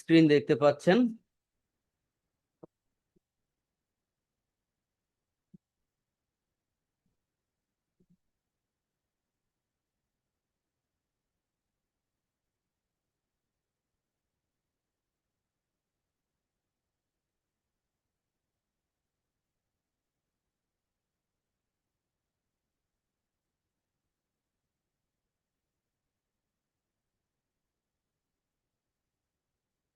Screen দেখতে পাচ্ছেন।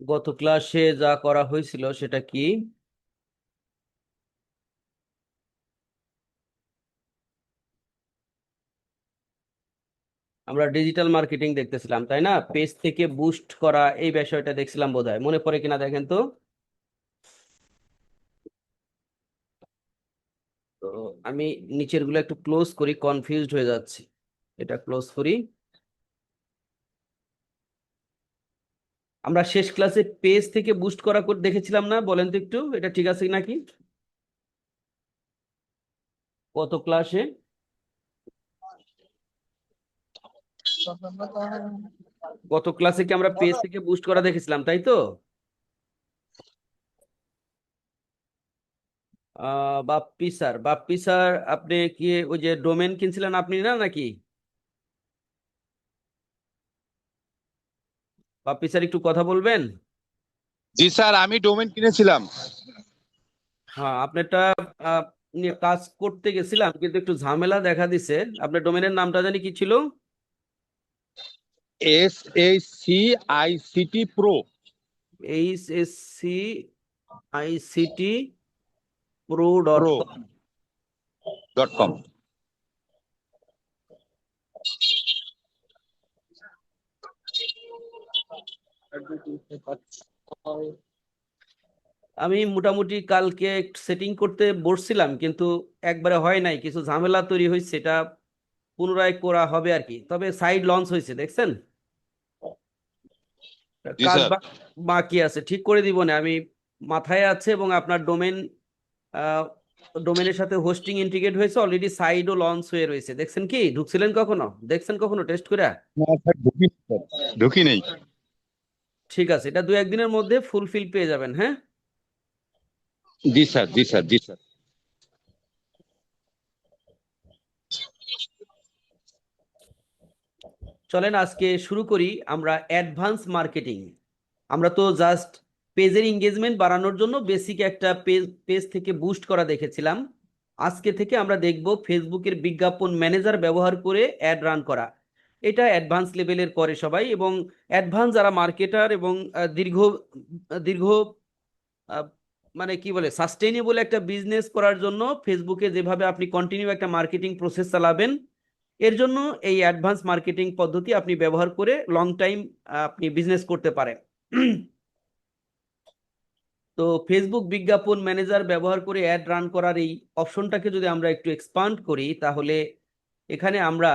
গত ক্লাসে যা করা হয়েছিল সেটা কি? আমরা ডিজিটাল মার্কেটিং দেখতেছিলাম, তাই না? পেজ থেকে বুস্ট করা এই বিষয়টা দেখছিলাম, বোধহয় মনে পড়ে কিনা দেখেন তো। তো আমি নিচের গুলো একটু ক্লোজ করি, কনফিউজড হয়ে যাচ্ছি। এটা ক্লোজ করি। আমরা শেষ ক্লাসে পেজ থেকে বুস্ট করা করে দেখেছিলাম না? বলেন তো একটু, এটা ঠিক আছে নাকি? কত ক্লাসে? গত ক্লাসে কি আমরা পেজ থেকে বুস্ট করা দেখেছিলাম, তাই তো? বাপ্পি স্যার, আপনি কি ওই যে ডোমেন কিনছিলেন আপনি না নাকি? বাপ্পি স্যার একটু কথা বলবেন? জি স্যার, আমি ডোমেন কিনেছিলাম। হ্যাঁ, আপনারটা আহ, নিয়ে কাজ করতে গেছিলাম, কিন্তু একটু ঝামেলা দেখা দিছে। আপনার ডোমেনের নামটা জানি কি ছিল? SACICT pro. HSCICTpro.com। pro.com। আমি মোটামুটি কালকে সেটিং করতে বসছিলাম, কিন্তু একবারে হয় নাই, কিছু ঝামেলা তৈরি হয়েছে। এটা পুনরায় করা হবে আর কি। তবে সাইড লঞ্চ হয়েছে, দেখছেন? জি কাজ স্যার। বাকি আছে, ঠিক করে দিব না আমি। মাথায় আছে, এবং আপনার ডোমেনের সাথে হোস্টিং ইন্টিগ্রেট হয়েছে অলরেডি, সাইডও লঞ্চ হয়ে রয়েছে। দেখছেন কি? ঢুকছিলেন কখনো? দেখছেন কখনো টেস্ট করে? না স্যার, ঢুকি নেই। ঠিক আছে, এটা দু একদিনের মধ্যে ফুলফিল পেয়ে যাবেন, হ্যাঁ। জি স্যার, জি স্যার, জি স্যার। চলেন আজকে শুরু করি আমরা অ্যাডভান্স মার্কেটিং। আমরা তো জাস্ট পেজের এঙ্গেজমেন্ট বাড়ানোর জন্য বেসিক একটা পেজ পেজ থেকে বুস্ট করা দেখেছিলাম। আজকে থেকে আমরা দেখব ফেসবুকের বিজ্ঞাপন ম্যানেজার ব্যবহার করে অ্যাড রান করা। এটা অ্যাডভান্স লেভেলের করে সবাই, এবং অ্যাডভান্স যারা মার্কেটার এবং দীর্ঘ দীর্ঘ আহ, মানে কি বলে, সাস্টেইনেবল একটা বিজনেস করার জন্য ফেসবুকে যেভাবে আপনি কন্টিনিউ একটা মার্কেটিং প্রসেস চালাবেন, এর জন্য এই অ্যাডভান্স মার্কেটিং পদ্ধতি আপনি ব্যবহার করে লং টাইম আপনি বিজনেস করতে পারেন। তো ফেসবুক বিজ্ঞাপন ম্যানেজার ব্যবহার করে অ্যাড রান করার এই অপশনটাকে যদি আমরা একটু এক্সপান্ড করি, তাহলে এখানে আমরা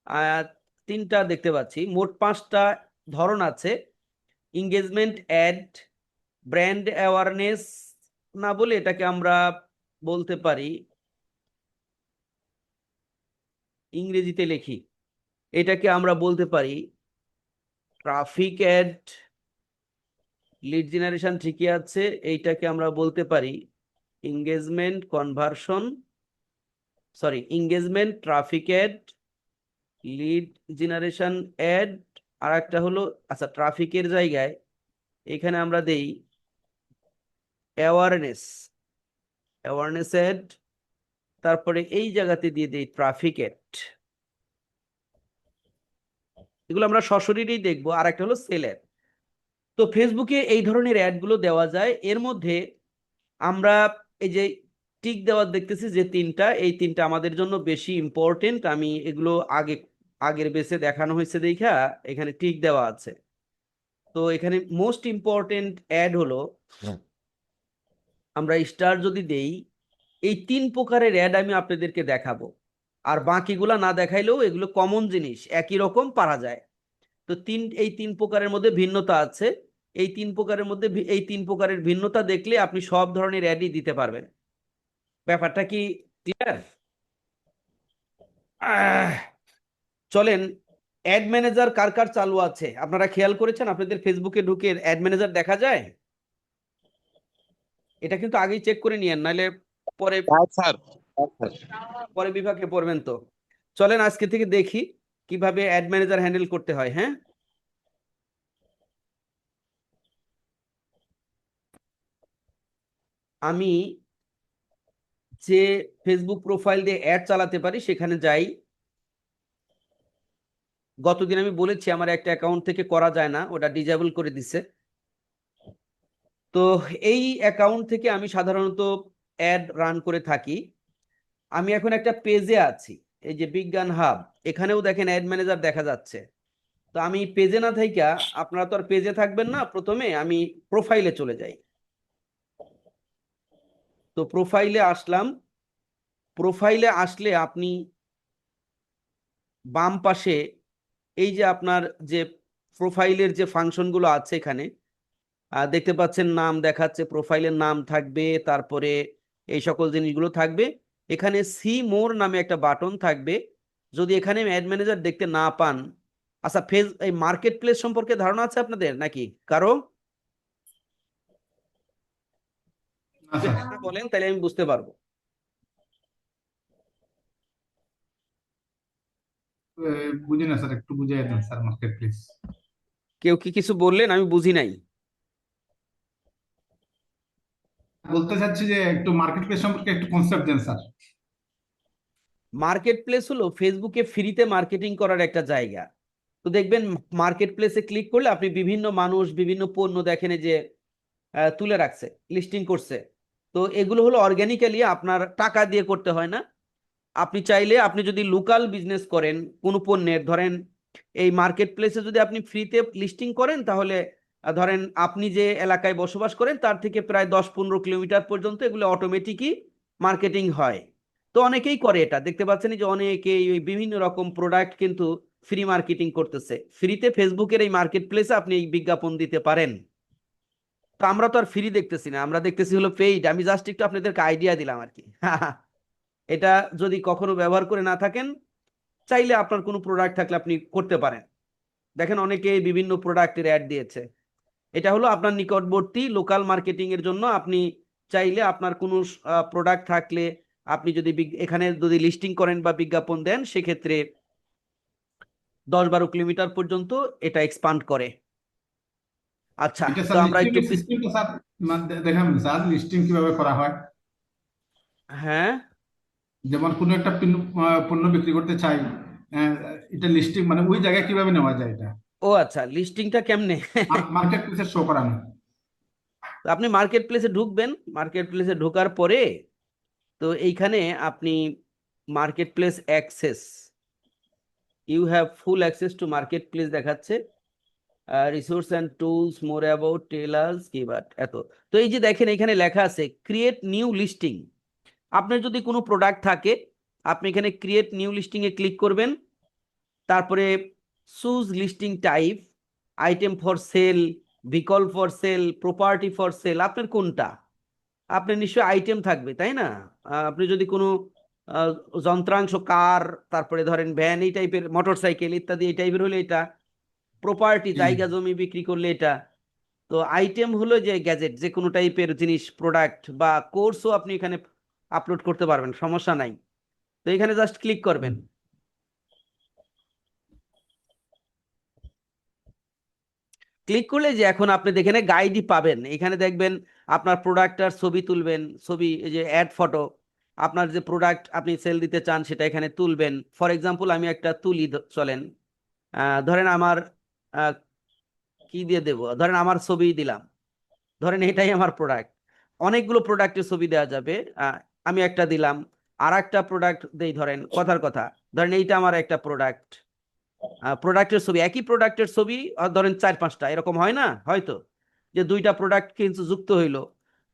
আহ, তিনটা দেখতে পাচ্ছি, মোট পাঁচটা ধরন আছে। এঙ্গেজমেন্ট অ্যাড, ব্র্যান্ড অ্যাওয়ারনেস, না বলে এটাকে আমরা বলতে পারি, ইংরেজিতে লিখি, এটাকে আমরা বলতে পারি ট্রাফিক অ্যাড। লিড জেনারেশন ঠিকই আছে, এইটাকে আমরা বলতে পারি engagement conversion, sorry engagement traffic ad, lead generation ad. আর একটা হলো, আচ্ছা ট্রাফিকের জায়গায় এখানে আমরা দেই অ্যাওয়ারনেস, অ্যাওয়ারনেস অ্যাড। তারপরে এই জায়গাতে দিয়ে দেই ট্রাফিক অ্যাড। এগুলো আমরা সশরীরেই দেখবো। আর একটা হলো সেল অ্যাড। তো ফেসবুকে এই ধরনের অ্যাড গুলো দেওয়া যায়। এর মধ্যে আমরা এই যে টিক দেওয়া দেখতেছি যে তিনটা, এই তিনটা আমাদের জন্য বেশি ইম্পর্টেন্ট। আমি এগুলো আগের বেসে দেখানো হয়েছে দেখা এখানে টিক দেওয়া আছে। তো এখানে মোস্ট ইম্পর্টেন্ট অ্যাড হলো, আমরা স্টার যদি দেই, এই তিন প্রকারের অ্যাড আমি আপনাদেরকে দেখাবো। আর বাকিগুলা না দেখাইলেও এগুলো কমন জিনিস, একই রকম পারা যায়। তো এই তিন প্রকারের মধ্যে ভিন্নতা আছে। এই তিন প্রকারের ভিন্নতা দেখলে আপনি সব ধরনের অ্যাডই দিতে পারবেন। ব্যাপারটা কি ক্লিয়ার? চলেন অ্যাড ম্যানেজার কার কার চালু আছে আপনারা খেয়াল করেছেন? আপনাদের ফেসবুকে ঢুকে অ্যাড ম্যানেজার দেখা যায়? এটা কিন্তু আগেই চেক করে নিয়েন, নাহলে পরে হ্যাঁ স্যার, হ্যাঁ স্যার। পরে বিভাগে পড়বেন তো। চলেন আজকে থেকে দেখি কিভাবে অ্যাড ম্যানেজার হ্যান্ডেল করতে হয়। হ্যাঁ, আমি যে ফেসবুক প্রোফাইল দিয়ে অ্যাড চালাতে পারি সেখানে যাই। গতদিন আমি বলেছি আমার একটা অ্যাকাউন্ট থেকে করা যায় না, ওটা ডিজেবল করে দিছে। তো এই অ্যাকাউন্ট থেকে আমি সাধারণত অ্যাড রান করে থাকি। আমি এখন একটা পেজে আছি, এই যে বিজ্ঞান হাব, এখানেও দেখেন অ্যাড ম্যানেজার দেখা যাচ্ছে। তো আমি পেজে না থাইকা, আপনারা তো আর পেজে থাকবেন না, প্রথমে আমি প্রোফাইলে চলে যাই। তো প্রোফাইলে আসলাম। প্রোফাইলে আসলে আপনি বাম পাশে এই যে আপনার যে প্রোফাইলের যে ফাংশনগুলো আছে এখানে দেখতে পাচ্ছেন, নাম দেখাচ্ছে, প্রোফাইলের নাম থাকবে, তারপরে এই সকল জিনিসগুলো থাকবে। এখানে সি মোর নামে একটা বাটন থাকবে। যদি এখানে অ্যাড ম্যানেজার দেখতে না পান, আচ্ছা এই মার্কেট প্লেস সম্পর্কে ধারণা আছে আপনাদের নাকি কারো? না যদি স্যার, না বলেন তাহলে আমি বুঝতে পারবো। বুঝি না স্যার, একটু বুঝিয়ে দেন স্যার মার্কেট প্লেস। কেউ কি কিছু বললেন? আমি বুঝি নাই। বলতে চাচ্ছি যে একটু মার্কেট প্লেস সম্পর্কে একটু কনসেপ্ট দেন স্যার। মার্কেট প্লেস হলো ফেসবুকে ফ্রিতে মার্কেটিং করার একটা জায়গা। তো দেখবেন মার্কেট প্লেসে ক্লিক করলে আপনি বিভিন্ন মানুষ বিভিন্ন পণ্য দেখেন এই যে তুলে রাখছে, লিস্টিং করছে। তো এগুলো হলো অর্গানিক্যালি, আপনার টাকা দিয়ে করতে হয় না। আপনি চাইলে, আপনি যদি লোকাল বিজনেস করেন কোনো পণ্যের, ধরেন এই মার্কেট প্লেসে যদি আপনি ফ্রিতে লিস্টিং করেন, তাহলে ধরেন আপনি যে এলাকায় বসবাস করেন তার থেকে প্রায় 10-15 কিলোমিটার পর্যন্ত এগুলো অটোমেটিকই মার্কেটিং হয়। তো অনেকেই করে এটা, দেখতে পাচ্ছেন যে অনেকেই ওই বিভিন্ন রকম প্রোডাক্ট কিন্তু ফ্রি মার্কেটিং করতেছে। ফ্রিতে ফেসবুকের এই মার্কেট প্লেসে আপনি এই বিজ্ঞাপন দিতে পারেন। তো আমরা তো আর ফ্রি দেখতেছি না, আমরা দেখতেছি হলো পেইড। আমি জাস্ট একটু আপনাদেরকে আইডিয়া দিলাম আর কি। এটা যদি কখনো ব্যবহার করে না থাকেন, চাইলে আপনার কোনো প্রোডাক্ট থাকলে আপনি করতে পারেন। দেখেন অনেকে বিভিন্ন প্রোডাক্টের অ্যাড দিয়েছে। এটা হলো আপনার নিকটবর্তী লোকাল মার্কেটিং এর জন্য। আপনি চাইলে আপনার কোনো প্রোডাক্ট থাকলে আপনি যদি এখানে যদি লিস্টিং করেন বা বিজ্ঞাপন দেন, সেক্ষেত্রে 10-12 কিলোমিটার পর্যন্ত এটা এক্সপান্ড করে। আচ্ছা, এটা তো স্যার আমরা লিস্টিং একটু এর সিস্টেমটা স্যার দেখান স্যার, লিস্টিং কিভাবে করা হয়। হ্যাঁ, যেমন কোনো একটা পণ্য বিক্রি করতে চাই, আহ, এটা লিস্টিং মানে ওই জায়গায় কিভাবে নেওয়া যায় এটা ও আচ্ছা, লিস্টিংটা কেমনে? মার্কেট প্লেসে শো করানো। তো আপনি মার্কেট প্লেসে ঢুকবেন। মার্কেট প্লেসে ঢোকার পরে তো এইখানে আপনি market place access, you have full access to market place দেখাচ্ছে। Resource and tools, more about, tailors, keyword, এত। তো এই যে দেখেন এখানে লেখা আছে ক্রিয়েট নিউ লিস্টিং। আপনার যদি কোনো প্রোডাক্ট থাকে, আপনি এখানে ক্রিয়েট নিউ লিস্টিং এ ক্লিক করবেন। তারপরে choose listing type, item for sale, বিকল্প for sale, property for sale, আপনার কোনটা? আপনার নিশ্চয়ই আইটেম থাকবে, তাই না? আপনি যদি কোনো আহ, যন্ত্রাংশ, কার, তারপরে ধরেন ভ্যান, এই টাইপের, মোটরসাইকেল ইত্যাদি এই টাইপের হলে এটা। প্রপার্টি, জি জায়গা জমি বিক্রি করলে এটা। তো আইটেম হলো যে গ্যাজেট, যে কোনো টাইপের জিনিস, প্রোডাক্ট বা কোর্সও আপনি এখানে আপলোড করতে পারবেন, সমস্যা নাই। তো এখানে জাস্ট ক্লিক করবেন। ক্লিক করলে যে এখন আপনি এখানে গাইডই পাবেন। এখানে দেখবেন আপনার প্রোডাক্টটার ছবি তুলবেন, ছবি, এই যে অ্যাড ফটো, আপনার যে প্রোডাক্ট আপনি সেল দিতে চান সেটা এখানে তুলবেন। ফর এক্সাম্পল আমি একটা তুলি, চলেন ধরেন আমার আহ, কি দিয়ে দেব, ধরেন আমার ছবি দিলাম, ধরেন এটাই আমার প্রোডাক্ট। অনেকগুলো প্রোডাক্টের ছবি দেওয়া যাবে। আহ, আমি একটা দিলাম, আর একটা প্রোডাক্ট দেই, ধরেন কথার কথা, ধরেন এইটা আমার একটা প্রোডাক্ট। প্রোডাক্টের ছবি, একই প্রোডাক্টের ছবি ধরেন 4-5টা এরকম হয় না হয়তো, যে দুইটা প্রোডাক্ট কিন্তু যুক্ত হইলো,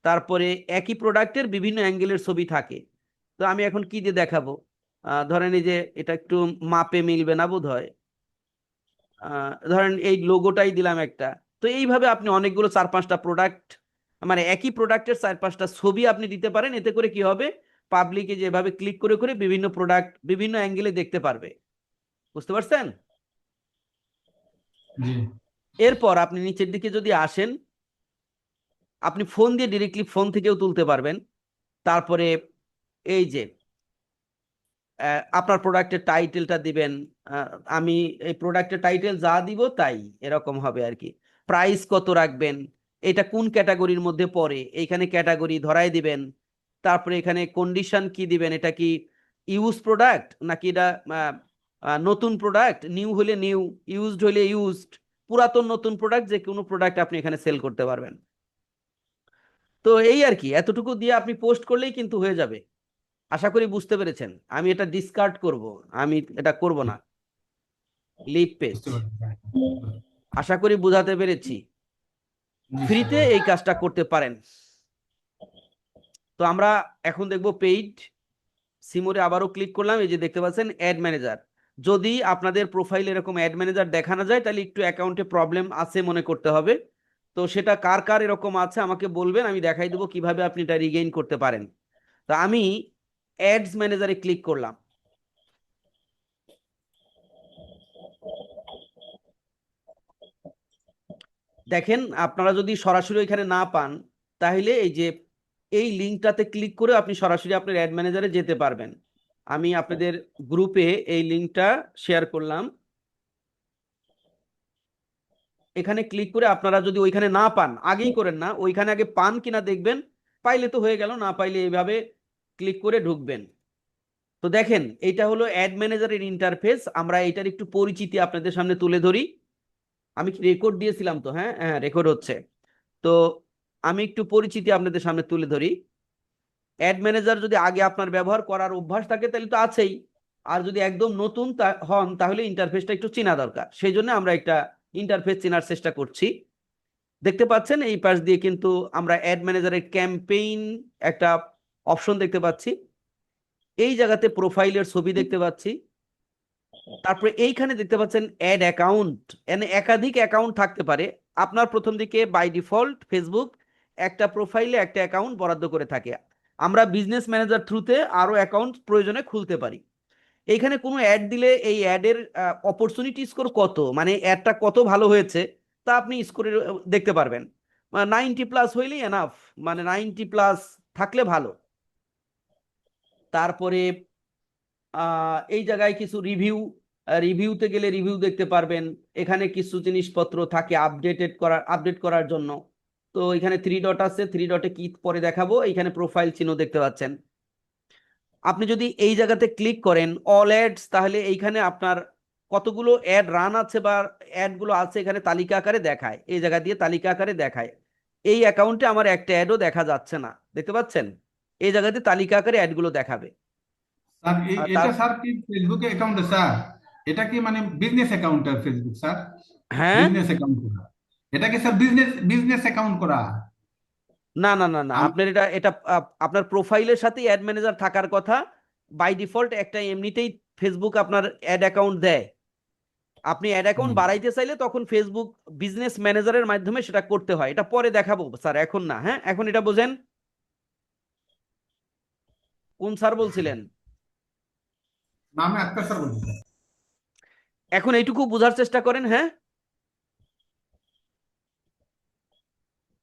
তারপরে একই প্রোডাক্টের বিভিন্ন অ্যাঙ্গেলের ছবি থাকে। তো আমি এখন কি দিয়ে দেখাবো? ধরেন এই যে এটা একটু মাপে মিলবে না বোধ হয়, ধরেন এই লোগোটাই দিলাম একটা। তো এইভাবে আপনি অনেকগুলো 4-5টা প্রোডাক্ট, মানে একই প্রোডাক্টের 4-5টা ছবি আপনি দিতে পারেন। এতে করে কি হবে, পাবলিকে যেভাবে ক্লিক করে করে বিভিন্ন প্রোডাক্ট বিভিন্ন অ্যাঙ্গেলে দেখতে পারবে। বুঝতে পারছেন? জি। এরপর আপনি নিচের দিকে যদি আসেন, আপনি ফোন দিয়ে ডিরেক্টলি ফোন থেকেও তুলতে পারবেন। তারপরে এই যে আপনার প্রোডাক্টের টাইটেলটা দিবেন। আহ, আমি এই প্রোডাক্টের টাইটেল যা দিব তাই এরকম হবে আর কি। প্রাইস কত রাখবেন, এটা কোন ক্যাটাগরির মধ্যে পড়ে, এইখানে ক্যাটাগরি ধরাই দিবেন। তারপরে এখানে কন্ডিশন কি দিবেন, এটা কি ইউজ প্রোডাক্ট নাকি এটা নতুন প্রোডাক্ট, নিউ হলে নিউ, ইউজড হলে ইউজড, পুরাতন নতুন প্রোডাক্ট, যে কোনো প্রোডাক্ট আপনি এখানে সেল করতে পারবেন। তো এই আর কি, এতটুকু দিয়ে আপনি পোস্ট করলেই কিন্তু হয়ে যাবে। আশা করি বুঝতে পেরেছেন। আমি এটা ডিসকার্ড করব, আমি এটা করব না। লিভ পেজ, বুঝতে পারছি স্যার। আশা করি বোঝাতে পেরেছি। জি ফ্রিতে স্যার। এই কাজটা করতে পারেন। তো আমরা এখন দেখব পেইড। সিমোরে আবারও ক্লিক করলাম, এই যে দেখতে পাচ্ছেন অ্যাড ম্যানেজার। যদি আপনাদের প্রোফাইল এরকম অ্যাড ম্যানেজার দেখানো যায় তাহলে একটু অ্যাকাউন্টে প্রবলেম আছে মনে করতে হবে। তো সেটা কার কার এরকম আছে আমাকে বলবেন, আমি দেখাই দেবো কিভাবে আপনি এটা রিগেইন করতে পারেন। তো আমি অ্যাডস ম্যানেজারে ক্লিক করলাম। দেখেন আপনারা যদি সরাসরি এখানে না পান, তাহলে এই যে এই লিঙ্কটাতে ক্লিক করে আপনি সরাসরি আপনার অ্যাড ম্যানেজারে যেতে পারবেন। আমি আপনাদের গ্রুপে এই লিঙ্কটা শেয়ার করলাম। এখানে ক্লিক করে আপনারা যদি ওইখানে না পান, আগেই করেন না, ওইখানে আগে পান কিনা দেখবেন। পাইলে তো হয়ে গেল, না পাইলে এইভাবে ক্লিক করে ঢুকবেন। তো দেখেন এইটা হলো অ্যাড ম্যানেজারের ইন্টারফেস। আমরা এটার একটু পরিচিতি আপনাদের সামনে তুলে ধরি। আমি রেকর্ড দিয়েছিলাম তো, হ্যাঁ হ্যাঁ রেকর্ড হচ্ছে। তো আমি একটু পরিচিতি আপনাদের সামনে তুলে ধরি। অ্যাড ম্যানেজার যদি আগে আপনার ব্যবহার করার অভ্যাস থাকে তাহলে তো আছেই, আর যদি একদম নতুন হন তাহলে ইন্টারফেসটা একটু চেনা দরকার। সেই জন্য আমরা একটা ইন্টারফেস চেনার চেষ্টা করছি। দেখতে পাচ্ছেন এই পাশ দিয়ে কিন্তু আমরা অ্যাড ম্যানেজারের ক্যাম্পেইন একটা অপশন দেখতে পাচ্ছি। এই জায়গাতে প্রোফাইলের ছবি দেখতে পাচ্ছি। তারপরে এইখানে দেখতে পাচ্ছেন অ্যাড অ্যাকাউন্ট, এনে একাধিক অ্যাকাউন্ট থাকতে পারে। আপনার প্রথম দিকে বাই ডিফল্ট ফেসবুক একটা প্রোফাইলে একটা অ্যাকাউন্ট বরাদ্দ করে থাকে। আমরা বিজনেস ম্যানেজার থ্রুতে আরো অ্যাকাউন্ট প্রয়োজনে খুলতে পারি। এইখানে কোনো অ্যাড দিলে এই অ্যাডের অপরচুনিটি স্কোর কত, মানে অ্যাডটা কত ভালো হয়েছে তা আপনি স্কোরে দেখতে পারবেন। 90+ হইলেই এনাফ, মানে 90+ থাকলে ভালো। তারপরে এই জায়গায় কিছু রিভিউ, রিভিউতে গেলে রিভিউ দেখতে পারবেন। এখানে কিছু জিনিসপত্র থাকে আপডেট করার জন্য। তো এখানে 3 ডট আছে, 3 ডটে কি পরে দেখাবো, এখানে প্রোফাইল চিহ্ন দেখতে পাচ্ছেন। আপনি যদি এই জায়গাতে ক্লিক করেন অল অ্যাডস, তাহলে এইখানে আপনার কতগুলো অ্যাড রান আছে বা অ্যাড গুলো আছে এখানে তালিকা আকারে দেখায়, এই জায়গা দিয়ে তালিকা আকারে দেখায়। এই অ্যাকাউন্টে আমার একটা অ্যাডও দেখা যাচ্ছে না, দেখতে পাচ্ছেন? এই জায়গাতে তালিকা আকারে অ্যাড গুলো দেখাবে। স্যার আর তার এটা স্যার কি ফেসবুক অ্যাকাউন্টে স্যার? এটা কি মানে বিজনেস অ্যাকাউন্ট ফেসবুক স্যার? হ্যাঁ, বিজনেস অ্যাকাউন্ট করা? এটা কি স্যার বিজনেস বিজনেস অ্যাকাউন্ট করা? না না না না, আপনার এটা এটা আপনার প্রোফাইলের সাথে অ্যাড ম্যানেজার থাকার কথা। বাই ডিফল্ট একটা এমনিতেই ফেসবুক আপনার অ্যাড অ্যাকাউন্ট দেয়। আপনি অ্যাড অ্যাকাউন্ট হুম। বাড়াইতে চাইলে তখন ফেসবুক বিজনেস ম্যানেজারের মাধ্যমে সেটা করতে হয়। এটা পরে দেখাবো স্যার, এখন না। হ্যাঁ, এখন এটা বোঝেন। কোন স্যার বলছিলেন? না, আমি আক্তার স্যার বলছি স্যার। এখন এইটুকু বোঝার চেষ্টা করেন। হ্যাঁ,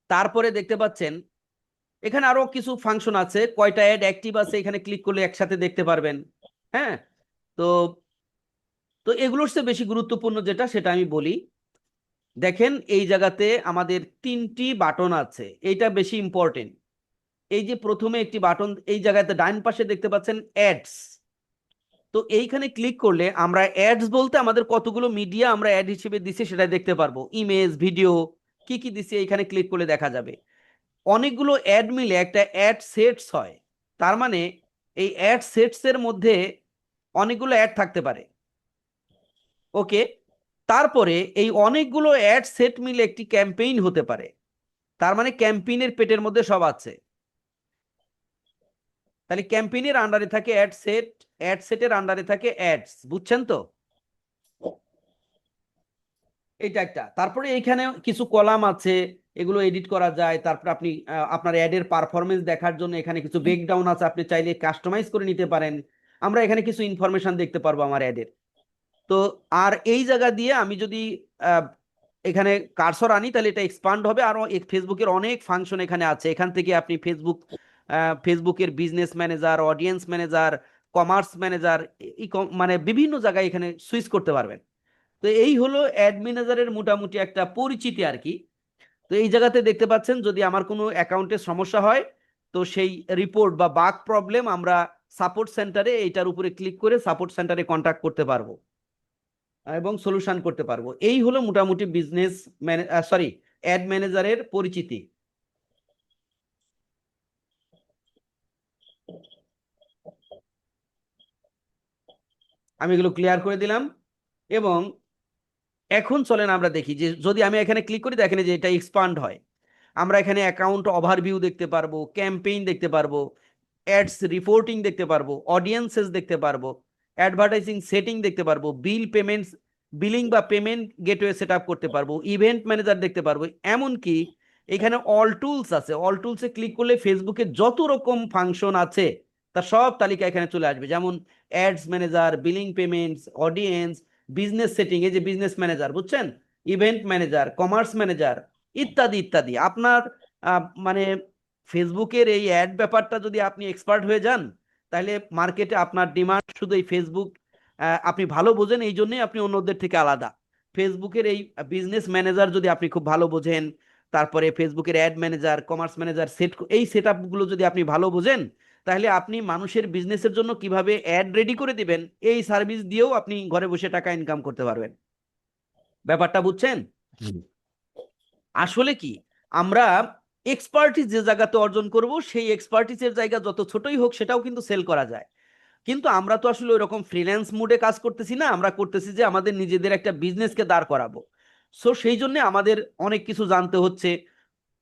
তারপরে দেখতে পাচ্ছেন এখানে আরো কিছু ফাংশন আছে, কয়টা অ্যাড অ্যাক্টিভ আছে এখানে ক্লিক করলে একসাথে দেখতে পারবেন। হ্যাঁ, তো তো এগুলোর চেয়ে বেশি গুরুত্বপূর্ণ যেটা সেটা আমি বলি। দেখেন এই জায়গাতে আমাদের 3টি বাটন আছে, এইটা বেশি ইম্পর্টেন্ট। এই যে প্রথমে একটি বাটন এই জায়গাতে ডান পাশে দেখতে পাচ্ছেন অ্যাডস। তো এইখানে ক্লিক করলে আমরা অ্যাডস বলতে আমাদের কতগুলো মিডিয়া আমরা অ্যাড হিসেবে দিছি সেটা দেখতে পারবো, ইমেজ ভিডিও কি কি দিছি এইখানে ক্লিক করলে দেখা যাবে। অনেকগুলো অ্যাড মিলে একটা অ্যাড সেটস হয়। তার মানে এই অ্যাড সেটস এর মধ্যে অনেকগুলো অ্যাড থাকতে পারে। ওকে, তারপরে এই অনেকগুলো অ্যাড সেট মিলে একটি ক্যাম্পেইন হতে পারে। তার মানে ক্যাম্পেইনের পেটের মধ্যে সব আছে। তাহলে ক্যাম্পেইনের আন্ডারে থাকে অ্যাড সেট, অ্যাড সেটের আন্ডারে থাকে অ্যাডস, বুঝছেন তো? এটা একটা। তারপরে এইখানে কিছু কলাম আছে, এগুলো এডিট করা যায়। তারপরে আপনি আপনার অ্যাডের পারফরমেন্স দেখার জন্য এখানে কিছু ব্রেকডাউন আছে, আপনি চাইলে কাস্টমাইজ করে নিতে পারেন। আমরা এখানে কিছু ইনফরমেশন দেখতে পারবো আমার অ্যাডের। তো আর এই জায়গা দিয়ে আমি যদি এখানে কার্সর আনি তাহলে এটা এক্সপান্ড হবে, আরো ফেসবুকের অনেক ফাংশন এখানে আছে। এখান থেকে আপনি ফেসবুকের business manager, audience manager, commerce manager, মানে বিভিন্ন জায়গায় এখানে সুইচ করতে পারবেন। তো এই হলো অ্যাড ম্যানেজারের মোটামুটি একটা পরিচিতি আর কি। তো এই জায়গাতে দেখতে পাচ্ছেন যদি আমার কোনো অ্যাকাউন্টে সমস্যা হয়, তো সেই রিপোর্ট বা বাগ প্রবলেম আমরা সাপোর্ট সেন্টারে এইটার উপরে ক্লিক করে সাপোর্ট সেন্টারে কন্ট্যাক্ট করতে পারবো এবং সলিউশন করতে পারবো। এই হলো মোটামুটি বিজনেস সরি অ্যাড ম্যানেজারের পরিচিতি। আমি এগুলো ক্লিয়ার করে দিলাম। এবং এখন চলেন আমরা দেখি যে যদি আমি এখানে ক্লিক করি, দেখেন যে এটা এক্সপান্ড হয়। আমরা এখানে অ্যাকাউন্ট ওভারভিউ দেখতে পারবো, ক্যাম্পেইন দেখতে পারবো, অ্যাডস রিপোর্টিং দেখতে পারবো, অডিয়েন্সেস দেখতে পারবো, অ্যাডভার্টাইজিং সেটিং দেখতে পারবো, বিল পেমেন্টস, বিলিং বা পেমেন্ট গেটওয়ে সেট আপ করতে পারবো, ইভেন্ট ম্যানেজার দেখতে পারবো। এমনকি এখানে অল টুলস আছে, অল টুলসে ক্লিক করলে ফেসবুকে যত রকম ফাংশন আছে তার সব তালিকা এখানে চলে আসবে, যেমন ads manager, billing payments, audience, business setting, এই যে বিজনেস ম্যানেজার বুঝছেন, ইভেন্ট ম্যানেজার, কমার্স ম্যানেজার, ইত্যাদি ইত্যাদি। আপনার মানে ফেসবুকের এই অ্যাড ব্যাপারটা যদি আপনি এক্সপার্ট হয়ে যান, তাহলে মার্কেটে আপনার ডিমান্ড শুধু এই ফেসবুক। আপনি ভালো বোঝেন, এই জন্যই আপনি অন্যদের থেকে আলাদা। ফেসবুকের এই বিজনেস ম্যানেজার যদি আপনি খুব ভালো বোঝেন, তারপরে ফেসবুকের অ্যাড ম্যানেজার, কমার্স ম্যানেজার, এই সেট আপগুলো যদি আপনি ভালো বোঝেন, তাহলে আপনি মানুষের বিজনেসের জন্য কিভাবে অ্যাড রেডি করে দিবেন, এই সার্ভিস দিয়েও আপনি ঘরে বসে টাকা ইনকাম করতে পারবেন। ব্যাপারটা বুঝছেন? আসলে কি, আমরা এক্সপার্টিস যে জায়গাতে অর্জন করব, সেই এক্সপার্টিসের জায়গা যত ছোটই হোক সেটাও কিন্তু সেল করা যায়। কিন্তু আমরা তো আসলে ওইরকম ফ্রিল্যান্স মুডে কাজ করতেছি না, আমরা করতেছি যে আমাদের নিজেদের একটা বিজনেসকে দাঁড় করাবো। সো সেই জন্য আমাদের অনেক কিছু জানতে হচ্ছে।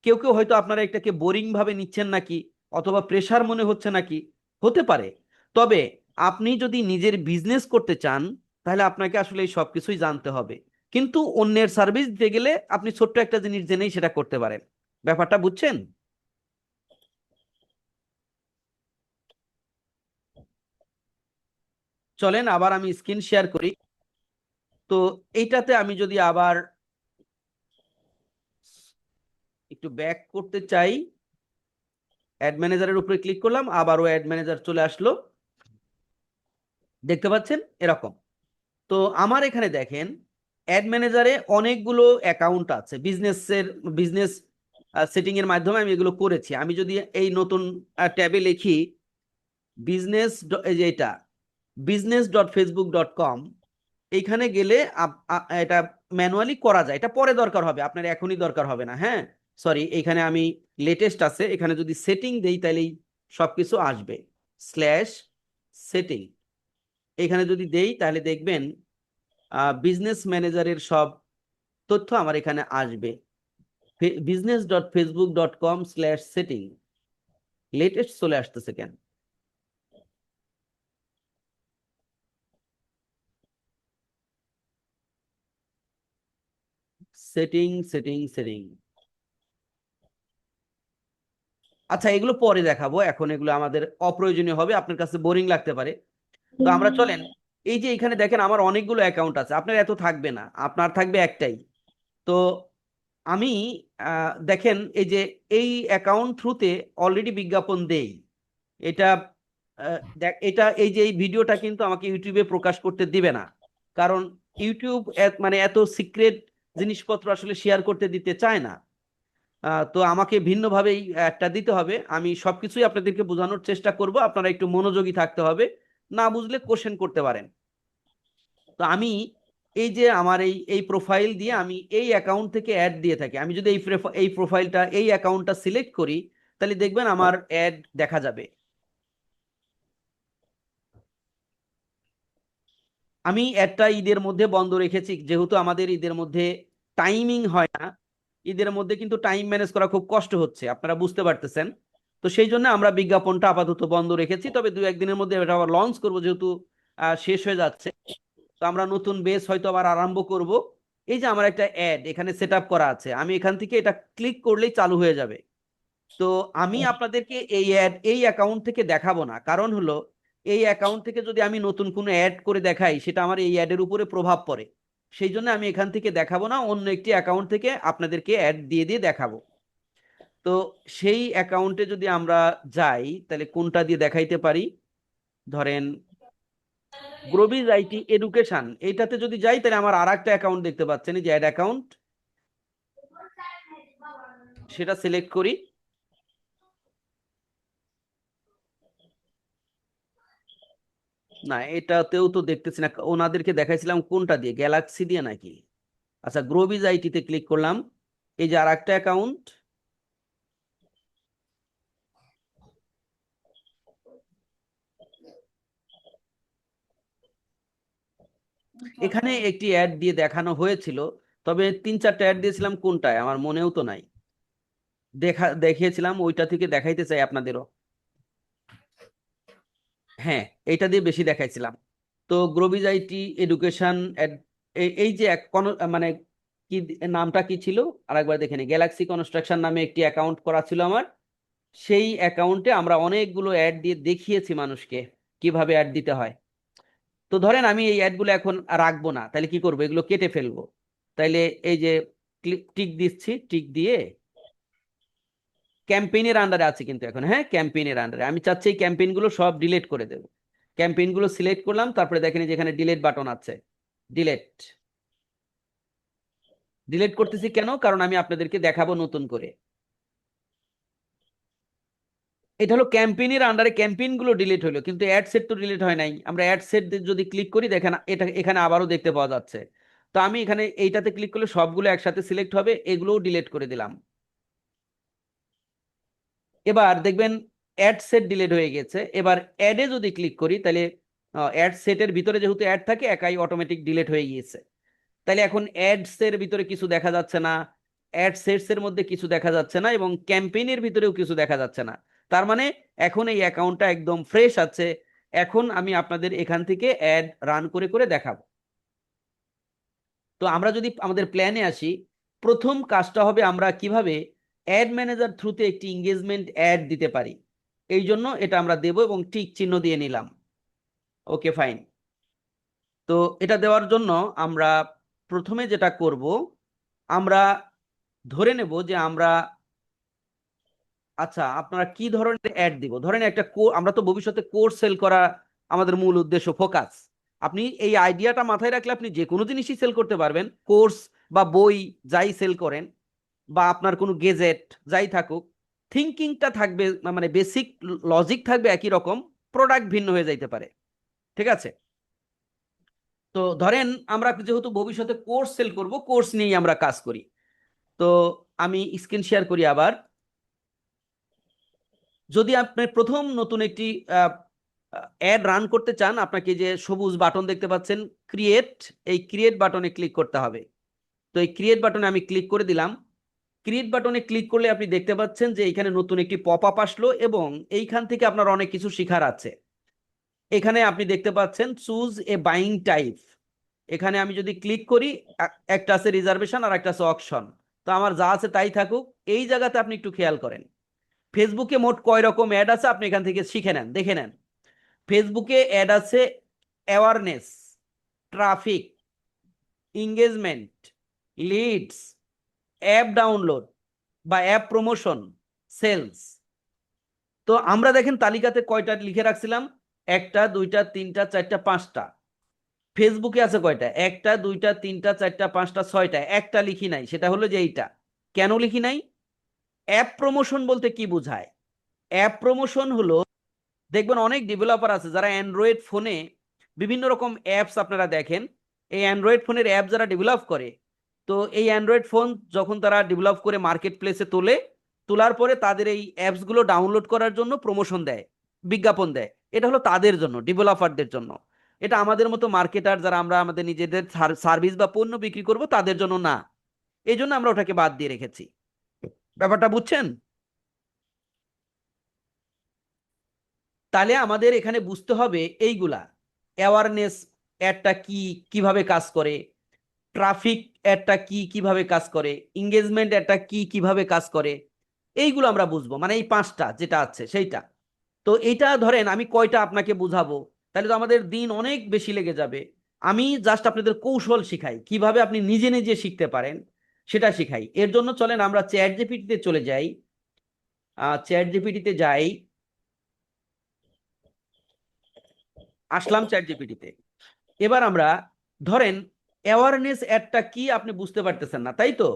কেউ কেউ হয়তো আপনারা এটাকে বোরিং ভাবে নিচ্ছেন নাকি, অথবা প্রেশার মনে হচ্ছে নাকি, হতে পারে। তবে আপনি যদি নিজের বিজনেস করতে চান, তাহলে আপনাকে আসলে এই সবকিছুই জানতে হবে। কিন্তু অন্যের সার্ভিস দিতে গেলে আপনি ছোট্ট একটা জিনিস জেনেই সেটা করতে পারেন। ব্যাপারটা বুঝছেন? চলেন আবার আমি স্ক্রিন শেয়ার করি। তো এইটাতে আমি যদি আবার একটু ব্যাক করতে চাই, অ্যাড ম্যানেজারের উপরে ক্লিক করলাম, আবারও অ্যাড ম্যানেজার চলে আসলো। দেখতে পাচ্ছেন এরকম। তো আমার এখানে দেখেন অ্যাড ম্যানেজারে অনেকগুলো অ্যাকাউন্ট আছে বিজনেসের, বিজনেস সেটিং এর মাধ্যমে আমি এগুলো করেছি। আমি যদি এই নতুন ট্যাবে লিখি বিজনেস, এই যে এটা business.facebook.com, এইখানে গেলে এটা ম্যানুয়ালি করা যায়, এটা পরে দরকার হবে, আপনার এখনই দরকার হবে না। হ্যাঁ, সরি, এখানে আমি লেটেস্ট আছে, এখানে যদি সেটিং দেই তাহলেই সবকিছু আসবে। স্ল্যাশ সেটিং, এখানে যদি দেই তাহলে দেখবেন বিজনেস ম্যানেজারের সব তথ্য আমার এখানে আসবে। business.facebook.com/setting, লেটেস্ট চলে আসতেছে কেন? সেটিং সেটিং সেটিং, আচ্ছা এগুলো পরে দেখাবো, এখন এগুলো আমাদের অপ্রয়োজনীয় হবে, আপনার কাছে বোরিং লাগতে পারে। তো আমরা চলেন, এই যে এখানে দেখেন আমার অনেকগুলো অ্যাকাউন্ট আছে, আপনার এত থাকবে না, আপনার থাকবে একটাই। তো আমি দেখেন এই যে এই অ্যাকাউন্ট থ্রুতে অলরেডি বিজ্ঞাপন দেই। এটা এটা এই যে এই ভিডিওটা কিন্তু আমাকে ইউটিউবে প্রকাশ করতে দিবে না, কারণ ইউটিউব মানে এত সিক্রেট জিনিসপত্র আসলে শেয়ার করতে দিতে চায় না। তো আমাকে ভিন্নভাবেই একটা দিতে হবে। আমি সবকিছুই আপনাদেরকে বোঝানোর চেষ্টা করব, আপনারা একটু মনোযোগী থাকতে হবে, না বুঝলে কোশ্চেন করতে পারেন। তো আমি এই যে আমার এই এই প্রোফাইল দিয়ে আমি এই অ্যাকাউন্ট থেকে অ্যাড দিয়ে থাকি। আমি যদি এই প্রোফাইলটা, এই অ্যাকাউন্টটা সিলেক্ট করি, তাহলে দেখবেন আমার অ্যাড দেখা যাবে। আমি একটা ঈদের মধ্যে বন্ধ রেখেছি, যেহেতু আমাদের ঈদের মধ্যে টাইমিং হয় না। ঈদের মধ্যে কিন্তু টাইম ম্যানেজ করা খুব কষ্ট হচ্ছে, আপনারা বুঝতে পারতেছেন। তো সেই জন্য আমরা বিজ্ঞাপনটা আপাতত বন্ধ রেখেছি, তবে দু একদিনের মধ্যে এটা আবার লঞ্চ করবো, যেহেতু শেষ হয়ে যাচ্ছে। তো আমরা নতুন বেস হয়তো আবার আরম্ভ করব। এই যে আমার একটা অ্যাড এখানে সেট আপ করা আছে, আমি এখান থেকে এটা ক্লিক করলেই চালু হয়ে যাবে। তো আমি আপনাদেরকে এই অ্যাড এই অ্যাকাউন্ট থেকে দেখাবো না, কারণ হলো এই অ্যাকাউন্ট থেকে যদি আমি নতুন কোনো অ্যাড করে দেখাই, সেটা আমার এই অ্যাডের উপরে প্রভাব পড়ে। সেই জন্য আমি এখান থেকে দেখাবো না, অন্য একটি অ্যাকাউন্ট থেকে আপনাদেরকে অ্যাড দিয়ে দিয়ে দেখাবো। তো সেই অ্যাকাউন্টে যদি আমরা যাই তাহলে কোনটা দিয়ে দেখাইতে পারি, ধরেন গ্রোবিজ আইটি এডুকেশন, এইটাতে যদি যাই তাহলে আমার আর একটা অ্যাকাউন্ট দেখতে পাচ্ছেন, এই যে অ্যাড অ্যাকাউন্ট, সেটা সিলেক্ট করি। না, এটাতেও তো দেখতেছি না, ওনাদেরকে দেখাইছিলাম কোনটা দিয়ে, গ্যালাক্সি দিয়ে নাকি? আচ্ছা, গ্রোবিজ আইটিতে ক্লিক করলাম, এই যে আর একটা অ্যাকাউন্ট, এখানে একটি অ্যাড দিয়ে দেখানো হয়েছিল, তবে 3-4টা অ্যাড দিয়েছিলাম, কোনটায় আমার মনেও তো নাই, দেখিয়েছিলাম ওইটা থেকে দেখাইতে চাই আপনাদেরও। হ্যাঁ, এইটা দিয়ে বেশি দেখাইছিলাম। তো গ্রোবিজ আইটি এডুকেশন, এই যে মানে কি নামটা কি ছিল আরেকবার দেখে নিই, গ্যালাক্সি কনস্ট্রাকশন নামে একটি অ্যাকাউন্ট করা ছিল আমার। সেই অ্যাকাউন্টে আমরা অনেকগুলো অ্যাড দিয়ে দেখিয়েছি মানুষকে কিভাবে অ্যাড দিতে হয়। তো ধরেন আমি এই অ্যাডগুলো এখন রাখবো না, তাহলে কি করবো, এগুলো কেটে ফেলবো। তাইলে এই যে টিক দিচ্ছি, টিক দিয়ে ক্যাম্পেইনের আন্ডারে আছে কিন্তু এখন, হ্যাঁ ক্যাম্পেইনের আন্ডারে আমি চাচ্ছি এই ক্যাম্পেইনগুলো সব ডিলিট করে দেবো। ক্যাম্পেইনগুলো সিলেক্ট করলাম, তারপরে দেখেন এই যে এখানে ডিলিট বাটন আছে, ডিলিট। ডিলিট করতেছি কেন, কারণ আমি আপনাদেরকে দেখাবো নতুন করে। এটা হলো ক্যাম্পেইনের আন্ডারে ক্যাম্পেইন গুলো ডিলিট হলো, কিন্তু অ্যাড সেট তো ডিলিট হয় নাই। আমরা অ্যাড সেট যদি ক্লিক করি দেখেন এটা এখানে আবারও দেখতে পাওয়া যাচ্ছে। তো আমি এখানে এইটাতে ক্লিক করলে সবগুলো একসাথে সিলেক্ট হবে, এগুলোও ডিলিট করে দিলাম। এবার দেখবেন অ্যাড সেট ডিলিট হয়ে গেছে। এবার অ্যাডে যদি ক্লিক করি তাহলে অ্যাড সেটের ভিতরে যেহেতু অ্যাড থাকে একাই অটোমেটিক ডিলিট হয়ে গিয়েছে। তাহলে এখন অ্যাডস এর ভিতরে কিছু দেখা যাচ্ছে না, অ্যাড সেটস এর মধ্যে কিছু দেখা যাচ্ছে না, এবং ক্যাম্পেইনের ভিতরেও কিছু দেখা যাচ্ছে না। তার মানে এখন এই অ্যাকাউন্টটা একদম ফ্রেশ আছে। এখন আমি আপনাদের এখান থেকে অ্যাড রান করে করে দেখাবো। তো আমরা যদি আমাদের প্ল্যানে আসি, প্রথম কাজটা হবে আমরা কিভাবে অ্যাড ম্যানেজার থ্রুতে একটি এঙ্গেজমেন্ট অ্যাড দিতে পারি। এই জন্য এটা আমরা দেব এবং টিক চিহ্ন দিয়ে নিলাম। ওকে, ফাইন। তো এটা দেওয়ার জন্য আমরা প্রথমে যেটা করব, আমরা ধরে নেব যে আমরা, আচ্ছা আপনারা কি ধরনের অ্যাড দিব, ধরেন একটা আমরা তো ভবিষ্যতে কোর্স সেল করা আমাদের মূল উদ্দেশ্য, ফোকাস। আপনি এই আইডিয়াটা মাথায় রাখলে আপনি যে কোনো জিনিসই সেল করতে পারবেন, কোর্স বা বই যাই সেল করেন, বা আপনার কোনো গেজেট যাই থাকুক, থিঙ্কিংটা থাকবে, মানে বেসিক লজিক থাকবে একই রকম, প্রোডাক্ট ভিন্ন হয়ে যাইতে পারে। ঠিক আছে? তো ধরেন আমরা যেহেতু ভবিষ্যতে কোর্স সেল করব, কোর্স নিয়েই আমরা কাজ করি। তো আমি স্ক্রিন শেয়ার করি আবার। যদি আপনি প্রথম নতুন একটি অ্যাড রান করতে চান, আপনাকে যে সবুজ বাটন দেখতে পাচ্ছেন ক্রিয়েট, এই ক্রিয়েট বাটনে ক্লিক করতে হবে। তো এই ক্রিয়েট বাটনে আমি ক্লিক করে দিলাম। ক্রিয়েট বাটনে ক্লিক করলে আপনি দেখতে পাচ্ছেন যে এখানে নতুন একটি পপ আপ আসলো, এবং এইখান থেকে আপনার অনেক কিছু শেখার আছে। এখানে আপনি দেখতে পাচ্ছেন চুজ এ বাইং টাইপ। এখানে আমি যদি ক্লিক করি, একটা আছে রিজার্ভেশন আর একটা আছে অকশন। তো আমার যা আছে তাই থাকুক। এই জায়গাতে আপনি একটু খেয়াল করেন, ফেসবুকে মোট কয় রকম অ্যাড আছে আপনি এখান থেকে শিখে নেন, দেখে নেন। ফেসবুকে অ্যাড আছে awareness, traffic, engagement, leads, app download বা অ্যাপ প্রমোশন, সেলস। তো আমরা দেখেন তালিকাতে কয়টা লিখে রাখছিলাম, 1টা 2টা 3টা 4টা 5টা। ফেসবুকে আছে কয়টা, 1টা 2টা 3টা 4টা 5টা 6টা, একটা লিখি নাই, সেটা হলো যে এইটা। কেন লিখি নাই? অ্যাপ প্রমোশন বলতে কি বোঝায়? অ্যাপ প্রমোশন হলো, দেখবেন অনেক ডেভেলপার আছে যারা অ্যান্ড্রয়েড ফোনে বিভিন্ন রকম অ্যাপস আপনারা দেখেন, এই অ্যান্ড্রয়েড ফোনের অ্যাপ যারা ডেভেলপ করে, তো এই অ্যান্ড্রয়েড ফোন যখন তারা ডেভেলপ করে মার্কেট প্লেসে তোলার পরে তাদের এই অ্যাপসগুলো ডাউনলোড করার জন্য প্রমোশন দেয়, বিজ্ঞাপন দেয়। এটা হলো তাদের জন্য, ডেভেলপারদের জন্য। এটা আমাদের মতো মার্কেটার যারা আমরা আমাদের নিজেদের সার্ভিস বা পণ্য বিক্রি করব তাদের জন্য না। এই জন্য আমরা ওটাকে বাদ দিয়ে রেখেছি। ব্যাপারটা বুঝছেন? তাহলে আমাদের এখানে বুঝতে হবে এইগুলা, অ্যাওয়ারনেস অ্যাডটা কি, কিভাবে কাজ করে, ট্রাফিক অ্যাডটা কি, কিভাবে কাজ করে, এঙ্গেজমেন্ট অ্যাডটা কি, কিভাবে কাজ করে, এইগুলো আমরা বুঝবো, মানে এই 5টা যেটা আছে সেইটা। তো এইটা ধরেন আমি কয়টা আপনাকে বুঝাবো, তাহলে তো আমাদের দিন অনেক বেশি লেগে যাবে। আমি জাস্ট আপনাদের কৌশল শিখাই, কিভাবে আপনি নিজে নিজে শিখতে পারেন সেটা শিখাই। এর জন্য চলেন আমরা চ্যাট জিপিটিতে চলে যাই। চ্যাট জিপিটিতে যাই, আসলাম চ্যাট জিপিটিতে। এবার আমরা ধরেন অ্যাওয়ারনেস অ্যাডটা কি আপনি বুঝতে পারতেছেন না, তাই তো?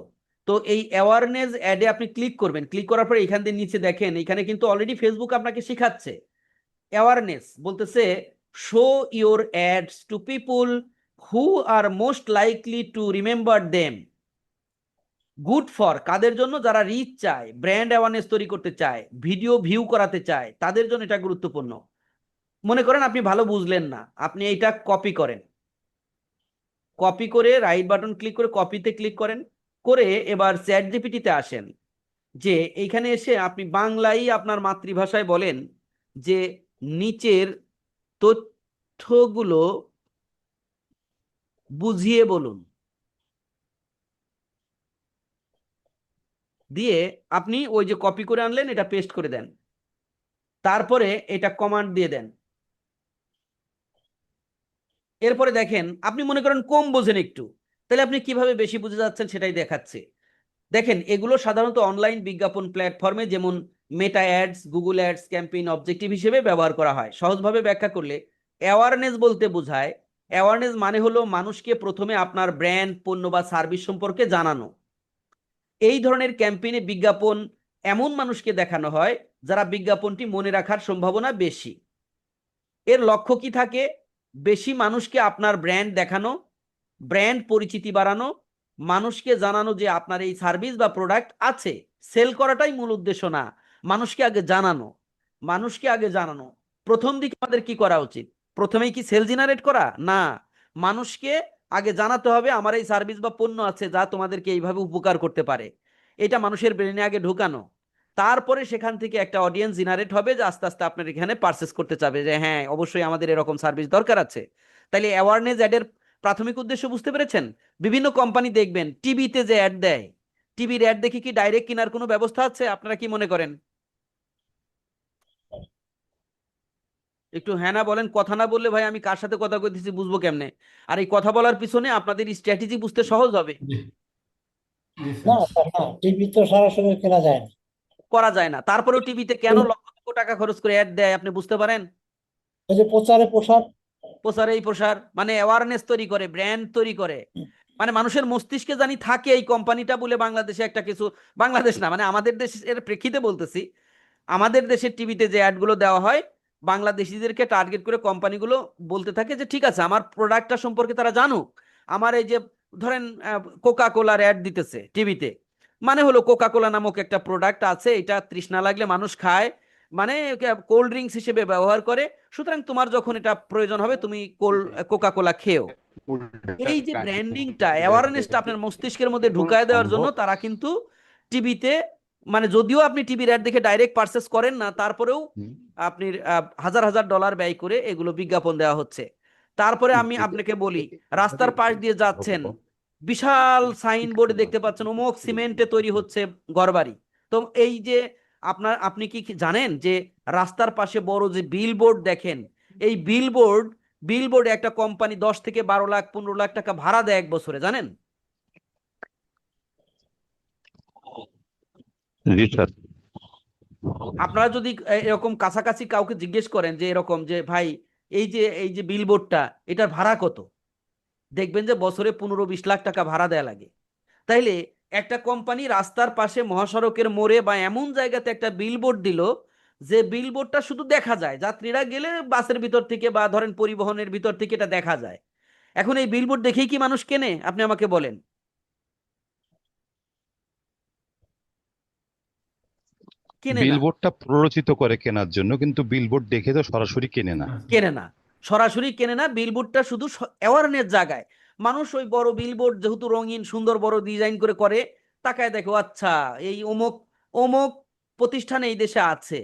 তো এই অ্যাওয়ারনেস অ্যাডে আপনি ক্লিক করবেন। ক্লিক করার পরে এখান দিয়ে নিচে দেখেন, এখানে কিন্তু অলরেডি ফেসবুক আপনাকে শেখাচ্ছে অ্যাওয়ারনেস, বলতেছে show your ads to people who are most likely to remember them. Good for কাদের জন্য? যারা রিচ চায়, ব্র্যান্ড অ্যাওয়ারনেস তৈরি করতে চায়, ভিডিও ভিউ করাতে চায়, তাদের জন্য এটা গুরুত্বপূর্ণ। মনে করেন আপনি ভালো বুঝলেন না, আপনি এইটা কপি করেন, কপি করে রাইট বাটন ক্লিক করে কপিতে ক্লিক করেন, করে এবার চ্যাট জিপিটিতে আসেন। যে এইখানে এসে আপনি বাংলায় আপনার মাতৃভাষায় বলেন যে নিচের তথ্যগুলো বুঝিয়ে বলুন, দিয়ে আপনি ওই যে কপি করে আনলেন এটা পেস্ট করে দেন, তারপরে এটা কমান্ড দিয়ে দেন। এরপরে দেখেন আপনি মনে করেন কম বোঝেন একটু, তাহলে আপনি কিভাবে বেশি বুঝে যাচ্ছেন সেটাই দেখাচ্ছে। দেখেন এগুলো সাধারণত অনলাইন বিজ্ঞাপন প্ল্যাটফর্মে যেমন মেটা ads, Google ads campaign objective হিসেবে ব্যবহার করা হয়। সহজভাবে ব্যাখ্যা করলে অ্যাওয়ারনেস বলতে বোঝায়, অ্যাওয়ারনেস মানে হলো মানুষকে প্রথমে আপনার ব্র্যান্ড, পণ্য বা সার্ভিস সম্পর্কে জানানো। এই ধরনের ক্যাম্পেইনে বিজ্ঞাপন এমন মানুষকে দেখানো হয় যারা বিজ্ঞাপনটি মনে রাখার সম্ভাবনা বেশি। এর লক্ষ্য কি থাকে? বেশি মানুষকে আপনার ব্র্যান্ড দেখানো, ব্র্যান্ড পরিচিতি বাড়ানো, মানুষকে জানানো যে আপনার এই সার্ভিস বা প্রোডাক্ট আছে। সেল করাটাই মূল উদ্দেশ্য না, মানুষকে আগে জানানো, মানুষকে আগে জানানো। প্রথম দিকে আমাদের কি করা উচিত? প্রথমেই কি সেল জেনারেট করা? না, মানুষকে আগে জানাতে হবে আমার এই সার্ভিস বা পণ্য আছে যা তোমাদেরকে এইভাবে উপকার করতে পারে, এটা মানুষের ব্রেনে আগে ঢুকানো। তারপরে সেখান থেকে একটা অডিয়েন্স জেনারেট হবে যে আস্তে আস্তে আপনার এখানে পারচেস করতে চাবে, যে হ্যাঁ অবশ্যই আমাদের এরকম সার্ভিস দরকার আছে। তাইলে অ্যাওয়ারনেস অ্যাডের প্রাথমিক উদ্দেশ্য বুঝতে পেরেছেন? বিভিন্ন কোম্পানি দেখবেন টিভিতে যে অ্যাড দেয়, টিভির অ্যাড দেখে কি ডাইরেক্ট কেনার কোনো ব্যবস্থা আছে? আপনারা কি মনে করেন? একটু হ্যাঁ না বলেন, কথা না বললে ভাই আমি কার সাথে কথা কইতেছি বুঝবো কেমনে? আর এই কথা বলার পিছনে আপনাদের স্ট্র্যাটেজি বুঝতে সহজ হবে। জি জি না স্যার। স্যার, না, টিভি তো সরাসরি কেনা যায় না। করা যায় না, তারপরেও টিভিতে কেন লক্ষ লক্ষ টাকা খরচ করে অ্যাড দেয় আপনি বুঝতে পারেন? ওই যে প্রচারে প্রসার। প্রচার, এই প্রসার মানে অ্যাওয়ারনেস তৈরি করে, ব্র্যান্ড তৈরি করে, মানে মানুষের মস্তিষ্কে জানি থাকে এই কোম্পানিটা বলে বাংলাদেশে একটা কিছু, বাংলাদেশ না মানে আমাদের দেশের প্রেক্ষিতে বলতেছি, আমাদের দেশের টিভিতে যে অ্যাডগুলো দেওয়া হয় বাংলাদেশিদেরকে টার্গেট করে কোম্পানিগুলো বলতে থাকে যে ঠিক আছে আমার প্রোডাক্টটা সম্পর্কে তারা জানুক। আমার এই যে ধরেন কোকা কোলার অ্যাড দিতেছে টিভিতে, মানে হলো কোকা কোলা নামক একটা প্রোডাক্ট আছে, এটা তৃষ্ণা লাগলে মানুষ খায়, মানে কোল্ড ড্রিঙ্কস হিসেবে ব্যবহার করে, সুতরাং তোমার যখন এটা প্রয়োজন হবে তুমি কোকা কোলা খেও। এই যে ব্র্যান্ডিংটা, অ্যাওয়ারনেসটা আপনার মস্তিষ্কের মধ্যে ঢুকায় দেওয়ার জন্য তারা কিন্তু টিভিতে, মানে যদিও আপনি টিভির অ্যাড দেখে ডাইরেক্ট পারচেস করেন না, তারপরেও আপনি হাজার হাজার ডলার ব্যয় করে এগুলো বিজ্ঞাপন দেওয়া হচ্ছে। তারপরে আমি আপনাকে বলি, রাস্তার পাশ দিয়ে যাচ্ছেন, বিশাল সাইনবোর্ডে দেখতে পাচ্ছেন অমুক সিমেন্টে তৈরি হচ্ছে ঘরবাড়ি। তো এই যে আপনি কি কি জানেন যে রাস্তার পাশে বড় যে বিলবোর্ড দেখেন, এই বিলবোর্ডে একটা কোম্পানি 10 থেকে 12 লাখ 15 লাখ টাকা ভাড়া দেয় এক বছরে, জানেন? জি স্যার। আপনারা যদি এরকম কাছাকাছি কাউকে জিজ্ঞেস করেন যে এরকম যে ভাই এই যে বিলবোর্ডটা এটার ভাড়া কত, দেখবেন যে বছরে 15-20 লাখ টাকা ভাড়া দেয়া লাগে। তাইলে একটা কোম্পানি রাস্তার পাশে মহাসড়কের মোড়ে বা এমন জায়গাতে একটা বিলবোর্ড দিল, যে বিলবোর্ডটা শুধু দেখা যায়, যাত্রীরা গেলে বাসের ভিতর থেকে বা ধরেন পরিবহনের ভিতর থেকে এটা দেখা যায়। এখন এই বিলবোর্ড দেখেই কি মানুষ কেনে? আপনি আমাকে বলেন, কেনে না। বিলবোর্ডটা প্ররোচিত করে কেনার জন্য, কিন্তু বিলবোর্ড দেখে তো সরাসরি কেনে না। কেনে না, সরাসরি কেনে না। বিলবোর্ডটা শুধু অ্যাওয়ারনেস জায়গায়, মানুষ ওই বড় বিলবোর্ড যেহেতু রঙিন সুন্দর বড় ডিজাইন করে করে, তাকায় দেখো আচ্ছা এই অমুক অমুক প্রতিষ্ঠান এই দেশে আছে,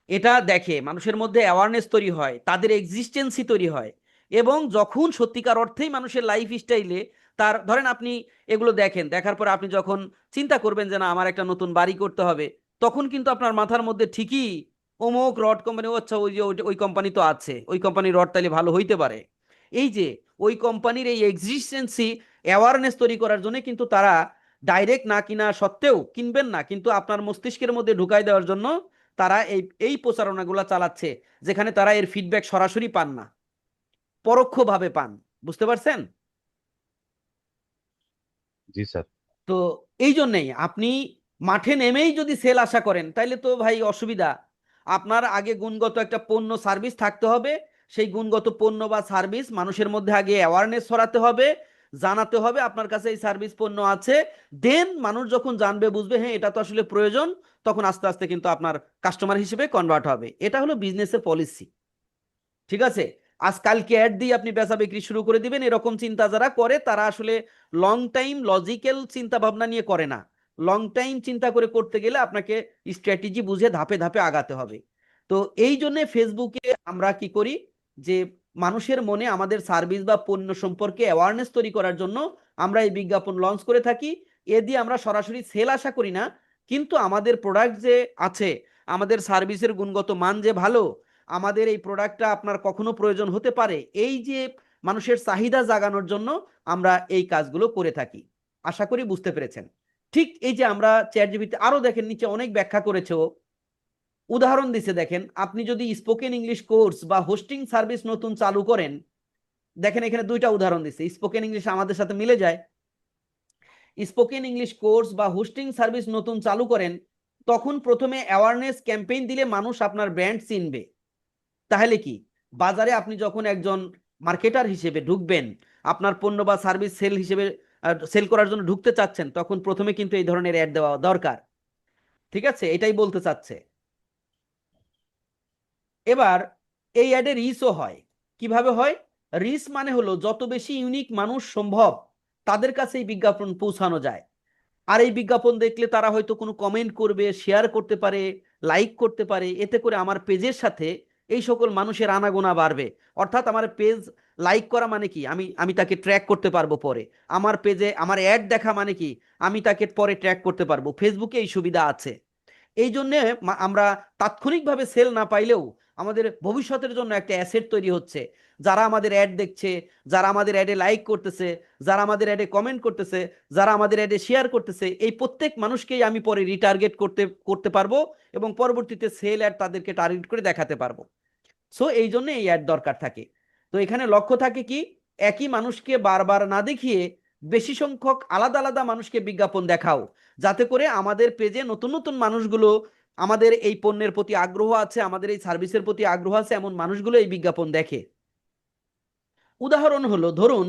এটা দেখে মানুষের মধ্যে অ্যাওয়ারনেস তৈরি হয়, তাদের এক্সিস্টেন্সি তৈরি হয়। এবং যখন সত্যিকার অর্থেই মানুষের লাইফ স্টাইলে তার, ধরেন আপনি এগুলো দেখেন, দেখার পর আপনি যখন চিন্তা করবেন যে না আমার একটা নতুন বাড়ি করতে হবে, তখন কিন্তু আপনার মাথার মধ্যে ঠিকই অমুক রড কোম্পানি, আচ্ছা ওই যে ওই কোম্পানি তো আছে, ওই কোম্পানির রড তাইলে ভালো হইতে পারে। এই যে ওই কোম্পানির এই এক্সিস্টেন্সি অ্যাওয়ারনেস তৈরি করার জন্য কিন্তু তারা ডাইরেক্ট না কিনা সত্ত্বেও কিনবেন না, কিন্তু আপনার মস্তিষ্কের মধ্যে ঢুকাই দেওয়ার জন্য তারা এই এই প্রচারণাগুলো চালাচ্ছে, যেখানে তারা এর ফিডব্যাক সরাসরি পান না, পরোক্ষভাবে পান। বুঝতে পারছেন? জি স্যার। তো এই জন্যেই আপনি মাঠে নেমেই যদি সেল আশা করেন তাহলে তো ভাই অসুবিধা। আপনার আগে গুণগত একটা পণ্য সার্ভিস থাকতে হবে, সেই গুণগত পণ্য বা সার্ভিস মানুষের মধ্যে আগে অ্যাওয়ারনেস ছড়াতে হবে, জানাতে হবে আপনার কাছে এই সার্ভিস পণ্য আছে। দেন মানুষ যখন জানবে, বুঝবে হ্যাঁ এটা তো আসলে প্রয়োজন, তখন আস্তে আস্তে কিন্তু আপনার কাস্টমার হিসেবে কনভার্ট হবে। এটা হলো বিজনেসের পলিসি। ঠিক আছে? আজকালকে অ্যাড দিয়ে আপনি বেচা বিক্রি শুরু করে দিবেন, এরকম চিন্তা যারা করে তারা আসলে লং টাইম লজিক্যাল চিন্তা ভাবনা নিয়ে করে না। লং টাইম চিন্তা করে করতে গেলে আপনাকে স্ট্র্যাটেজি বুঝে ধাপে ধাপে আগাতে হবে। তো এই জন্য ফেসবুকে আমরা কি করি, যে মানুষের মনে আমাদের সার্ভিস বা পণ্য সম্পর্কে অ্যাওয়ারনেস তৈরি করার জন্য আমরা এই বিজ্ঞাপন লঞ্চ করে থাকি। এ দিয়ে আমরা সরাসরি সেল আশা করি না, কিন্তু আমাদের প্রোডাক্ট যে আছে, আমাদের সার্ভিসের গুণগত মান যে ভালো, আমাদের এই প্রোডাক্টটা আপনার কখনো প্রয়োজন হতে পারে, এই যে মানুষের চাহিদা জাগানোর জন্য আমরা এই কাজগুলো করে থাকি। আশা করি বুঝতে পেরেছেন। ঠিক এই যে আমরা চ্যাটজিপিটি আরো দেখেন নিচে অনেক ব্যাখ্যা করেছে ও, উদাহরণ দিছে দেখেন, আপনি যদি স্পোকেন ইংলিশ কোর্স বা হোস্টিং সার্ভিস নতুন চালু করেন, দেখেন এখানে দুইটা উদাহরণ দিছে, স্পোকেন ইংলিশ আমাদের সাথে মিলে যায়। স্পোকেন ইংলিশ কোর্স বা হোস্টিং সার্ভিস নতুন চালু করেন, তখন প্রথমে অ্যাওয়ারনেস ক্যাম্পেইন দিলে মানুষ আপনার ব্র্যান্ড চিনবে। তাহলে কি, বাজারে আপনি যখন একজন মার্কেটার হিসেবে ঢুকবেন, আপনার পণ্য বা সার্ভিস সেল হিসেবে সেল করার জন্য ঢুকতে চাচ্ছেন, তখন প্রথমে কিন্তু এই ধরনের অ্যাড দেওয়া দরকার। ঠিক আছে? এটাই বলতে চাচ্ছে। এবার এই অ্যাডে রিচও হয়। কিভাবে হয়? রিচ মানে হলো যত বেশি ইউনিক মানুষ সম্ভব তাদের কাছে এই বিজ্ঞাপন পৌঁছানো যায়। আর এই বিজ্ঞাপন দেখলে তারা হয়তো কোনো কমেন্ট করবে, শেয়ার করতে পারে, লাইক করতে পারে, এতে করে আমার পেজের সাথে এই সকল মানুষের আনাগোনা বাড়বে। অর্থাৎ আমার পেজ লাইক করা মানে কি, আমি আমি তাকে ট্র্যাক করতে পারবো পরে। আমার পেজে আমার অ্যাড দেখা মানে কি, আমি তাকে পরে ট্র্যাক করতে পারবো। ফেসবুকে এই সুবিধা আছে। এই জন্যে আমরা তাৎক্ষণিকভাবে সেল না পাইলেও আমাদের ভবিষ্যতের জন্য একটা অ্যাসেট তৈরি হচ্ছে। যারা আমাদের অ্যাড দেখছে, যারা আমাদের অ্যাডে লাইক করতেছে, যারা আমাদের অ্যাডে কমেন্ট করতেছে, যারা আমাদের অ্যাডে শেয়ার করতেছে, এই প্রত্যেক মানুষকেই আমি পরে রিটার্গেট করতে পারবো এবং পরবর্তীতে সেল অ্যাড তাদেরকে টার্গেট করে দেখাতে পারবো। সো এই জন্য এই অ্যাড দরকার থাকে। তো এখানে লক্ষ্য থাকে কি, একই মানুষকে বারবার না দেখিয়ে বেশি সংখ্যক আলাদা আলাদা মানুষকে বিজ্ঞাপন দেখাও, যাতে করে আমাদের পেজে নতুন নতুন মানুষগুলো, আমাদের এই পণ্যের প্রতি আগ্রহ আছে, আমাদের এই সার্ভিসের প্রতি আগ্রহ আছে এমন মানুষগুলো এই বিজ্ঞাপন দেখে। উদাহরণ হলো, ধরুন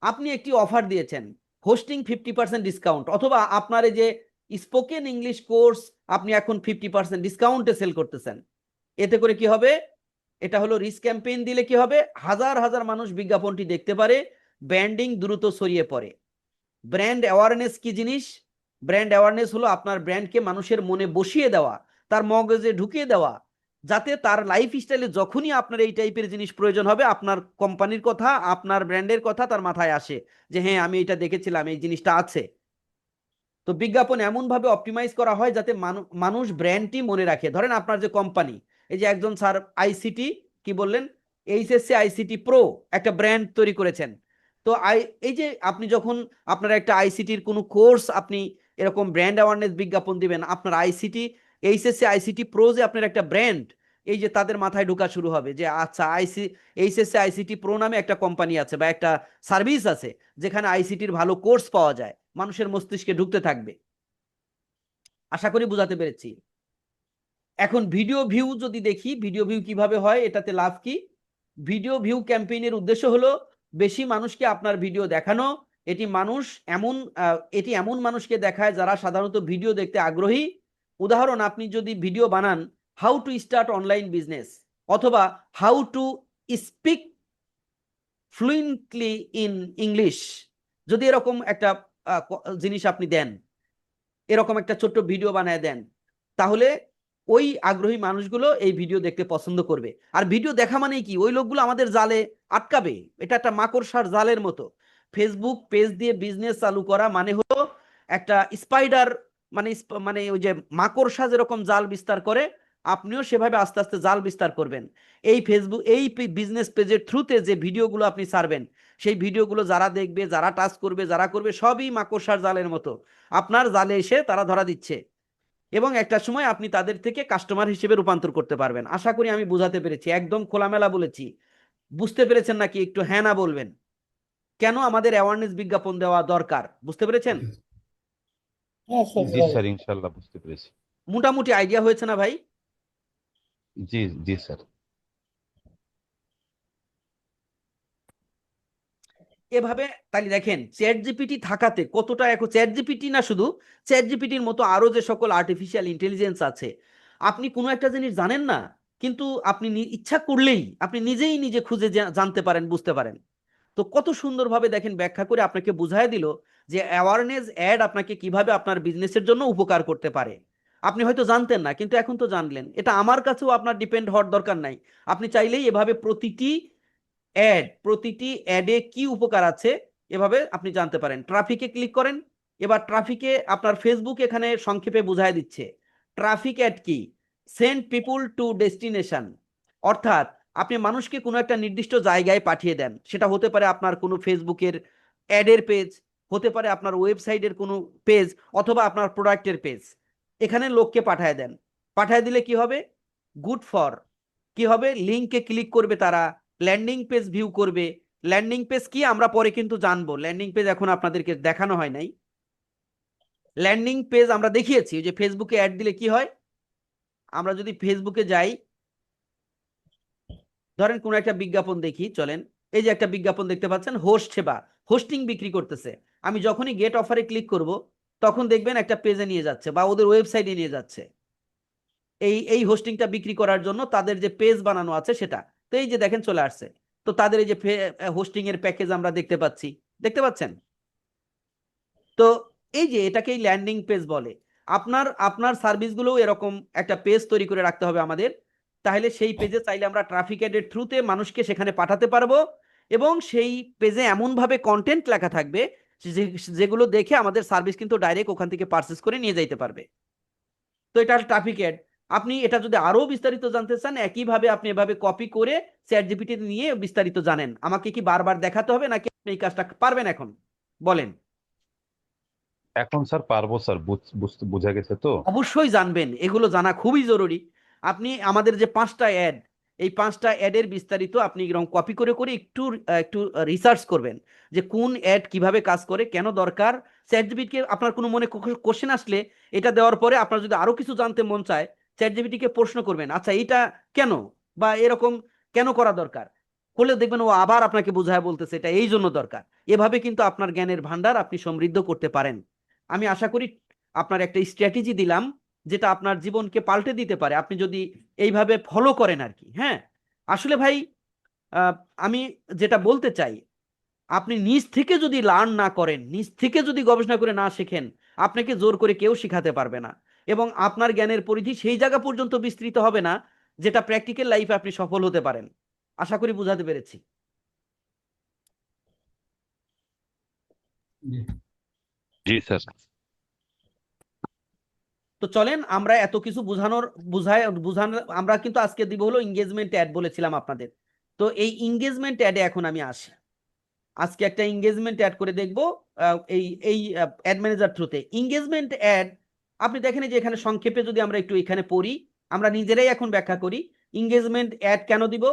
আপনি একটি অফার দিয়েছেন, হোস্টিং 50% ডিসকাউন্ট, অথবা আপনার এই যে স্পোকেন ইংলিশ কোর্স আপনি এখন 50% ডিসকাউন্টে সেল করতেছেন। এতে করে কি হবে? এটা হলো রিচ ক্যাম্পেইন দিলে কি হবে, হাজার হাজার মানুষ বিজ্ঞাপনটি দেখতে পারে, ব্র্যান্ডিং দ্রুত ছড়িয়ে পড়ে। ব্র্যান্ড অ্যাওয়ারনেস কি জিনিস? ব্র্যান্ড অ্যাওয়ারনেস হলো আপনার ব্র্যান্ডকে মানুষের মনে বসিয়ে দেওয়া, তার মগজে ঢুকিয়ে দেওয়া, যাতে তার লাইফ স্টাইলে যখনই আপনার এই টাইপের জিনিস প্রয়োজন হবে, আপনার কোম্পানির কথা, আপনার ব্র্যান্ডের কথা তার মাথায় আসে, যে হ্যাঁ আমি এটা দেখেছিলাম, এই জিনিসটা আছে। তো বিজ্ঞাপন এমন ভাবে অপটিমাইজ করা হয় যাতে মানুষ ব্র্যান্ডটি মনে রাখে। ধরেন আপনার যে কোম্পানি, এই যে একজন স্যার আইসিটি কি বললেন, এইচএসসি আইসিটি প্রো একটা ব্র্যান্ড তৈরি করেছেন। তো এই যে আপনি যখন আপনার একটা আইসিটির কোনো কোর্স আপনি এরকম ব্র্যান্ড অ্যাওয়ারনেস বিজ্ঞাপন দিবেন, আপনার আইসিটি এইচএসসি আইসিটি প্রো যে আপনার একটা ব্র্যান্ড, এই যে তাদের মাথায় ঢোকা শুরু হবে যে আচ্ছা এইচএসসি আইসিটি প্রো নামে একটা কোম্পানি আছে বা একটা সার্ভিস আছে যেখানে আইসিটির ভালো কোর্স পাওয়া যায়, মানুষের মস্তিষ্কে ঢুকতে থাকবে। আশা করি বুঝাতে পেরেছি। এখন ভিডিও ভিউ যদি দেখি, ভিডিও ভিউ কিভাবে হয়, এটাতে লাভ কি? ভিডিও ভিউ ক্যাম্পেইনের উদ্দেশ্য হলো বেশি মানুষকে আপনার ভিডিও দেখানো। এটি এমন মানুষকে দেখায় যারা সাধারণত ভিডিও দেখতে আগ্রহী। উদাহরণ, আপনি যদি ভিডিও বানান how to start online business, অথবা how to speak fluently in English, যদি এরকম একটা জিনিস আপনি দেন, এরকম একটা ছোট্ট ভিডিও বানায় দেন, তাহলে ওই আগ্রহী মানুষগুলো এই ভিডিও দেখতে পছন্দ করবে। আর ভিডিও দেখা মানেই কি, ওই লোকগুলো আমাদের জালে আটকাবে। এটা একটা মাকড়সার জালের মতো। ফেসবুক পেজ দিয়ে বিজনেস চালু করা মানে হলো একটা স্পাইডার, মানে ওই যে মাকড়সা যেরকম জাল বিস্তার করে, আপনিও সেভাবে আস্তে আস্তে জাল বিস্তার করবেন। এই বিজনেস পেজের থ্রুতে যে ভিডিওগুলো আপনি ছাড়বেন, সেই ভিডিওগুলো যারা দেখবে, যারা টাচ করবে, যারা করবে, সবই মাকড়সার জালের মতো আপনার জালে এসে তারা ধরা দিচ্ছে, এবং একটা সময় আপনি তাদের থেকে কাস্টমার হিসেবে রূপান্তর করতে পারবেন। আশা করি আমি বুঝাতে পেরেছি, একদম খোলামেলা বলেছি। বুঝতে পেরেছেন নাকি? একটু হ্যাঁ না বলবেন। কেন আমাদের অ্যাওয়ারনেস বিজ্ঞাপন দেওয়া দরকার, বুঝতে পেরেছেন? হ্যাঁ স্যার, জি স্যার, ইনশাল্লাহ বুঝতে পেরেছি। মোটামুটি আইডিয়া হয়েছে না ভাই? জি জি স্যার। এভাবে তাহলে দেখেন চ্যাট জিপিটি থাকাতে কতটা, এখন চ্যাট জিপিটি না, শুধু চ্যাট জিপিটির মতো আরো যে সকল আর্টিফিশিয়াল ইন্টেলিজেন্স আছে, আপনি কোনো একটা জিনিস জানেন না, কিন্তু আপনি ইচ্ছা করলেই আপনি নিজেই নিজে খুঁজে জানতে পারেন, বুঝতে পারেন। তো কত সুন্দরভাবে দেখেন ব্যাখ্যা করে আপনাকে বুঝায় দিল যে অ্যাওয়ারনেস অ্যাড আপনাকে কিভাবে আপনার বিজনেসের জন্য উপকার করতে পারে। আপনি হয়তো জানতেন না, কিন্তু এখন তো জানলেন। এটা আমার কাছেও আপনার ডিপেন্ড হওয়ার দরকার নাই। আপনি চাইলেই এভাবে প্রতিটি অ্যাডে কি উপকার আছে এভাবে আপনি জানতে পারেন। ট্রাফিকে ক্লিক করেন। এবার ট্রাফিকে আপনার ফেসবুক এখানে সংক্ষেপে বুঝায় দিচ্ছে ট্রাফিক অ্যাড কি। সেন্ড পিপুল টু ডেস্টিনেশন, অর্থাৎ আপনি মানুষকে কোনো একটা নির্দিষ্ট জায়গায় পাঠিয়ে দেন। সেটা হতে পারে আপনার কোনো ফেসবুকের অ্যাডের পেজ, হতে পারে আপনার ওয়েবসাইটের কোনো পেজ, অথবা আপনার প্রোডাক্টের পেজ। এখানে লোককে পাঠিয়ে দেন। পাঠিয়ে দিলে কি হবে? গুড ফর কি হবে? লিঙ্কে ক্লিক করবে তারা, ল্যান্ডিং পেজ ভিউ করবে। ল্যান্ডিং পেজ কি আমরা পরে কিন্তু জানবো, ল্যান্ডিং পেজ এখন আপনাদেরকে দেখানো হয় নাই। ল্যান্ডিং পেজ আমরা দেখিয়েছি যে ফেসবুকে অ্যাড দিলে কি হয়। আমরা যদি ফেসবুকে যাই, ধরেন কোনো একটা বিজ্ঞাপন দেখি, চলেন। এই যে একটা বিজ্ঞাপন দেখতে পাচ্ছেন, হোস্ট সেবা, হোস্টিং বিক্রি করতেছে। আমি যখনই গেট অফারে ক্লিক করব, তখন দেখবেন একটা পেজে নিয়ে যাচ্ছে বা ওদের ওয়েবসাইটে নিয়ে যাচ্ছে এই এই হোস্টিংটা বিক্রি করার জন্য তাদের যে পেজ বানানো আছে সেটা। তো এই যে দেখেন চলে আসছে। তো তাদের এই যে হোস্টিং এর প্যাকেজ আমরা দেখতে পাচ্ছি, দেখতে পাচ্ছেন? তো এই যে এটাকেই ল্যান্ডিং পেজ বলে। আপনার আপনার সার্ভিসগুলো এরকম একটা পেজ তৈরি করে রাখতে হবে আমাদের। তাহলে সেই পেজে চাইলে আমরা ট্রাফিক অ্যাডের থ্রুতে মানুষকে সেখানে পাঠাতে পারবো, এবং সেই পেজে এমন ভাবে কন্টেন্ট লেখা থাকবে যেগুলো দেখে আমাদের সার্ভিস কিন্তু ডাইরেক্ট ওখান থেকে পারচেস করে নিয়ে যাইতে পারবে। তো এটা ট্রাফিক অ্যাড। আপনি এটা যদি আরো বিস্তারিত জানতে চান, একইভাবে আপনি এভাবে কপি করে চ্যাট জিপিটি নিয়ে বিস্তারিত জানেন। আমাকে কি বারবার দেখাতে হবে, নাকি আপনি এই কাজটা পারবেন এখন? বলেন। এখন স্যার পারবো স্যার, বুঝতে বোঝা গেছে তো। অবশ্যই জানবেন, এগুলো জানা খুবই জরুরি। আপনি আমাদের যে 5টা অ্যাড, এই 5টা অ্যাডের বিস্তারিত আপনি এরকম কপি করে করে একটু একটু রিসার্চ করবেন যে কোন অ্যাড কিভাবে কাজ করে, কেন দরকার। চ্যাট জিপিটিকে আপনার কোনো মনে কোশ্চেন আসলে, এটা দেওয়ার পরে আপনার যদি আরো কিছু জানতে মন চায়, চ্যাট জিপিটিকে প্রশ্ন করবেন, আচ্ছা এটা কেন, বা এরকম কেন করা দরকার, করলে দেখবেন ও আবার আপনাকে বোঝায় বলতেছে এটা এই জন্য দরকার। এভাবে কিন্তু আপনার জ্ঞানের ভান্ডার আপনি সমৃদ্ধ করতে পারেন। আমি আশা করি আপনার একটা স্ট্র্যাটেজি দিলাম যেটা আপনার জীবনকে পাল্টে দিতে পারে, আপনি যদি এইভাবে ফলো করেন আর কি। হ্যাঁ, আসলে ভাই, আহ, আমি যেটা বলতে চাই, আপনি নিজ থেকে যদি লার্ন না করেন, নিজ থেকে যদি গবেষণা করে না শেখেন, আপনাকে জোর করে কেউ শিখাতে পারবে না, এবং আপনার জ্ঞানের পরিধি সেই জায়গা পর্যন্ত বিস্তৃত হবে না যেটা প্র্যাকটিক্যাল লাইফে আপনি সফল হতে পারেন। আশা করি বুঝাতে পেরেছি। জি। জি স্যার। তো চলেন আমরা এত কিছু বুঝানোর আমরা কিন্তু আজকে দিব হলো এঙ্গেজমেন্ট অ্যাড বলেছিলাম আপনাদের। তো এই এঙ্গেজমেন্ট অ্যাডে এখন আমি আসি। আজকে একটা এঙ্গেজমেন্ট অ্যাড করে দেখব এই এই অ্যাড ম্যানেজার থ্রুতে। এঙ্গেজমেন্ট অ্যাড আপনি দেখেন এই যে এখানে সংক্ষেপে যদি আমরা একটু এখানে পড়ি, আমরা নিজেরাই এখন ব্যাখ্যা করি। এঙ্গেজমেন্ট অ্যাড কেন দিব?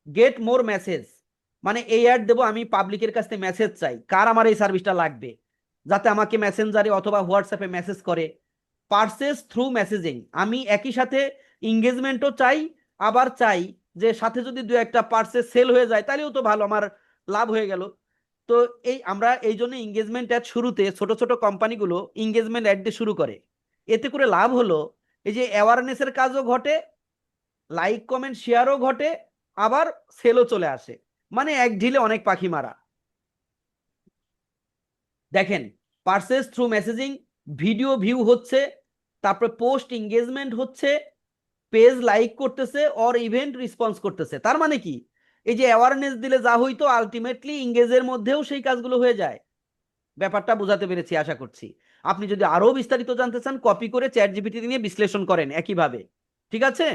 গেট মোর মেসেজ, মানে এই অ্যাড দেবো আমি পাবলিকের কাছ থেকে মেসেজ চাই, কার আমার এই সার্ভিসটা লাগবে, যাতে আমাকে মেসেঞ্জারে অথবা হোয়াটসঅ্যাপে মেসেজ করে। পারচেজ থ্রু মেসেজিং, আমি একই সাথে এঙ্গেজমেন্টও চাই, আবার চাই যে সাথে যদি দু একটা পারচেজ সেল হয়ে যায় তাহলেও তো ভালো, আমার লাভ হয়ে গেল। তো এই আমরা এই জন্য এঙ্গেজমেন্ট অ্যাড শুরুতে ছোট ছোট কোম্পানিগুলো এঙ্গেজমেন্ট অ্যাড দিয়ে শুরু করে। এতে করে লাভ হলো এই যে অ্যাওয়ারনেসের কাজও ঘটে, লাইক কমেন্ট শেয়ারও ঘটে, আবার সেলও চলে আসে, মানে এক ঢিলে অনেক পাখি মারা। দেখেন, purchase through messaging, video view হচ্ছে, তারপরে পোস্ট এঙ্গেজমেন্ট হচ্ছে, পেজ লাইক করতেছে, অর ইভেন্ট রেসপন্স করতেছে। তার মানে কি, এই যে অ্যাওয়ারনেস দিলে যা হইতো আলটিমেটলি এঙ্গেজের মধ্যেও সেই কাজগুলো হয়ে যায়। ব্যাপারটা বোঝাতে পেরেছি আশা করছি। আপনি যদি আরো বিস্তারিত জানতে চান, কপি করে চ্যাট জিপিটি নিয়ে বিশ্লেষণ করেন একইভাবে। ঠিক আছে?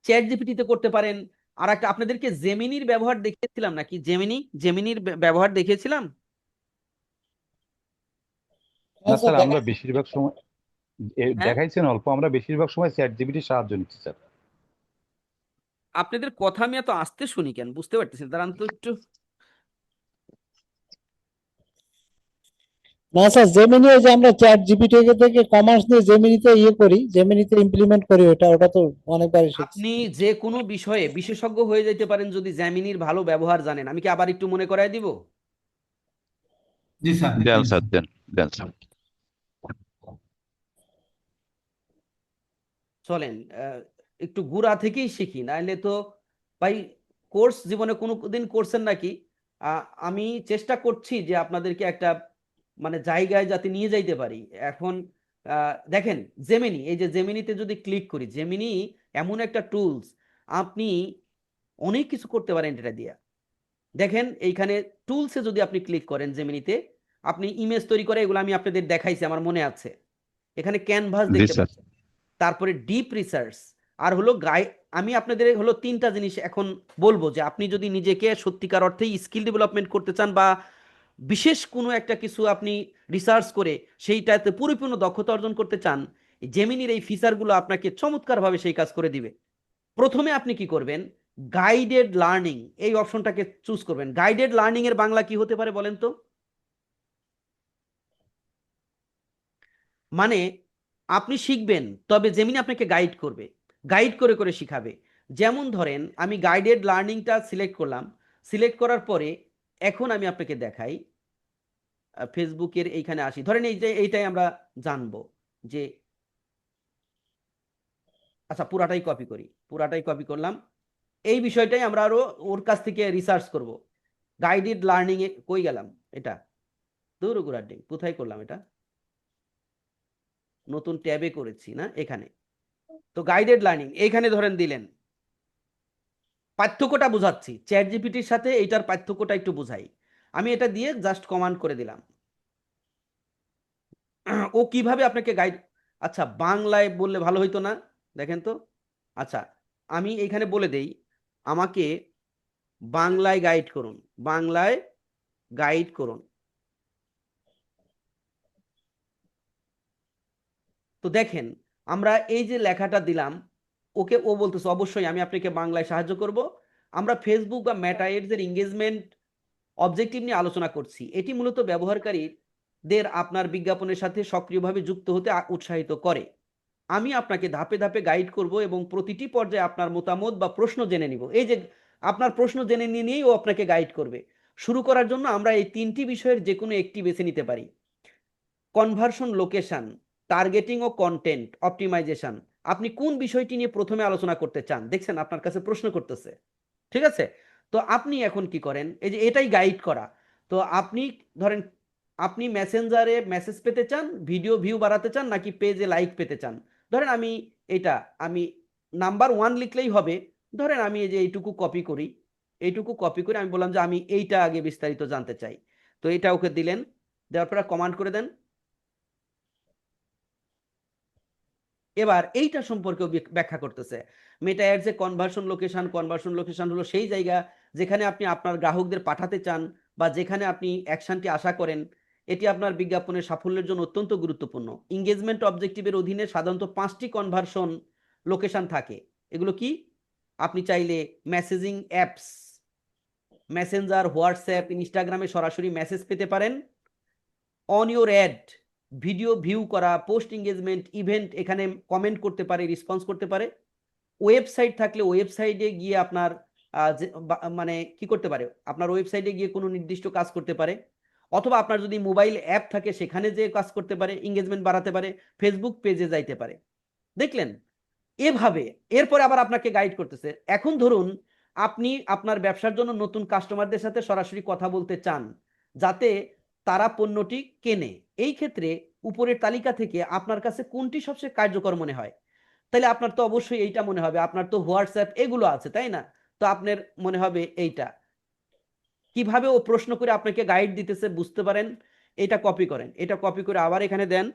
চ্যাট জিপিটিতে করতে পারেন, আর একটা আপনাদেরকে জেমিনির ব্যবহার দেখিয়েছিলাম নাকি? জেমিনির ব্যবহার দেখিয়েছিলাম। না হ্যাঁ স্যার স্যার, আমরা দেখাচ্ছি। বেশিরভাগ সময় হ্যাঁ, দেখাইছেন অল্প, আমরা বেশিরভাগ সময় চ্যাট জিপিটির সাহায্য নিচ্ছি স্যার। আপনাদের কথা আমি এত আস্তে শুনি কেন বুঝতে পারতেছি না। দাঁড়ান তো একটু। না স্যার জেমিনি, ওই যে আমরা চ্যাট জিপিটি থেকে কমার্স নিয়ে জেমিনিতে করি, জেমিনিতে ইমপ্লিমেন্ট করি, ওটা তো অনেকবারই শিখছি। আপনি যে কোনো বিষয়ে বিশেষজ্ঞ হয়ে যেতে পারেন যদি জেমিনির ভালো ব্যবহার জানেন। আমি কি আবার একটু মনে করায় দিব? জি স্যার, দেন প্লিজ। স্যার, দেন দেন স্যার। চলেন একটু গুড়া থেকেই শিখি, নাহলে তো ভাই কোর্স জীবনে কোনো দিন করছেন নাকি? আমি চেষ্টা করছি যে আপনাদেরকে একটা মানে জায়গায় যাতে নিয়ে যাইতে পারি। এখন দেখেন, জেমিনি, এই যে জেমিনিতে যদি ক্লিক করি, জেমিনি এমন একটা টুলস, আপনি অনেক কিছু করতে পারেন এটা দিয়ে। দেখেন এইখানে টুলসে যদি আপনি ক্লিক করেন জেমিনিতে, আপনি ইমেজ তৈরি করে, এগুলো আমি আপনাদের দেখাইছি আমার মনে আছে। এখানে ক্যানভাস জি দেখতে স্যার। পাচ্ছেন, তারপরে ডিপ রিসার্চ, আর হলো আমি আপনাদের হলো তিনটা জিনিস এখন বলবো যে আপনি যদি নিজেকে সত্যিকার অর্থেই স্কিল ডেভেলপমেন্ট করতে চান বা বিশেষ কোনো একটা কিছু আপনি রিসার্চ করে সেইটাতে পরিপূর্ণ দক্ষতা অর্জন করতে চান, জেমিনির এই ফিচারগুলো আপনাকে চমৎকারভাবে সেই কাজ করে দিবে। প্রথমে আপনি কি করবেন, গাইডেড লার্নিং এই অপশনটাকে চুজ করবেন। গাইডেড লার্নিং এর বাংলা কি হতে পারে বলেন তো? মানে আপনি শিখবেন, তবে জেমিনি আপনাকে গাইড করবে, গাইড করে করে শিখাবে। যেমন ধরেন আমি গাইডেড লার্নিংটা সিলেক্ট করলাম, সিলেক্ট করার পরে এখন আমি আপনাকে দেখাই, ফেসবুকের এইখানে আসি, ধরেন এই যে এইটাই আমরা জানবো যে, আচ্ছা পুরাটাই কপি করি, পুরাটাই কপি করলাম। এই বিষয়টাই আমরা আরো ওর কাছ থেকে রিসার্চ করব। গাইডেড লার্নিং এ কই গেলাম, এটা দৌড়গুড়ার ডিম কোথায় করলাম এটা, নতুন ট্যাবে করেছি না এখানে। তো গাইডেড লার্নিং এইখানে ধরেন দিলেন, পার্থক্যটা বোঝাচ্ছি চ্যাট জিপিটির সাথে এইটার পার্থক্যটা একটু বোঝাই। আমি এটা দিয়ে জাস্ট কমান্ড করে দিলাম, ও কিভাবে আপনাকে গাইড, আচ্ছা বাংলায় বললে ভালো হইতো না? দেখেন তো, আচ্ছা আমি এইখানে বলে দেই, আমাকে বাংলায় গাইড করুন, বাংলায় গাইড করুন। তো দেখেন আমরা এই যে লেখাটা দিলাম, ওকে ও বলতেছে অবশ্যই আমি আপনাকে বাংলায় সাহায্য করব। আমরা ফেসবুক বা মেটা এডস এর এঙ্গেজমেন্ট অবজেক্টিভ নিয়ে আলোচনা করছি। এটি মূলত ব্যবহারকারীদের আপনার বিজ্ঞাপনের সাথে সক্রিয়ভাবে যুক্ত হতে উৎসাহিত করে। আমি আপনাকে ধাপে ধাপে গাইড করব এবং প্রতিটি পর্যায়ে আপনার মতামত বা প্রশ্ন জেনে নিব। এই যে আপনার প্রশ্ন জেনে নিয়েই ও আপনাকে গাইড করবে। শুরু করার জন্য আমরা এই তিনটি বিষয়ের যে কোনো একটি বেছে নিতে পারি। কনভার্সন, লোকেশন, টার্গেটিং ও কন্টেন্ট অপটিমাইজেশন। আপনি কোন বিষয়টি নিয়ে প্রথমে আলোচনা করতে চান? দেখছেন আপনার কাছে প্রশ্ন করতেছে, ঠিক আছে? তো আপনি এখন কি করেন, এই যে এটাই গাইড করা। তো আপনি ধরেন আপনি মেসেঞ্জারে মেসেজ পেতে চান, ভিডিও ভিউ বাড়াতে চান, নাকি পেজে লাইক পেতে চান? ধরেন আমি এটা আমি নাম্বার 1 লিখলেই হবে। ধরেন আমি এই যে এইটুকু কপি করি, এইটুকু কপি করে আমি বললাম যে আমি এইটা আগে বিস্তারিত জানতে চাই। তো এটা ওকে দিলেন, দেওয়ার পরে কমান্ড করে দেন। এবার এইটা সম্পর্কে ব্যাখ্যা করতেছে। মেটা অ্যাডস এ কনভার্সন লোকেশন, কনভার্সন লোকেশন হলো সেই জায়গা যেখানে আপনি আপনার গ্রাহকদের পাঠাতে চান বা যেখানে আপনি অ্যাকশনটি আশা করেন। এটি আপনার বিজ্ঞাপনের সাফল্যের জন্য অত্যন্ত গুরুত্বপূর্ণ। এঙ্গেজমেন্ট অবজেক্টিভের অধীনে সাধারণত 5টি কনভার্সন লোকেশন থাকে। এগুলো কি? আপনি চাইলে মেসেজিং অ্যাপস, মেসেঞ্জার, হোয়াটসঅ্যাপ, ইনস্টাগ্রামে সরাসরি মেসেজ পেতে পারেন। On your add, video view করা, পোস্ট এঙ্গেজমেন্ট, ইভেন্ট, এখানে কমেন্ট করতে পারে, রেসপন্স করতে পারে। ওয়েবসাইট থাকলে ওয়েবসাইটে গিয়ে আপনার মানে কি করতে পারে, আপনার ওয়েবসাইটে গিয়ে কোনো নির্দিষ্ট কাজ করতে পারে। অথবা আপনার যদি মোবাইল অ্যাপ থাকে সেখানে যে কাজ করতে পারে, এঙ্গেজমেন্ট বাড়াতে পারে, ফেসবুক পেজে যাইতে পারে। দেখলেন এভাবে। এরপরে আবার আপনাকে গাইড করতেছে। এখন ধরুন আপনি আপনার ব্যবসার জন্য নতুন কাস্টমারদের সাথে সরাসরি কথা বলতে চান যাতে তারা পণ্যটি কেনে। এই ক্ষেত্রে উপরের তালিকা থেকে আপনার কাছে কোনটি সবচেয়ে কার্যকর মনে হয়? তাহলে আপনার তো অবশ্যই এইটা মনে হবে, আপনার তো হোয়াটসঅ্যাপ এগুলো আছে তাই না? তো আপনার মনে হবে এইটা। কিভাবে ও প্রশ্ন করে আপনাকে গাইড দিতেছে বুঝতে পারেন? এটা কপি করেন, এটা কপি করে আবার এখানে দেন।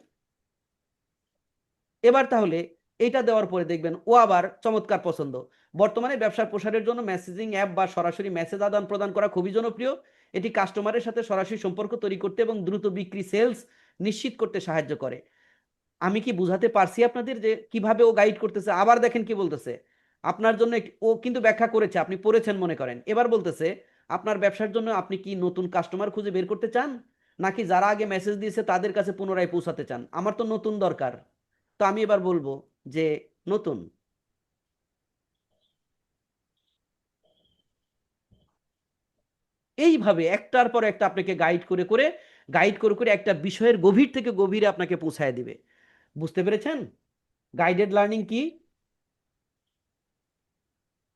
এবার তাহলে এটা দেওয়ার পরে দেখবেন ও আবার চমৎকার পছন্দ। বর্তমানে ব্যবসার প্রসারের জন্য মেসেজিং অ্যাপ বা সরাসরি মেসেজ আদান প্রদান করা খুবই জনপ্রিয়। এটি কাস্টমারের সাথে সরাসরি সম্পর্ক তৈরি করতে এবং দ্রুত বিক্রি সেলস নিশ্চিত করতে সাহায্য করে। আমি কি বুঝাতে পারছি আপনাদের যে কিভাবে ও গাইড করতেছে? আবার দেখেন কি বলতেছে, আপনার জন্য ও কিন্তু ব্যাখ্যা করেছে, আপনি পড়েছেন মনে করেন। এবার বলতেছে আপনার ব্যবসার জন্য আপনি কি নতুন কাস্টমার খুঁজে বের করতে চান, নাকি যারা আগে মেসেজ দিয়েছে তাদের কাছে পুনরায় পৌঁছাতে চান? আমার তো নতুন দরকার। তো আমি এবার বলবো যে নতুন। এইভাবে একটার পর একটা আপনাকে গাইড করে একটা বিষয়ের গভীর থেকে গভীরে আপনাকে পৌঁছায় দিবে। বুঝতে পেরেছেন গাইডেড লার্নিং কি?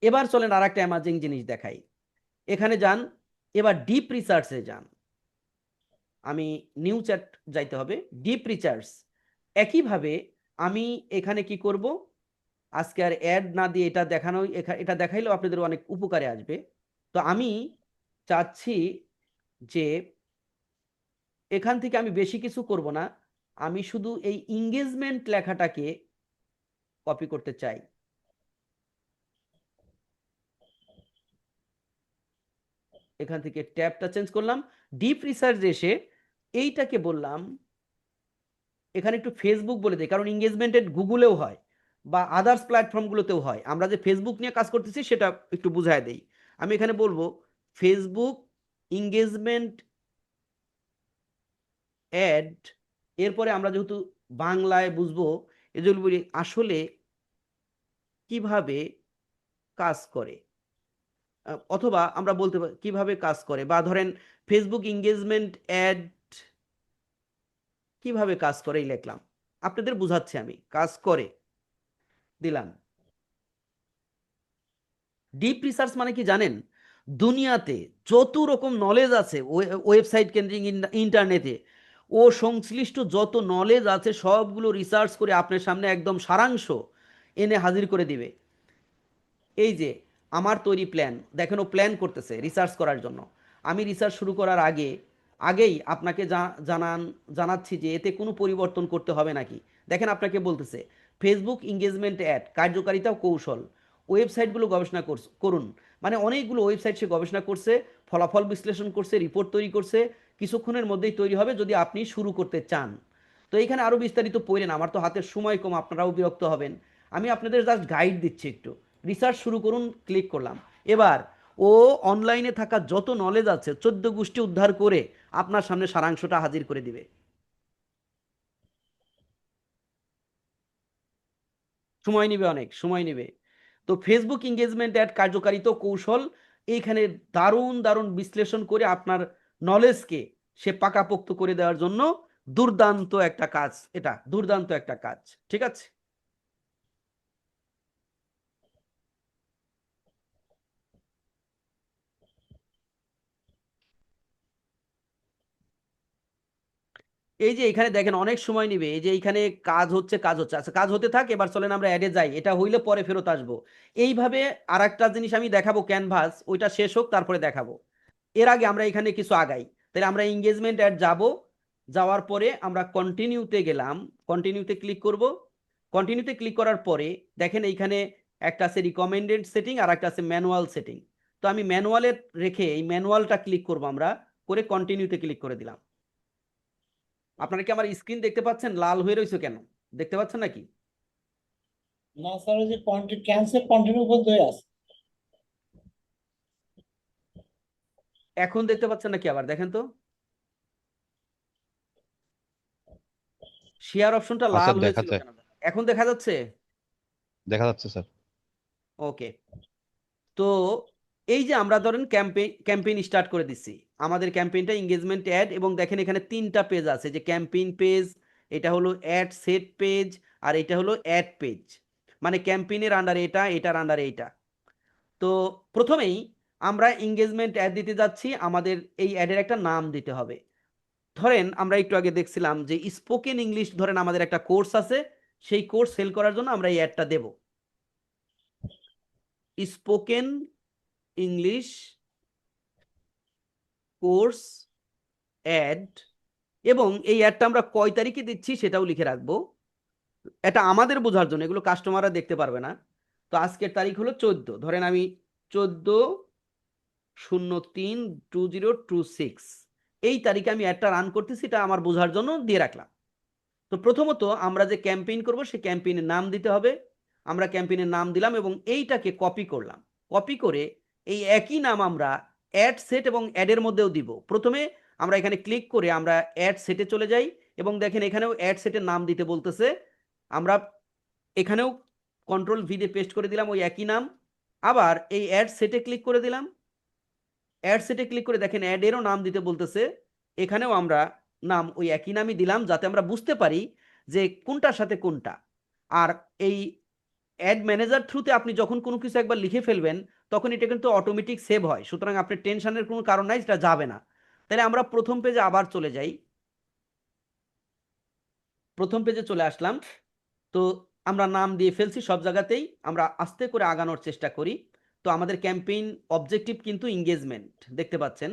এবার চলেন আর একটা অ্যামাজিং জিনিস দেখাই। এখানে যান, এবার ডিপ রিসার্চে যান। আমি নিউ চ্যাট যাইতে হবে, ডিপ রিসার্চ। একইভাবে আমি এখানে কি করব, আজকে আর অ্যাড না দিয়ে এটা দেখানো, এটা দেখাইলেও আপনাদের অনেক উপকারে আসবে। তো আমি চাচ্ছি যে এখান থেকে আমি বেশি কিছু করব না, আমি শুধু এই এঙ্গেজমেন্ট লেখাটাকে কপি করতে চাই। এখান থেকে ট্যাবটা চেঞ্জ করলাম, ডিপ রিসার্চ এসে এইটাকে বললাম এখানে একটু ফেসবুক বলে দেয়, কারণ এঙ্গেজমেন্টেড গুগলেও হয় বা আদার্স প্ল্যাটফর্মগুলোতেও হয়। আমরা যে ফেসবুক নিয়ে কাজ করতেছি সেটা একটু বুঝায় দেই। আমি এখানে বলবো ফেসবুক এঙ্গেজমেন্ট অ্যাড। এরপরে আমরা যেহেতু বাংলায় বুঝবো, এজন্য বলি আসলে কিভাবে কাজ করে, অথবা আমরা বলতে পারি কিভাবে কাজ করে, বা ধরেন ফেসবুক এঙ্গেজমেন্ট অ্যাড কিভাবে কাজ করে এই লিখলাম, আপনাদের বুঝাচ্ছি আমি, কাজ করে দিলাম। ডিপ রিসার্চ মানে কি জানেন? দুনিয়াতে যত রকম নলেজ আছে ওয়েবসাইট কেন্দ্রিক ইন্টারনেটে, ও সংশ্লিষ্ট যত নলেজ আছে সবগুলো রিসার্চ করে আপনার সামনে একদম সারাংশ এনে হাজির করে দিবে। এই যে আমার তৈরি প্ল্যান দেখেন, ও প্ল্যান করতেছে রিসার্চ করার জন্য। আমি রিসার্চ শুরু করার আগেই আপনাকে জানাচ্ছি যে এতে কোনো পরিবর্তন করতে হবে নাকি। দেখেন আপনাকে বলতেছে ফেসবুক এঙ্গেজমেন্ট অ্যাড কার্যকারিতা ও কৌশল, ওয়েবসাইটগুলো গবেষণা করুন। মানে অনেকগুলো ওয়েবসাইট সে গবেষণা করছে, ফলাফল বিশ্লেষণ করছে, রিপোর্ট তৈরি করছে, কিছুক্ষণের মধ্যেই তৈরি হবে যদি আপনি শুরু করতে চান। তো এইখানে আরও বিস্তারিত পড়েন, আমার তো হাতের সময় কম, আপনারাও বিরক্ত হবেন। আমি আপনাদের জাস্ট গাইড দিচ্ছি একটু। রিসার্চ শুরু করুন, ক্লিক করলাম। এবার ও অনলাইনে থাকা যত নলেজ আছে 14 গোষ্ঠী উদ্ধার করে আপনার সামনে সারাংশটা হাজির করে দিবে। সময় নিবে, অনেক সময় নিবে। তো ফেসবুক এঙ্গেজমেন্ট অ্যাড কার্যকারিতা ও কৌশল, এইখানে দারুণ দারুণ বিশ্লেষণ করে আপনার নলেজকে সে পাকাপোক্ত করে দেওয়ার জন্য দুর্দান্ত একটা কাজ, এটা দুর্দান্ত একটা কাজ। ঠিক আছে, এই যে এখানে দেখেন অনেক সময় নিবে, এই যে এইখানে কাজ হচ্ছে, আচ্ছা কাজ হতে থাক। এবার চলেন আমরা অ্যাডে যাই, এটা হইলে পরে ফেরত আসবো। এইভাবে আর একটা জিনিস আমি দেখাবো, ক্যানভাস ওইটা শেষ হোক তারপরে দেখাবো। এর আগে আমরা এখানে কিছু আগাই। তাহলে আমরা এঙ্গেজমেন্ট অ্যাড যাব, যাওয়ার পরে আমরা কন্টিনিউতে গেলাম, কন্টিনিউতে ক্লিক করব। কন্টিনিউতে ক্লিক করার পরে দেখেন এইখানে একটা আছে রিকমেন্ডেড সেটিং আর একটা আছে ম্যানুয়াল সেটিং। তো আমি ম্যানুয়ালে রেখে এই ম্যানুয়ালটা ক্লিক করব, আমরা করে কন্টিনিউতে ক্লিক করে দিলাম। আপনারা কি আমার স্ক্রিন দেখতে পাচ্ছেন? লাল হয়ে রয়েছে কেন, দেখতে পাচ্ছেন নাকি? না স্যার, ওই যে ক্যান্সেল কন্টিনিউ বলতে আছে। এখন দেখতে পাচ্ছেন নাকি? আবার দেখেন তো, শেয়ার অপশনটা লাল স্যার হয়েছিল দেখাচ্ছে, কেন? এখন দেখা যাচ্ছে? দেখা যাচ্ছে স্যার। ওকে। তো এই যে আমরা ধরেন ক্যাম্পেইন স্টার্ট করে দিচ্ছি, আমাদের ক্যাম্পেইনটা এঙ্গেজমেন্ট অ্যাড, এবং দেখেন এখানে 3টা পেজ আছে, যে ক্যাম্পেইন পেজ, এটা হলো অ্যাড সেট পেজ, আর এটা হলো অ্যাড পেজ। মানে ক্যাম্পেইনের আন্ডারে এটা, এটার আন্ডারে এইটা। তো প্রথমেই আমরা এঙ্গেজমেন্ট অ্যাড দিতে যাচ্ছি, আমাদের এই অ্যাডের একটা নাম দিতে হবে। ধরেন আমরা একটু আগে দেখছিলাম যে স্পোকেন ইংলিশ, ধরেন আমাদের একটা কোর্স আছে, সেই কোর্স সেল করার জন্য আমরা এই অ্যাডটা দেব, স্পোকেন ইংলিশ কোর্স অ্যাড। এবং এই অ্যাডটা আমরা কয় তারিখে দিচ্ছি সেটাও লিখে রাখবো, এটা আমাদের বোঝার জন্য, এগুলো কাস্টমাররা দেখতে পারবে না। তো আজকের তারিখ হলো 14, ধরেন আমি 14/03/2026 এই তারিখে আমি অ্যাডটা রান করতেছি, এটা আমার বোঝার জন্য দিয়ে রাখলাম। তো প্রথমত আমরা যে ক্যাম্পেইন করব সেই ক্যাম্পেইনের নাম দিতে হবে। আমরা ক্যাম্পেইনের নাম দিলাম এবং এইটাকে কপি করলাম। কপি করে এই একই নাম আমরা অ্যাড সেট এবং অ্যাডের মধ্যেও দিব। প্রথমে আমরা এখানে ক্লিক করে আমরা অ্যাড সেটে চলে যাই এবং দেখেন এখানেও অ্যাড সেটের নাম দিতে বলতেছে। আমরা এখানেও কন্ট্রোল ভি দিয়ে পেস্ট করে দিলাম ওই একই নাম। আবার এই অ্যাড সেটে ক্লিক করে দিলাম। অ্যাড সেটে ক্লিক করে দেখেন অ্যাডেরও নাম দিতে বলতেছে। এখানেও আমরা নাম ওই একই নামই দিলাম, যাতে আমরা বুঝতে পারি যে কোনটার সাথে কোনটা। আর এই অ্যাড ম্যানেজার থ্রুতে আপনি যখন কোনো কিছু একবার লিখে ফেলবেন তখন এটা কিন্তু অটোমেটিক সেভ হয়, সুতরাং আপনার টেনশনের কোনো কারণ নাই, সেটা যাবে না। তাহলে আমরা প্রথম পেজে আবার চলে যাই। প্রথম পেজে চলে আসলাম। তো আমরা নাম দিয়ে ফেলছি সব জায়গাতেই, আমরা আস্তে করে আগানোর চেষ্টা করি। তো আমাদের ক্যাম্পেইন অবজেক্টিভ কিন্তু এঙ্গেজমেন্ট, দেখতে পাচ্ছেন।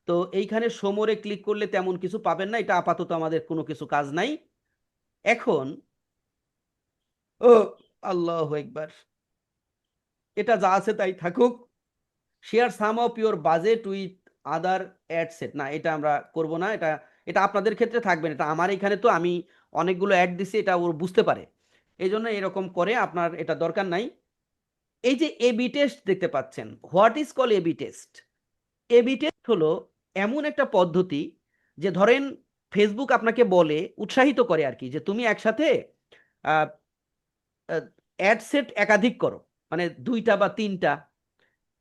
তো এইখানে সমরে ক্লিক করলে তেমন কিছু পাবেন না, এটা আপাতত আমাদের কোনো কিছু কাজ নাই এখন। ও আল্লাহু আকবার, এটা যা আছে তাই থাকুক। Share some of your budget with other ad set, না এটা আমরা করব না। এটা এটা আপনাদের ক্ষেত্রে থাকবে না, এটা আমার এখানে তো আমি অনেকগুলো অ্যাড দিছি, এটা ওর বুঝতে পারে, এই জন্য এরকম করে, আপনার এটা দরকার নাই। এই যে এবি টেস্ট দেখতে পাচ্ছেন, what is call AB test? AB test হলো এমন একটা পদ্ধতি যে ধরেন ফেসবুক আপনাকে বলে, উৎসাহিত করে আর কি, যে তুমি একসাথে অ্যাড সেট একাধিক করো, মানে 2টা বা 3টা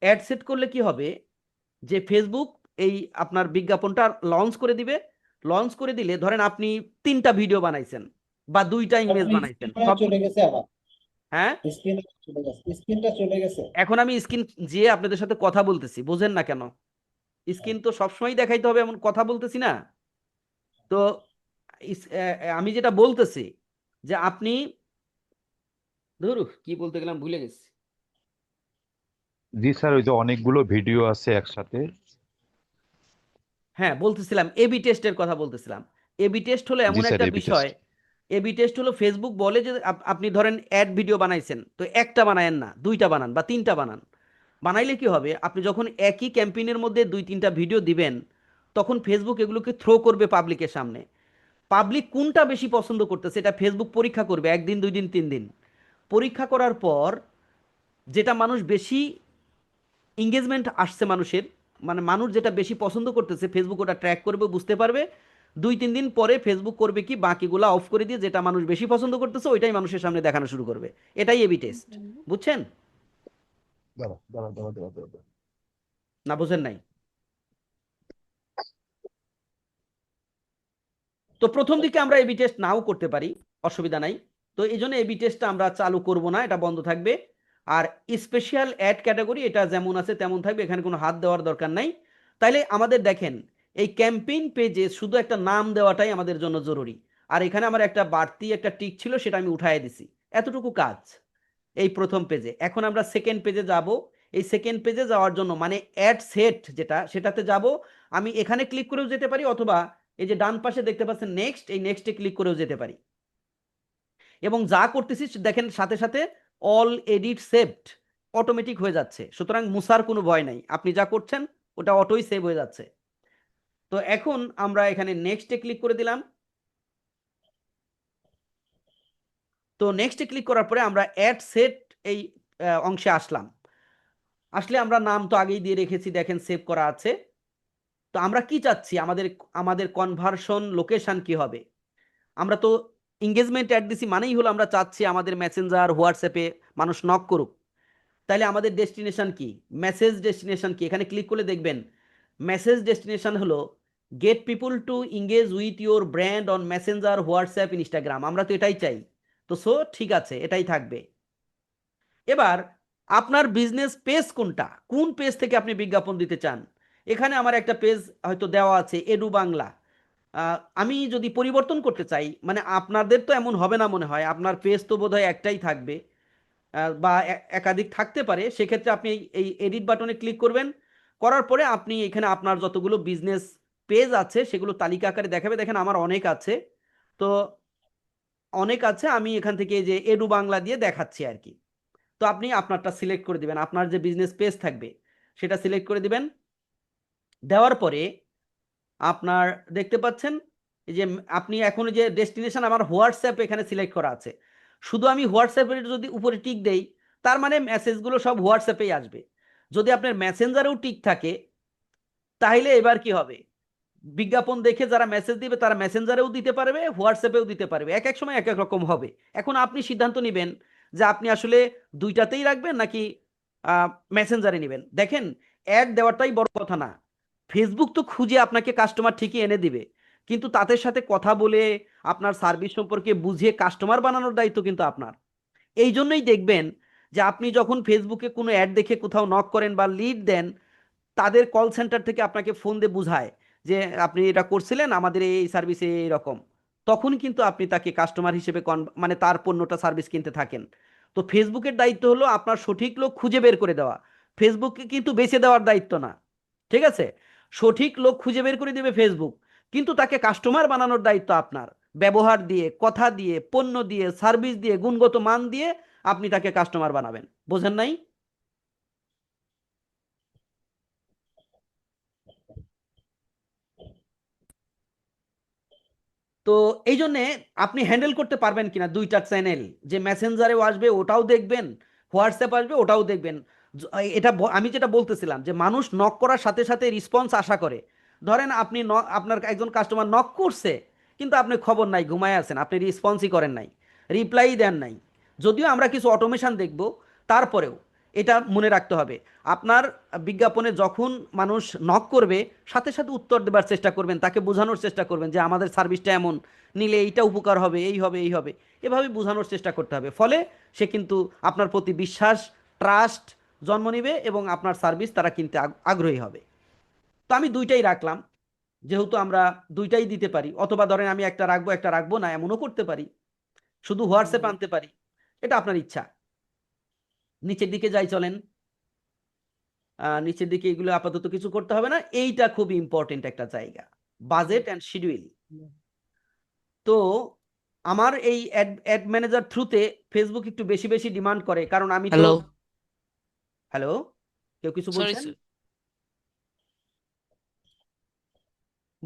অ্যাড সেট করলে কি হবে, যে ফেসবুক এই আপনার বিজ্ঞাপনটা লঞ্চ করে দিবে। লঞ্চ করে দিলে ধরেন আপনি 3টা ভিডিও বানাইছেন বা 2টা ইমেজ আপনার বানাইছেন স্ক্রিন সব। চলে গেছে আবার, হ্যাঁ, স্ক্রিনটা চলে গেছে। এখন আমি স্ক্রিন যে আপনাদের সাথে কথা বলতেছি, বোঝেন না কেন? স্ক্রিন তো সবসময় দেখাইতে হবে এমন কথা বলতেছি না তো। আমি যেটা বলতেছি যে আপনি, ধরু কি বলতে গেলাম ভুলে গেছি। জি স্যার, ওই যে অনেকগুলো ভিডিও আছে একসাথে। হ্যাঁ, বলতেছিলাম এবি টেস্টের কথা বলতেছিলাম। এবি টেস্ট হলো জি এমন স্যার, একটা এবি বিষয়। টেস্ট। এবি টেস্ট হলো ফেসবুক বলে যে আপনি ধরেন অ্যাড ভিডিও বানাইছেন, তো একটা বানায়েন না, 2টা বানান বা 3টা বানান। বানাইলে কি হবে, আপনি যখন একই ক্যাম্পেইনের মধ্যে 2-3টা ভিডিও দিবেন তখন ফেসবুক এগুলোকে থ্রো করবে পাবলিকের সামনে। পাবলিক কোনটা বেশি পছন্দ করতেছে এটা ফেসবুক পরীক্ষা করবে 1 দিন 2 দিন 3 দিন। পরীক্ষা করার পর যেটা মানুষ বেশি এঙ্গেজমেন্ট আসছে মানুষের, মানে মানুষ যেটা বেশি পছন্দ করতেছে ফেসবুক ওটা ট্র্যাক করবে, বুঝতে পারবে। 2-3 দিন পরে ফেসবুক করবে কি, বাকিগুলা অফ করে দিয়ে যেটা মানুষ বেশি পছন্দ করতেছে ওইটাই মানুষের সামনে দেখানো শুরু করবে। এটাই এবি টেস্ট, বুঝছেন দাঁড়া দাঁড়া দাঁড়া দাঁড়া দাঁড়া। না? বুঝেন নাই? তো প্রথম দিকে আমরা এবি টেস্ট নাও করতে পারি, অসুবিধা নাই। তো এই জন্য এবি টেস্টটা আমরা চালু করব না, এটা বন্ধ থাকবে। আর স্পেশাল অ্যাড ক্যাটাগরি এটা যেমন আছে তেমন থাকবে, এখানে কোনো হাত দেওয়ার দরকার নাই। তাইলে আমাদের দেখেন এই ক্যাম্পেইন পেজে শুধু একটা নাম দেওয়াটাই আমাদের জন্য জরুরি। আর এখানে আমার একটা বাড়তি একটা টিক ছিল, সেটা আমি উঠাই দিছি। এতটুকু কাজ এই প্রথম পেজে। এখন আমরা সেকেন্ড পেজে যাব। এই সেকেন্ড পেজে যাওয়ার জন্য মানে অ্যাড সেট যেটা, সেটাতে যাব। আমি এখানে ক্লিক করেও যেতে পারি, অথবা এই যে ডান পাশে দেখতে পাচ্ছেন নেক্সট, এই নেক্সটে ক্লিক করেও যেতে পারি। এবং যা করতেছি দেখেন সাথে সাথে অল এডিট সেভড অটোমেটিক হয়ে যাচ্ছে, সুতরাং মুসার কোনো ভয় নাই, আপনি যা করছেন ওটা অটোই সেভ হয়ে যাচ্ছে। তো এখন আমরা এখানে নেক্সটে ক্লিক করে দিলাম। তো নেক্সটে ক্লিক করার পরে আমরা অ্যাড সেট এই অংশে আসলাম। আসলে আমরা নাম তো আগেই দিয়ে রেখেছি, দেখেন সেভ করা আছে। তো আমরা কি চাচ্ছি, আমাদের আমাদের কনভার্সন লোকেশন কি হবে? আমরা তো এঙ্গেজমেন্ট অ্যাড দিছি, মানেই হলো আমরা চাচ্ছি আমাদের মেসেঞ্জার হোয়াটসঅ্যাপে মানুষ নক করুক। তাইলে আমাদের ডেস্টিনেশন কি, মেসেজ ডেস্টিনেশন কি? এখানে ক্লিক করলে দেখবেন মেসেজ ডেস্টিনেশন হলো get people to engage with your brand on Messenger WhatsApp Instagram. আমরা তো এটাই চাই, তো সো ঠিক আছে, এটাই থাকবে। এবার আপনার বিজনেস পেজ কোনটা, কোন পেজ থেকে আপনি বিজ্ঞাপন দিতে চান? এখানে আমার একটা পেজ হয়তো দেওয়া আছে এডু বাংলা। আমি যদি পরিবর্তন করতে চাই, মানে আপনাদের তো এমন হবে না মনে হয়, আপনার পেজ তো বোধহয় একটাই থাকবে, বা একাধিক থাকতে পারে। সেক্ষেত্রে আপনি এই এডিট বাটনে ক্লিক করবেন। করার পরে আপনি এখানে আপনার যতগুলো বিজনেস পেজ আছে সেগুলো তালিকা আকারে দেখাবে। দেখেন আমার অনেক আছে। তো অনেক আছে, আমি এখান থেকে এই যে এডু বাংলা দিয়ে দেখাচ্ছি আর কি। তো আপনি আপনারটা সিলেক্ট করে দিবেন, আপনার যে বিজনেস পেজ থাকবে সেটা সিলেক্ট করে দিবেন। দেওয়ার পরে আপনার দেখতে পাচ্ছেন এই যে আপনি এখন যে ডেস্টিনেশন আমার হোয়াটসঅ্যাপ এখানে সিলেক্ট করা আছে, শুধু আমি হোয়াটসঅ্যাপের যদি উপরে টিক দেই তার মানে মেসেজগুলো সব হোয়াটসঅ্যাপেই আসবে। যদি আপনার মেসেঞ্জারেও টিক থাকে তাহলে এবার কি হবে, বিজ্ঞাপন দেখে যারা মেসেজ দিবে তারা মেসেঞ্জারেও দিতে পারবে, হোয়াটসঅ্যাপেও দিতে পারবে, এক এক সময় এক এক রকম হবে। এখন আপনি সিদ্ধান্ত নেবেন যে আপনি আসলে দুইটাতেই রাখবেন নাকি মেসেঞ্জারে নেবেন। দেখেন, অ্যাড দেওয়াটাই বড় কথা না, ফেসবুক তো খুঁজে আপনাকে কাস্টমার ঠিকই এনে দিবে, কিন্তু তাদের সাথে কথা বলে আপনার সার্ভিস সম্পর্কে বুঝিয়ে কাস্টমার বানানোর দায়িত্ব কিন্তু আপনার। এই জন্যই দেখবেন যে আপনি যখন ফেসবুকে কোনো অ্যাড দেখে কোথাও নক করেন বা লিড দেন, তাদের কল সেন্টার থেকে আপনাকে ফোন দিয়ে বুঝায় যে আপনি এটা করছিলেন আমাদের এই সার্ভিসে এরকম, তখন কিন্তু আপনি তাকে কাস্টমার হিসেবে মানে তার পণ্যটা সার্ভিস কিনতে থাকেন। তো ফেসবুকের দায়িত্ব হলো আপনার সঠিক লোক খুঁজে বের করে দেওয়া, ফেসবুককে কিন্তু বেছে দেওয়ার দায়িত্ব না। ঠিক আছে, সঠিক লোক খুঁজে বের করে দেবে ফেসবুক, কিন্তু তাকে কাস্টমার বানানোর দায়িত্ব আপনার। ব্যবহার দিয়ে, কথা দিয়ে, পণ্য দিয়ে, সার্ভিস দিয়ে, গুণগত মান দিয়ে আপনি তাকে কাস্টমার বানাবেন। বোঝেন নাই? তো এই জন্যে আপনি হ্যান্ডেল করতে পারবেন কিনা দুইটা চ্যানেল, যে মেসেঞ্জারেও আসবে ওটাও দেখবেন, হোয়াটসঅ্যাপ আসবে ওটাও দেখবেন। এটা আমি যেটা বলতেছিলাম যে মানুষ নক করার সাথে সাথে রেসপন্স আশা করে। ধরেন আপনি আপনার একজন কাস্টমার নক করছে, কিন্তু আপনি খবর নাই, ঘুমায় আছেন, আপনি রেসপন্সই করেন নাই, রিপ্লাই দেন নাই। যদিও আমরা কিছু অটোমেশন দেখব, তারপরেও এটা মনে রাখতে হবে, আপনার বিজ্ঞাপনে যখন মানুষ নক করবে সাথে সাথে উত্তর দেবার চেষ্টা করবেন, তাকে বোঝানোর চেষ্টা করবেন যে আমাদের সার্ভিসটা এমন, নিলে এইটা উপকার হবে, এই হবে, এই হবে, এভাবে বোঝানোর চেষ্টা করতে হবে। ফলে সে কিন্তু আপনার প্রতি বিশ্বাস, ট্রাস্ট জন্ম নিবে এবং আপনার সার্ভিস তারা কিনতে আগ্রহী হবে। তো আমি দুইটাই রাখলাম, যেহেতু আমরা দুইটাই দিতে পারি, অথবা ধরেন আমি একটা রাখবো একটা রাখবো না এমনও করতে পারি, শুধু হোয়াটসঅ্যাপ আনতে পারি, এটা আপনার ইচ্ছা। নিচের দিকে যাই চলেন। নিচের দিকে এগুলো আপাতত কিছু করতে হবে না, এইটা খুব ইম্পর্টেন্ট একটা জায়গা, বাজেট অ্যান্ড শিডিউল। তো আমার এই অ্যাড ম্যানেজার থ্রুতে ফেসবুক একটু বেশি বেশি ডিমান্ড করে, কারণ আমি তো হ্যালো, হ্যালো, কেউ কিছু সরি বলছেন? স্যার।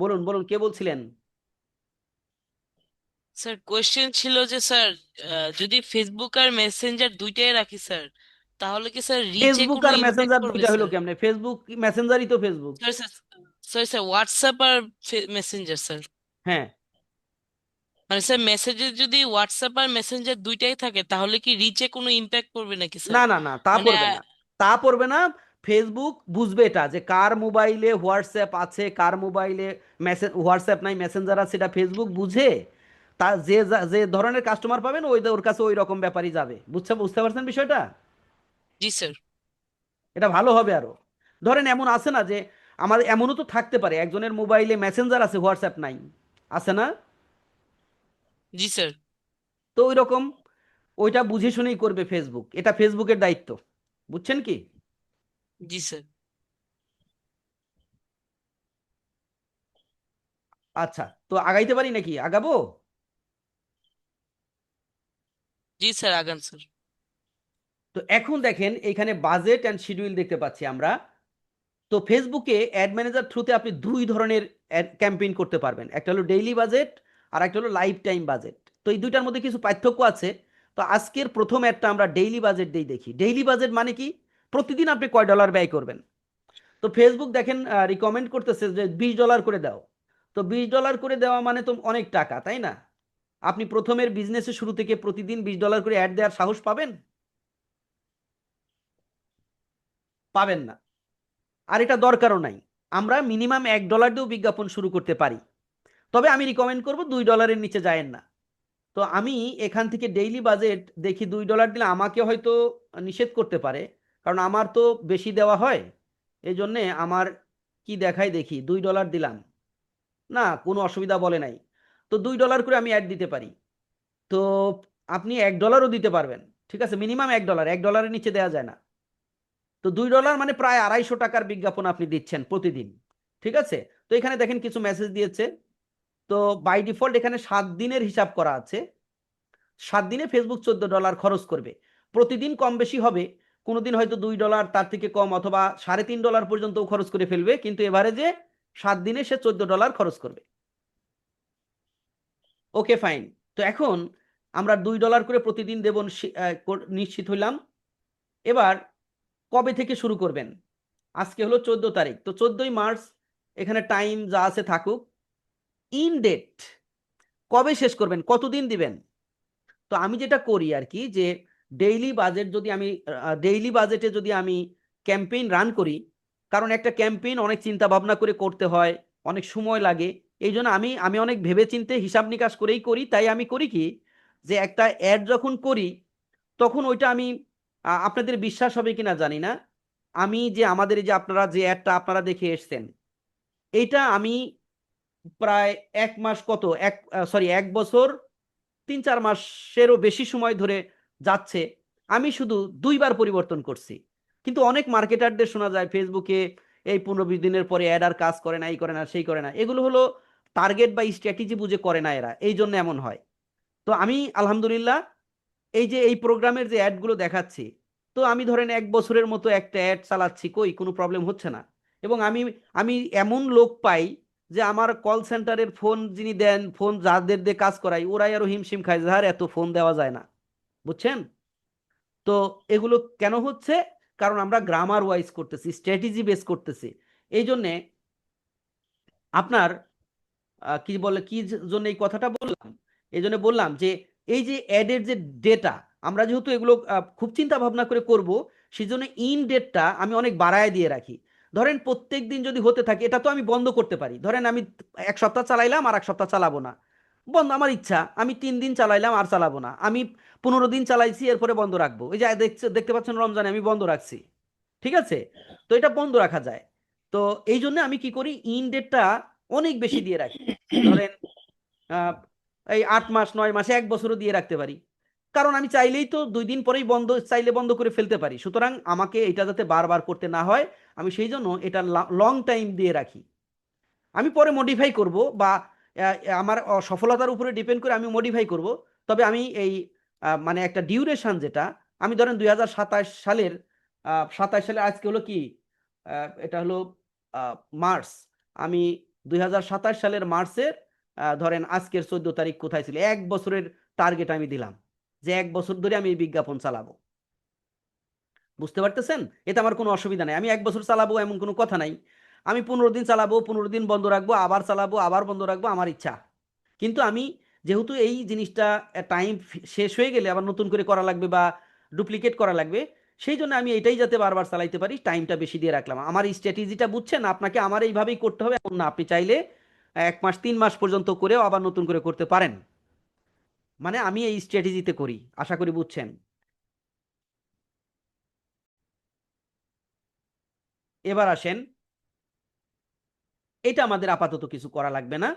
বলুন বলুন, কে বলছিলেন? স্যার কোয়েশ্চেন ছিল যে স্যার যদি ফেসবুক আর মেসেঞ্জার দুইটাই রাখি স্যার, তাহলে কি স্যার রিচে ফেসবুক কোনো আর ইম্প্যাক্ট মেসেঞ্জার পড়বে দুইটা হলো স্যার? কেমনে? ফেসবুক মেসেঞ্জারই তো Facebook. Sorry sir, sorry sir, WhatsApp আর মেসেঞ্জার স্যার। হ্যাঁ, মানে স্যার মেসেজে যদি হোয়াটসঅ্যাপ আর মেসেঞ্জার দুইটাই থাকে তাহলে কি রিচে কোনো ইম্প্যাক্ট পড়বে নাকি স্যার? না না না, তা মানে পড়বে না, তা পড়বে না। ফেসবুক বুঝবে এটা যে কার মোবাইলে হোয়াটসঅ্যাপ আছে, কার মোবাইলে হোয়াটসঅ্যাপ নাই, মেসেঞ্জার আছে, এটা ফেসবুক বুঝে। তা যে যে ধরনের কাস্টমার পাবেন ওর কাছে ওই রকম ব্যাপারই যাবে। বুঝতে পারছেন বিষয়টা? জি স্যার। এটা ভালো হবে আরো। ধরেন এমন আছে না যে আমাদের এমনও তো থাকতে পারে একজনের মোবাইলে মেসেঞ্জার আছে হোয়াটসঅ্যাপ নাই, আছে না? জি স্যার। তো ওই রকম ওইটা বুঝে শুনেই করবে ফেসবুক, এটা ফেসবুকের দায়িত্ব। বুঝছেন কি? জি স্যার। আচ্ছা, তো আগাইতে পারি নাকি, আগাবো? জি স্যার, আগান স্যার। তো এখন দেখেন এখানে বাজেট অ্যান্ড শিডিউল দেখতে পাচ্ছি আমরা। তো ফেসবুকে অ্যাড ম্যানেজার থ্রুতে আপনি দুই ধরনের অ্যাড ক্যাম্পেইন করতে পারবেন, একটা হলো ডেইলি বাজেট আর একটা হলো লাইফ টাইম বাজেট। তো এই দুইটার মধ্যে কিছু পার্থক্য আছে। তো আজকের প্রথম অ্যাডটা আমরা ডেইলি বাজেট দিয়ে দেখি। ডেইলি বাজেট মানে কি, প্রতিদিন আপনি কয় ডলার ব্যয় করবেন। তো ফেসবুক দেখেন রিকমেন্ড করতেছে যে $20 করে দাও। তো $20 করে দেওয়া মানে তো অনেক টাকা, তাই না? আপনি প্রথমের বিজনেসের শুরু থেকে প্রতিদিন $20 করে অ্যাড দেওয়ার সাহস পাবেন? পাবেন না। আর এটা দরকারও নাই। আমরা মিনিমাম $1 দিয়েও বিজ্ঞাপন শুরু করতে পারি, তবে আমি রিকমেন্ড করব $2 নিচে যায়েন না। তো আমি এখান থেকে ডেইলি বাজেট দেখি, $2 দিলে আমাকে হয়তো নিষেধ করতে পারে, কারণ আমার তো বেশি দেওয়া হয়। এই জন্যে আমার কি দেখাই দেখি, $2 দিলাম, না কোনো অসুবিধা বলে নাই। তো $2 করে আমি অ্যাড দিতে পারি। তো আপনি $1ও দিতে পারবেন, ঠিক আছে, মিনিমাম $1, $1 নিচে দেওয়া যায় না। তো $2 মানে প্রায় $250 বিজ্ঞাপন আপনি দিচ্ছেন প্রতিদিন। ঠিক আছে, তো এখানে দেখেন কিছু মেসেজ দিয়েছে। তো বাই ডিফল্ট এখানে 7 দিনের হিসাব করা আছে। 7 দিনে ফেসবুক $14 খরচ করবে। প্রতিদিন কম বেশি হবে, কোনোদিন হয়তো $2, তার থেকে কম, অথবা $3.5 পর্যন্তও খরচ করে ফেলবে, কিন্তু এভারেজে 7 দিনে সে $14 খরচ করবে। ওকে, ফাইন। তো এখন আমরা $2 করে প্রতিদিন দেব, নিশ্চিত হইলাম। এবার কবে থেকে শুরু করবেন? আজকে হলো 14 তারিখ, তো 14ই মার্চ, এখানে টাইম যা আছে থাকুক। ইন ডেট কবে শেষ করবেন, কতদিন দিবেন? তো আমি যেটা করি আর কি, যে ডেইলি বাজেটে যদি আমি ক্যাম্পেইন রান করি, কারণ একটা ক্যাম্পেইন অনেক চিন্তা ভাবনা করে করতে হয়, অনেক সময় লাগে। এই জন্য আমি অনেক ভেবেচিন্তে হিসাব নিকাশ করেই করি। তাই আমি করি কি, যে একটা অ্যাড যখন করি তখন ওইটা আমি, আপনাদের বিশ্বাস হবে কিনা জানি না, আমি যে আমাদের এই যে আপনারা যে অ্যাডটা আপনারা দেখে এসছেন, এইটা আমি প্রায় 1 মাস, সরি 1 বছর 3-4 মাসেরও বেশি সময় ধরে যাচ্ছে, আমি শুধু 2বার পরিবর্তন করছি। কিন্তু অনেক মার্কেটারদের শোনা যায় ফেসবুকে এই 15-20 দিনের পরে অ্যাড আর কাজ করে না, এই করে না, সেই করে না। এগুলো হলো টার্গেট বা স্ট্র্যাটেজি বুঝে করে না এরা, এই জন্য এমন হয়। তো আমি আলহামদুলিল্লাহ এই যে এই প্রোগ্রামের যে অ্যাডগুলো দেখাচ্ছি, তো আমি ধরেন 1 বছরের মতো একটা অ্যাড চালাচ্ছি, কই কোনো প্রবলেম হচ্ছে না। এবং আমি আমি এমন লোক পাই যে আমার কল সেন্টারের ফোন যিনি দেন, ফোন যাদের দিয়ে কাজ করাই, ওরাই আরো হিমশিম খায়, যার এত ফোন দেওয়া যায় না, বুঝছেন? তো এগুলো কেন হচ্ছে? কারণ আমরা গ্রামার ওয়াইজ করতেছি, স্ট্র্যাটেজি বেস করতেছি। এই জন্যে আপনার কি বলে, কি জন্য এই কথাটা বললাম, এই জন্য বললাম যে এই যে অ্যাডের যে ডেটা, আমরা যেহেতু এগুলো খুব চিন্তা ভাবনা করে করব, সেই জন্য ইন ডেটটা আমি অনেক বাড়ায় দিয়ে রাখি। ধরেন প্রত্যেক দিন যদি হতে থাকে, এটা তো আমি বন্ধ করতে পারি। ধরেন আমি 1 সপ্তাহ চালাইলাম, আর 1 সপ্তাহ চালাবো না, বন্ধ, আমার ইচ্ছা। আমি 3 দিন চালাইলাম, আর চালাবো না। আমি 15 দিন চালাইছি, এরপরে বন্ধ রাখবো। এই যে দেখতে পাচ্ছেন রমজানে আমি বন্ধ রাখছি, ঠিক আছে? তো এটা বন্ধ রাখা যায়। তো এই জন্য আমি কি করি, ইন ডেটটা অনেক বেশি দিয়ে রাখি। ধরেন আহ, এই 8 মাস, 9 মাসে, 1 বছরও দিয়ে রাখতে পারি। কারণ আমি চাইলেই তো 2 দিন পরেই চাইলে বন্ধ করে ফেলতে পারি। সুতরাং আমাকে এটা যাতে বারবার করতে না হয়, আমি সেই জন্য এটা লং টাইম দিয়ে রাখি। আমি পরে মডিফাই করব, বা আমার সফলতার উপরে ডিপেন্ড করে আমি মডিফাই করব। তবে আমি এই মানে একটা ডিউরেশন যেটা, আমি ধরেন 2027 সালের 27 সালে, আজকে হলো কি, এটা হলো মার্চ। আমি 2027 সালের মার্চের ধরেন আজকের 14 তারিখ কোথায় ছিল, 1 বছরের টার্গেট আমি দিলাম, যে 1 বছর ধরে আমি এই বিজ্ঞাপন চালাবো। বুঝতে পারতেছেন? এতে আমার কোনো অসুবিধা নেই। আমি 1 বছর চালাবো এমন কোনো কথা নাই। আমি 15 দিন চালাবো, 15 দিন বন্ধ রাখবো, আবার চালাবো, আবার বন্ধ রাখবো, আমার ইচ্ছা। কিন্তু আমি যেহেতু এই জিনিসটা টাইম শেষ হয়ে গেলে আবার নতুন করে করা লাগবে বা ডুপ্লিকেট করা লাগবে, সেই জন্য আমি এটাই যাতে বারবার চালাইতে পারি, টাইমটা বেশি দিয়ে রাখলাম। আমার এই স্ট্র্যাটেজিটা বুঝছেন? আপনাকে আমার এইভাবেই করতে হবে এমন না, আপনি চাইলে 1 মাস 3 মাস পর্যন্ত করেও আবার নতুন করে করতে পারেন। মানে আমি এই স্ট্র্যাটেজিতে করি, আশা করি বুঝছেন। এবার আসেন, এটা আমাদের আপাতত কিছু করা লাগবে না।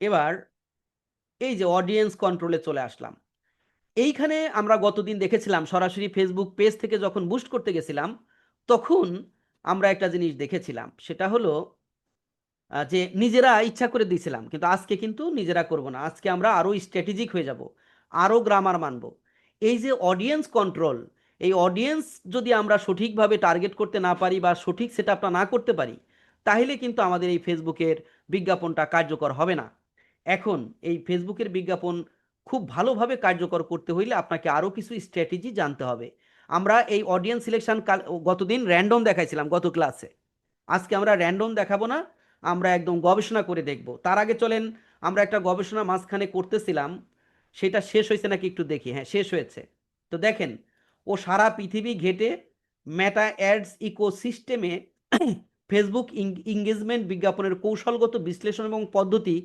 এবার এই যে অডিয়েন্স কন্ট্রোলে চলে আসলাম, এইখানে আমরা গতদিন দেখেছিলাম সরাসরি ফেসবুক পেজ থেকে যখন বুস্ট করতে গেছিলাম, তখন আমরা একটা জিনিস দেখেছিলাম, সেটা হলো যে নিজেরা ইচ্ছা করে দিয়েছিলাম, কিন্তু আজকে কিন্তু নিজেরা করব না। আজকে আমরা আরো স্ট্র্যাটেজিক হয়ে যাব, আরো গ্রামার মানব। এই যে অডিয়েন্স কন্ট্রোল, এই অডিয়েন্স যদি আমরা সঠিকভাবে টার্গেট করতে না পারি বা সঠিক সেটআপটা না করতে পারি, তাহলে কিন্তু আমাদের এই ফেসবুকের বিজ্ঞাপনটা কার্যকর হবে না। এখন এই ফেসবুকের বিজ্ঞাপন খুব ভালোভাবে কার্যকর করতে হইলে আপনাকে আরো কিছু স্ট্র্যাটেজি জানতে হবে। আমরা এই অডিয়েন্স সিলেকশন গতদিন র্যান্ডম দেখাইছিলাম গত ক্লাসে, আজকে আমরা র্যান্ডম দেখাবো না, আমরা একদম গবেষণা করে দেখব। তার আগে চলেন, আমরা একটা গবেষণা মাঝখানে করতেছিলাম, সেটা শেষ হয়েছে নাকি একটু দেখি। হ্যাঁ, শেষ হয়েছে। তো দেখেন, ও সারা পৃথিবী ঘেটে মেটা অ্যাডস ইকোসিস্টেমে ফেসবুক এঙ্গেজমেন্ট বিজ্ঞাপনের কৌশলগত বিশ্লেষণ এবং পদ্ধতি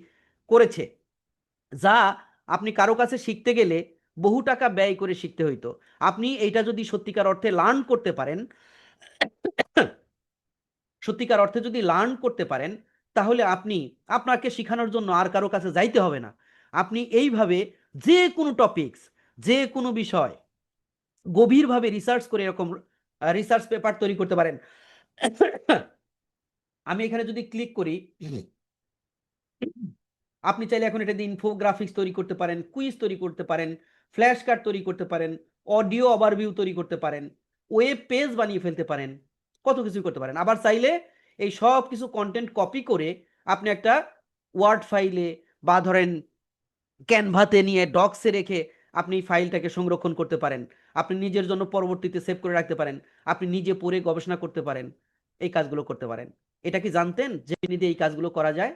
করেছে, যা আপনি কারো কাছে শিখতে গেলে বহু টাকা ব্যয় করে শিখতে হইতো। আপনি এইটা যদি সত্যিকার অর্থে লার্ন করতে পারেন, সত্যিকার অর্থে যদি লার্ন করতে পারেন, তাহলে আপনাকে শেখানোর জন্য আর কারো কাছে যাইতে হবে না। আপনি এইভাবে যে কোনো টপিকস, যে কোনো বিষয় গভীরভাবে রিসার্চ করে এরকম রিসার্চ পেপার তৈরি করতে পারেন। আমি এখানে যদি ক্লিক করি, আপনি চাইলে এখন এটা দিয়ে ইনফোগ্রাফিক্স তৈরি করতে পারেন, কুইজ তৈরি করতে পারেন, ফ্ল্যাশ কার্ড তৈরি করতে পারেন, অডিও ওভারভিউ তৈরি করতে পারেন, ওয়েব পেজ বানিয়ে ফেলতে পারেন, কত কিছু করতে পারেন। আবার চাইলে এই সব কিছু কন্টেন্ট কপি করে আপনি একটা ওয়ার্ড ফাইলে বা ধরেন ক্যানভাতে নিয়ে ডক্সে রেখে আপনি ফাইলটাকে সংরক্ষণ করতে পারেন, আপনি নিজের জন্য পরবর্তীতে সেভ করে রাখতে পারেন, আপনি নিজে পড়ে গবেষণা করতে পারেন, এই কাজগুলো করতে পারেন। এটা কি জানতেন যে জেমিনি দিয়ে এই কাজগুলো করা যায়?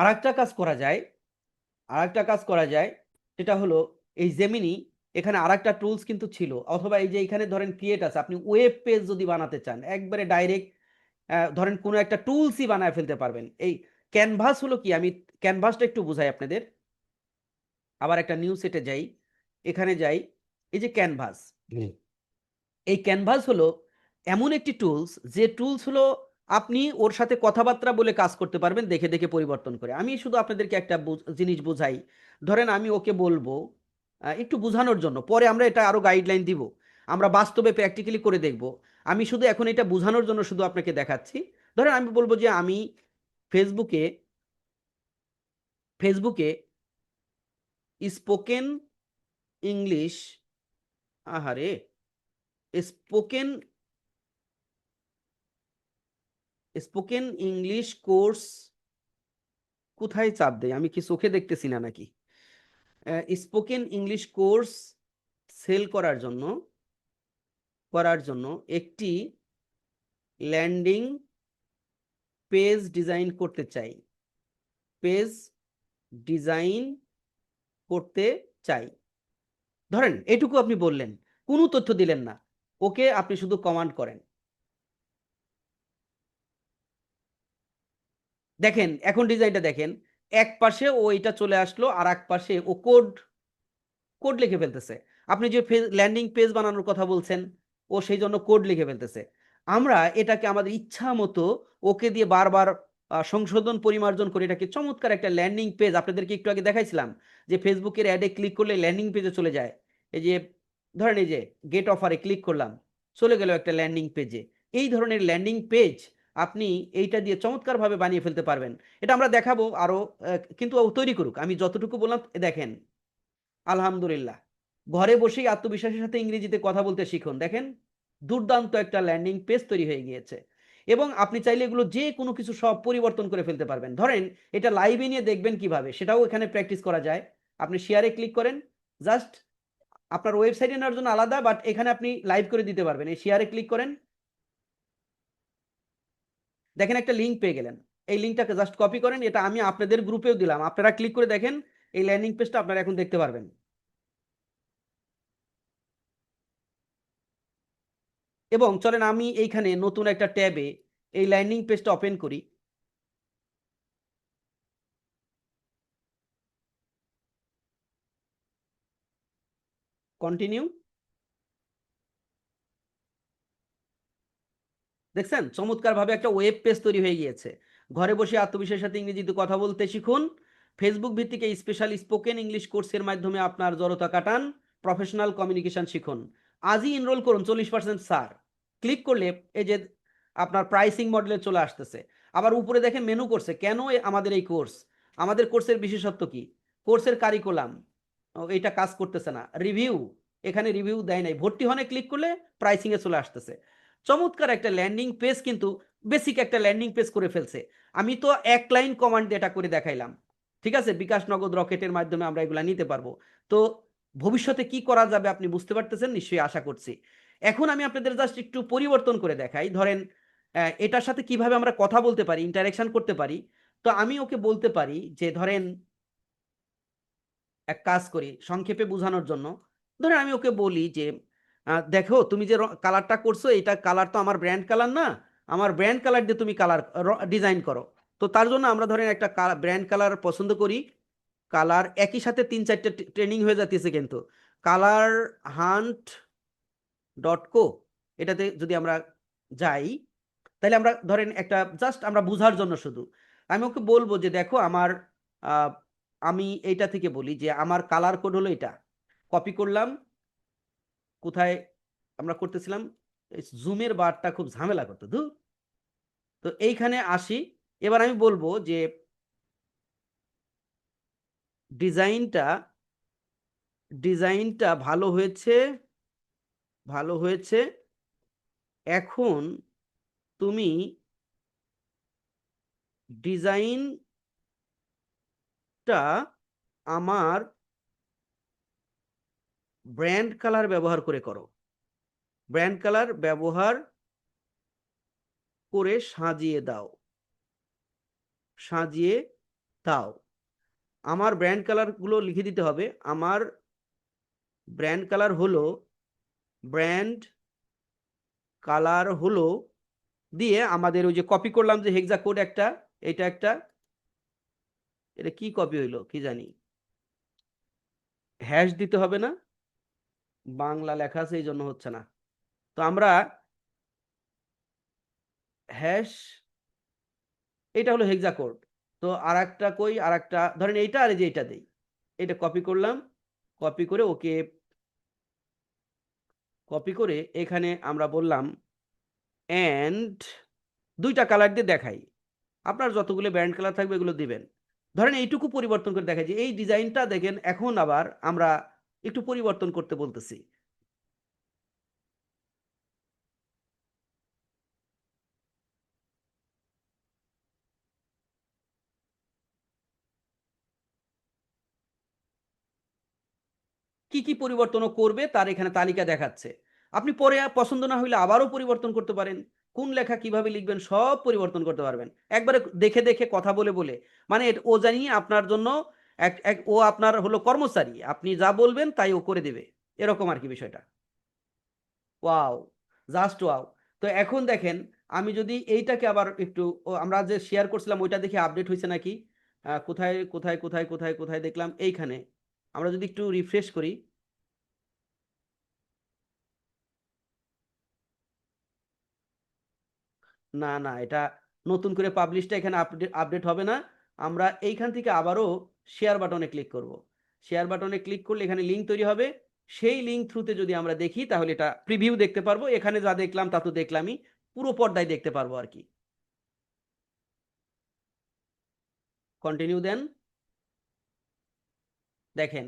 আর একটা কাজ করা যায়, আর একটা কাজ করা যায়, সেটা হলো এই জেমিনি এখানে আর একটা টুলস কিন্তু ছিল, অথবা এই যে এখানে ধরেন ক্রিয়েট আছে, আপনি ওয়েব পেজ যদি বানাতে চান একবারে ডাইরেক্ট ধরেন কোনো একটা টুলসই বানায় ফেলতে পারবেন। এই ক্যানভাস হলো কি, আমি ক্যানভাসটা একটু বুঝাই আপনাদের। আবার একটা নিউ সেটে যাই, এখানে যাই, এই যে ক্যানভাস, এই ক্যানভাস হলো এমন একটি টুলস, যে টুলস হলো আপনি ওর সাথে কথাবার্তা বলে কাজ করতে পারবেন দেখে দেখে পরিবর্তন করে। আমি শুধু আপনাদেরকে একটা জিনিস বোঝাই। ধরেন আমি ওকে বলবো একটু বোঝানোর জন্য, পরে আমরা এটা আরো গাইডলাইন দিব, আমরা বাস্তবে প্র্যাকটিক্যালি করে দেখব। আমি শুধু এখন এটা বোঝানোর জন্য শুধু আপনাকে দেখাচ্ছি। ধরেন আমি বলবো যে আমি ফেসবুকে ফেসবুকে স্পোকেন ইংলিশ, আহারে, স্পোকেন স্পোকেন ইংলিশ কোর্স, কোথায় চাপ দেয় আমি কি চোখে দেখতেছি না নাকি? স্পোকেন ইংলিশ কোর্স সেল করার জন্য একটি ল্যান্ডিং পেজ ডিজাইন করতে চাই, পেজ ডিজাইন করতে চাই। ধরেন এটুকু আপনি বললেন, কোনো তথ্য দিলেন না, ওকে আপনি শুধু কমান্ড করেন। দেখেন এখন ডিজাইনটা দেখেন, এক পাশে ও এটা চলে আসলো, আর এক পাশে ও কোড কোড লিখে ফেলতেছে। আপনি যে ল্যান্ডিং পেজ বানানোর কথা বলছেন, ও সেই জন্য কোড লিখে ফেলতেছে। আমরা এটাকে আমাদের ইচ্ছা মতো ওকে দিয়ে বারবার সংশোধন পরিমার্জন করে এটাকে চমৎকার একটা ল্যান্ডিং পেজ, আপনাদেরকে একটু আগে দেখাইছিলাম যে ফেসবুকের অ্যাডে ক্লিক করলে ল্যান্ডিং পেজে চলে যায়। এই যে ধরেন এই যে গেট অফারে ক্লিক করলাম, চলে গেল একটা ল্যান্ডিং পেজে। এই ধরনের ল্যান্ডিং পেজ আপনি এইটা দিয়ে চমৎকারভাবে বানিয়ে ফেলতে পারবেন। এটা আমরা দেখাবো আরো, কিন্তু ও তৈরি করুক। আমি যতটুকু বললাম দেখেন, আলহামদুলিল্লাহ, ঘরে বসেই আত্মবিশ্বাসের সাথে ইংরেজিতে কথা বলতে শিখুন। দেখেন দুর্দান্ত একটা ল্যান্ডিং পেজ তৈরি হয়ে গিয়েছে। এবং আপনি চাইলে এগুলো যে কোনো কিছু সব পরিবর্তন করে ফেলতে পারবেন। ধরেন এটা লাইভে নিয়ে দেখবেন কিভাবে, সেটাও এখানে প্র্যাকটিস করা যায়। আপনি শেয়ারে ক্লিক করেন, জাস্ট আপনার ওয়েবসাইটে নেওয়ার জন্য আলাদা, বাট এখানে আপনি লাইভ করে দিতে পারবেন। এই শেয়ারে ক্লিক করেন, দেখেন একটা লিঙ্ক পেয়ে গেলেন। এই লিঙ্কটাকে জাস্ট কপি করেন, এটা আমি আপনাদের গ্রুপেও দিলাম, আপনারা ক্লিক করে দেখেন এই ল্যান্ডিং পেজটা আপনারা এখন দেখতে পারবেন। এবং চলেন আমি এইখানে নতুন একটা ট্যাবে এই ল্যান্ডিং পেজটা ওপেন করি। কন্টিনিউ। দেখছেন চমৎকারভাবে একটা ওয়েব পেজ তৈরি হয়ে গিয়েছে। ঘরে বসে আত্মবিশ্বাসের সাথে ইংরেজিতে কথা বলতে শিখুন। ফেসবুক ভিত্তিক এই স্পেশাল স্পোকেন ইংলিশ কোর্সের মাধ্যমে আপনার জড়তা কাটান, প্রফেশনাল কমিউনিকেশন শিখুন। আজই এনরোল করুন 40% স্যার। ক্লিক করলে এই যে আপনার প্রাইসিং মডেলে চলে আসতেছে। আবার উপরে দেখেন মেনু করছে, কেন আমাদের এই কোর্স, আমাদের কোর্সের বিশেষত্ব কি, কোর্সের কারিকুলাম, এটা কাজ করতেছে না, রিভিউ, এখানে রিভিউ দেয় নাই, ভর্তি হনে ক্লিক করলে প্রাইসিং এ চলে আসতেছে। চমৎকার একটা ল্যান্ডিং পেজ, কিন্তু বেসিক একটা ল্যান্ডিং পেজ করে ফেলছে। আমি তো এক লাইন কমান্ড দিয়ে এটা করে দেখাইলাম, ঠিক আছে? বিকাশ নগদ রকেটের মাধ্যমে আমরা এগুলা নিতে পারবো। তো ভবিষ্যতে কি করা যাবে আপনি বুঝতে পারতেছেন নিশ্চয়ই, আশা করছি। এখন আমি আপনাদের জাস্ট একটু পরিবর্তন করে দেখাই। ধরেন এটার সাথে কিভাবে আমরা কথা বলতে পারি, ইন্টারাকশন করতে পারি। তো আমি ওকে বলতে পারি যে ধরেন এক কাজ করি সংক্ষেপে বোঝানোর জন্য। ধরেন আমি ওকে বলি যে দেখো তুমি যে কালারটা করছো, এটা কালার তো আমার ব্র্যান্ড কালার না, আমার ব্র্যান্ড কালার দিয়ে তুমি কালার ডিজাইন করো। তো তার জন্য আমরা ধরেন একটা ব্র্যান্ড কালার পছন্দ করি। কালার একই সাথে 3-4টে ট্রেনিং হয়ে যাচ্ছে কিন্তু, কালার হান্ট ডট কো, এটাতে যদি আমরা যাই, তাহলে আমরা ধরেন একটা জাস্ট আমরা বুঝার জন্য শুধু আমি ওকে বলবো যে দেখো আমার আহ, আমি এইটা থেকে বলি যে আমার কালার কোড হলো এটা, কপি করলাম, কোথায় আমরা করতেছিলাম, জুমের বারটা খুব ঝামেলা করতো ধুর। তো এইখানে আসি, এবার আমি বলবো যে ডিজাইনটা ডিজাইনটা ভালো হয়েছে, ভালো হয়েছে। এখন তুমি ডিজাইনটা আমার ব্র্যান্ড কালার ব্যবহার করে করো, ব্র্যান্ড কালার ব্যবহার করে সাজিয়ে দাও, সাজিয়ে দাও। আমার ব্র্যান্ড কালার গুলো লিখে দিতে হবে। আমার ব্র্যান্ড কালার হলো, ব্র্যান্ড কালার হলো, দিয়ে আমাদের ওই যে কপি করলাম যে হেক্সা কোড একটা, এটা একটা, এটা কি কপি হইলো কি জানি, হ্যাশ দিতে হবে না, বাংলা লেখা আছে এই জন্য হচ্ছে না। তো আমরা হ্যাশ, এটা হলো হেক্সা কোড। তো আর একটা কই, আর একটা ধরেন এইটা, আর এই যে এটা দেই, এটা কপি করলাম, কপি করে ওকে, কপি করে এখানে আমরা বললাম অ্যান্ড দুইটা কালার দিয়ে দেখাই। আপনার যতগুলো ব্র্যান্ড কালার থাকবে এগুলো দিবেন। ধরেন এইটুকু পরিবর্তন করে দেখাই যে এই ডিজাইনটা দেখেন, এখন আবার আমরা একটু পরিবর্তন করতে বলতেছি। কি কি পরিবর্তন করবে তার এখানে তালিকা দেখাচ্ছে। আপনি পরে পছন্দ না হইলে আবারও পরিবর্তন করতে পারেন, কোন লেখা কিভাবে লিখবেন সব পরিবর্তন করতে পারবেন একবারে দেখে দেখে কথা বলে বলে। মানে ও জানি আপনার জন্য ও আপনার হলো কর্মচারী, আপনি যা বলবেন তাই ও করে দেবে, এরকম আর কি বিষয়টা। Wow, just wow. তো এখন দেখেন, আমি যদি এইটাকে আবার একটু আমরা যে শেয়ার করছিলাম ওইটা দেখে আপডেট হয়েছে নাকি, কোথায় কোথায় কোথায় কোথায় কোথায় দেখলাম, এইখানে আমরা যদি একটু রিফ্রেশ করি, না না, এটা নতুন করে পাবলিশটা এখানে আপডেট আপডেট হবে না। আমরা এইখান থেকে আবারও শেয়ার বাটনে ক্লিক করব। শেয়ার বাটনে ক্লিক করলে এখানে লিঙ্ক তৈরি হবে, সেই লিঙ্ক থ্রুতে যদি আমরা দেখি তাহলে এটা প্রিভিউ দেখতে পারবো। এখানে যা দেখলাম তা তো দেখলামই, পুরো পর্দায় দেখতে পারবো আর কি। কন্টিনিউ দেন, দেখেন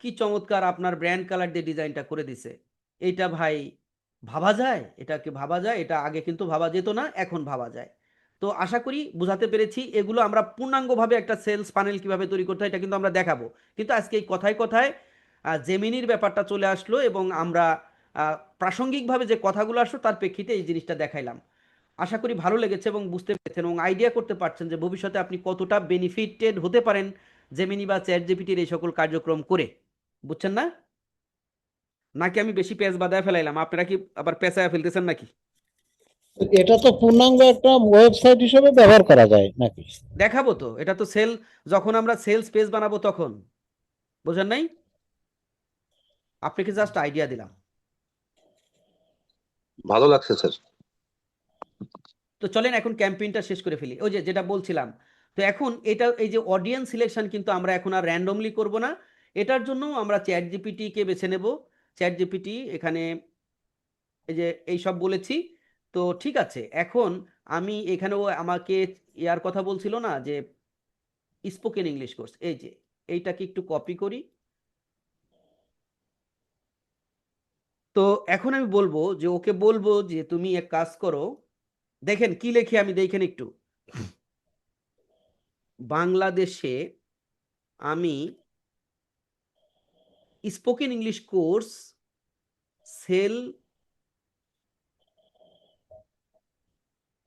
কি চমৎকার আপনার ব্র্যান্ড কালার দিয়ে ডিজাইনটা করে দিছে। এইটা ভাই ভাবা যায়, এটাকে ভাবা যায়, এটা আগে কিন্তু ভাবা যেত না, এখন ভাবা যায়। তো আশা করি বুঝাতে পেরেছি। এগুলো আমরা পূর্ণাঙ্গভাবে একটা সেলস প্যানেল কিভাবে তৈরি করতে হয় এটা কিন্তু আমরা দেখাবো। কিন্তু আজকে এই কথায় কথায় জেমিনির ব্যাপারটা চলে আসলো, এবং আমরা প্রাসঙ্গিকভাবে যে কথাগুলো আসলো তার প্রেক্ষিতে এই জিনিসটা দেখাইলাম। আশা করি ভালো লেগেছে এবং বুঝতে পেরেছেন এবং আইডিয়া করতে পারছেন যে ভবিষ্যতে আপনি কতটা বেনিফিটেড হতে পারেন জেমিনি বা চ্যাট জিপিটির এই সকল কার্যক্রম করে। বুঝছেন না? নাকি আমি বেশি পেঁচ বাদায় ফেলাইলাম, আপনারা কি আবার পেঁচায় ফেলতেছেন নাকি? এটা তো পূর্ণাঙ্গ একটা ওয়েবসাইট হিসেবে ব্যবহার করা যায় নাকি? দেখাবো তো, এটা তো সেল, যখন আমরা সেলস পেজ বানাবো তখন। বুঝেন নাই? আপনাকে জাস্ট আইডিয়া দিলাম। ভালো লাগছে স্যার। তো চলেন এখন ক্যাম্পেইনটা শেষ করে ফেলি, ওই যে যেটা বলছিলাম। তো এখন এটা, এই যে অডিয়েন্স সিলেকশন কিন্তু আমরা এখন আর র্যান্ডমলি করব না, এটার জন্য আমরা চ্যাট জিপিটি কে বেছে নেব। চ্যাট জিপিটি এখানে এই যে এই সব বলেছি। তো ঠিক আছে, এখন আমি এখানেও আমাকে ইয়ার কথা বলছিল না যে স্পোকেন ইংলিশ কোর্স, এই যে এইটাকে একটু কপি করি। তো এখন আমি বলবো যে ওকে বলবো যে তুমি এক কাজ করো, দেখেন কি লেখি আমি, দেখেন একটু, বাংলাদেশে আমি স্পোকেন ইংলিশ কোর্স সেল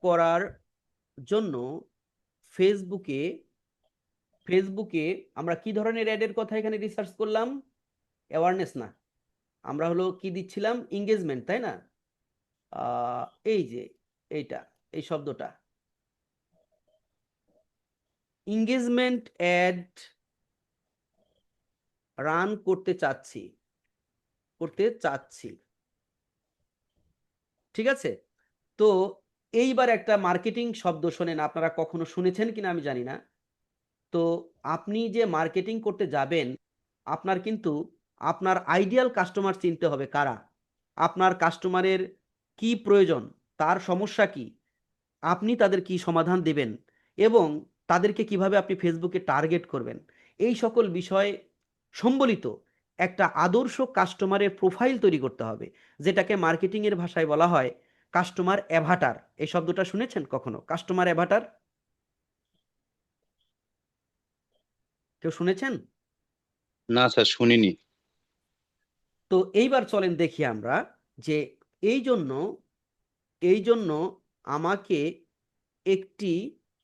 করার জন্য ফেসবুকে, ফেসবুকে আমরা কি ধরনের অ্যাডের কথা এখানে রিসার্চ করলাম, অ্যাওয়ারনেস না, আমরা হলো কি দিচ্ছিলাম, এঙ্গেজমেন্ট, তাই না? এই যে এইটা, এই শব্দটা এঙ্গেজমেন্ট অ্যাড রান করতে চাচ্ছি, করতে চাচ্ছি। ঠিক আছে? তো এইবার একটা মার্কেটিং শব্দ শোনেন, আপনারা কখনো শুনেছেন কিনা আমি জানি না। তো আপনি যে মার্কেটিং করতে যাবেন, আপনার কিন্তু আপনার আইডিয়াল কাস্টমার চিনতে হবে কারা। আপনার কাস্টমারের কি প্রয়োজন, তার সমস্যা কি, আপনি তাদের কি সমাধান দেবেন এবং তাদেরকে কিভাবে আপনি ফেসবুকে টার্গেট করবেন, এই সকল বিষয় সম্বলিত একটা আদর্শ কাস্টমারের প্রোফাইল তৈরি করতে হবে, যেটাকে মার্কেটিংয়ের ভাষায় বলা হয় কাস্টমার অ্যাভাটার। এই শব্দটা শুনেছেন কখনো, কাস্টমার অ্যাভাটার? কেউ শুনেছেন? না স্যার, শুনিনি। তো এইবার চলেন দেখি আমরা যে এই জন্য এই জন্য আমাকে একটি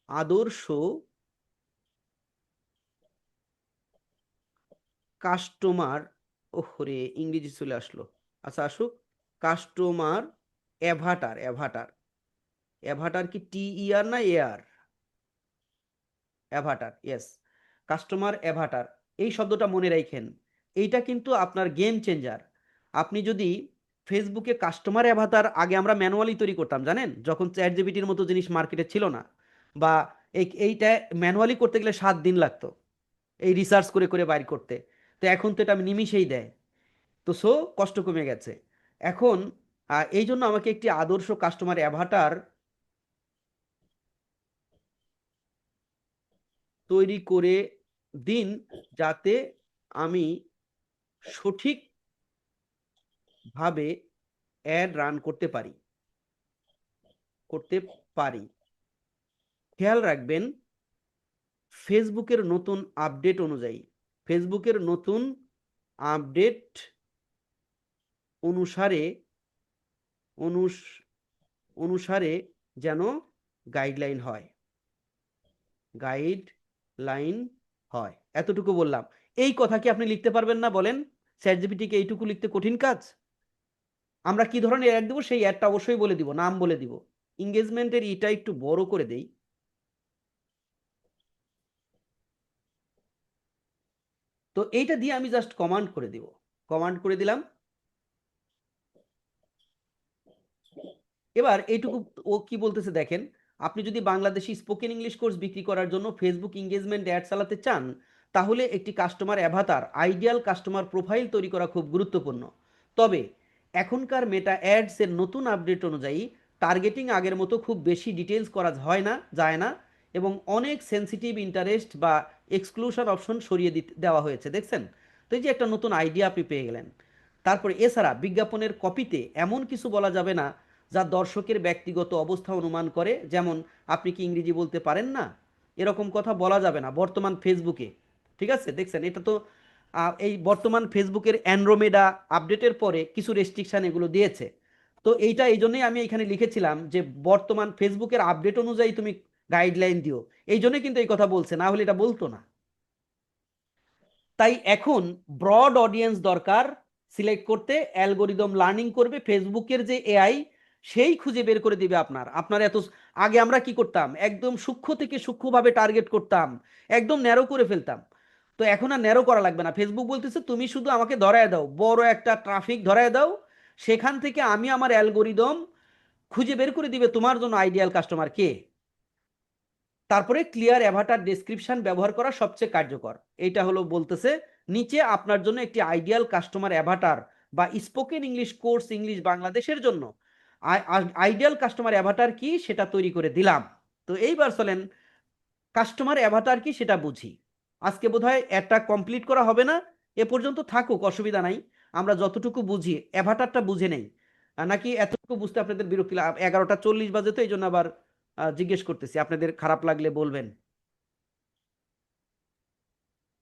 আদর্শ কাস্টমার, ওহরে ইংরেজি চলে আসলো, আচ্ছা আসুক, কাস্টমার অ্যাভাটার। অ্যাভাটার, অ্যাভাটার কি টি ই আর না A R? Avatar, yes, customer avatar. এই শব্দটা মনে রাখেন, এইটা কিন্তু আপনার গেম চেঞ্জার। আপনি যদি ফেসবুকে কাস্টমার অ্যাভাটার, আগে আমরা ম্যানুয়ালি তৈরি করতাম জানেন, যখন চ্যাট জিপিটির মতো জিনিস মার্কেটে ছিল না, বা এইটা ম্যানুয়ালি করতে গেলে 7 দিন লাগতো এই রিসার্চ করে করে বাইর করতে। তো এখন তো এটা নিমিষেই দেয়। তো কষ্ট কমে গেছে এখন। এই জন্য আমাকে একটি আদর্শ কাস্টমার অ্যাভাটার তৈরি করে দিন, যাতে আমি সঠিকভাবে অ্যাড রান করতে পারি। খেয়াল রাখবেন, ফেসবুকের নতুন আপডেট অনুযায়ী, ফেসবুকের নতুন আপডেট অনুসারে অনুসারে যেন গাইডলাইন হয়, গাইডলাইন হয়, এতটুকু বললাম। এই কথা কি আপনি লিখতে পারবেন না বলেন? চ্যাট জিপিটিকে এইটুকু লিখতে কঠিন কাজ? আমরা কি ধরনের অ্যাড দেবো সেই অ্যাডটা অবশ্যই বলে দিব, নাম বলে দিব। এঙ্গেজমেন্টের এটা একটু বড় করে দেই, তো এইটা দিয়ে আমি জাস্ট কমান্ড করে দিব, কমান্ড করে দিলাম। এবার এইটুকু ও কি বলতেছে দেখেন, আপনি যদি বাংলাদেশি স্পোকেন ইংলিশ কোর্স বিক্রি করার জন্য ফেসবুক এঙ্গেজমেন্ট অ্যাড চালাতে চান, তাহলে একটি কাস্টমার অ্যাভাতার, আইডিয়াল কাস্টমার প্রোফাইল তৈরি করা খুব গুরুত্বপূর্ণ। তবে এখনকার মেটা অ্যাডস এর নতুন আপডেট অনুযায়ী টার্গেটিং আগের মতো খুব বেশি ডিটেলস করা যায় না, এবং অনেক সেন্সিটিভ ইন্টারেস্ট বা এক্সক্লুশন অপশন সরিয়ে দেওয়া হয়েছে, দেখছেন? তো এই যে একটা নতুন আইডিয়া আপনি পেয়ে গেলেন। তারপরে এছাড়া বিজ্ঞাপনের কপিতে এমন কিছু বলা যাবে না যা দর্শকের ব্যক্তিগত অবস্থা অনুমান করে, যেমন আপনি কি ইংরেজি বলতে পারেন না, এরকম কথা বলা যাবে না বর্তমান ফেসবুকে। ঠিক আছে, দেখছেন এটা তো এই বর্তমান ফেসবুকের অ্যান্ড্রোমেডা আপডেটের পরে কিছু রেস্ট্রিকশন এগুলো দিয়েছে। তো এইটা এই জন্যই আমি এখানে লিখেছিলাম যে বর্তমান ফেসবুকের আপডেট অনুযায়ী তুমি গাইডলাইন দিও, এই জন্যই কিন্তু এই কথা বলছে, না হলে এটা বলতো না। তাই এখন ব্রড অডিয়েন্স দরকার সিলেক্ট করতে, অ্যালগোরিদম লার্নিং করবে, ফেসবুকের যে এআই সেই খুঁজে বের করে দিবে আপনার এত। আগে আমরা কি করতাম, একদম সূক্ষ্ম থেকে সূক্ষ্মভাবে টার্গেট করতাম, একদম ন্যারো করে ফেলতাম। তো এখন আর ন্যারো করা লাগবে না, ফেসবুক বলতেছে তুমি শুধু আমাকে ধরায় দাও, বড় একটা ট্রাফিক ধরায় দাও, সেখান থেকে আমি আমার অ্যালগোরিদম খুঁজে বের করে দিবে তোমার জন্য আইডিয়াল কাস্টমার কে। তারপরে ক্লিয়ার অ্যাভাটার ডেসক্রিপশন ব্যবহার করা সবচেয়ে কার্যকর। এইটা হলো বলতেছে নিচে আপনার জন্য একটি আইডিয়াল কাস্টমার অ্যাভাটার বা স্পোকেন ইংলিশ কোর্স ইংলিশ বাংলাদেশের জন্য আইডিয়াল কাস্টমার অ্যাভাটার কি সেটা তৈরি করে দিলাম। তো এইবার চলেন কাস্টমার অ্যাভাটার কি সেটা বুঝি। আজকে বোধহয় একটা কমপ্লিট করা হবে না, এ পর্যন্ত থাকুক, অসুবিধা নাই। আমরা যতটুকু বুঝি অ্যাভাটারটা বুঝে নেই, নাকি এতটুকু বুঝতে আপনাদের বিরক্তি 11টা 40 বাজে, তো এই জন্য আবার জিজ্ঞেস করতেছি, আপনাদের খারাপ লাগলে বলবেন।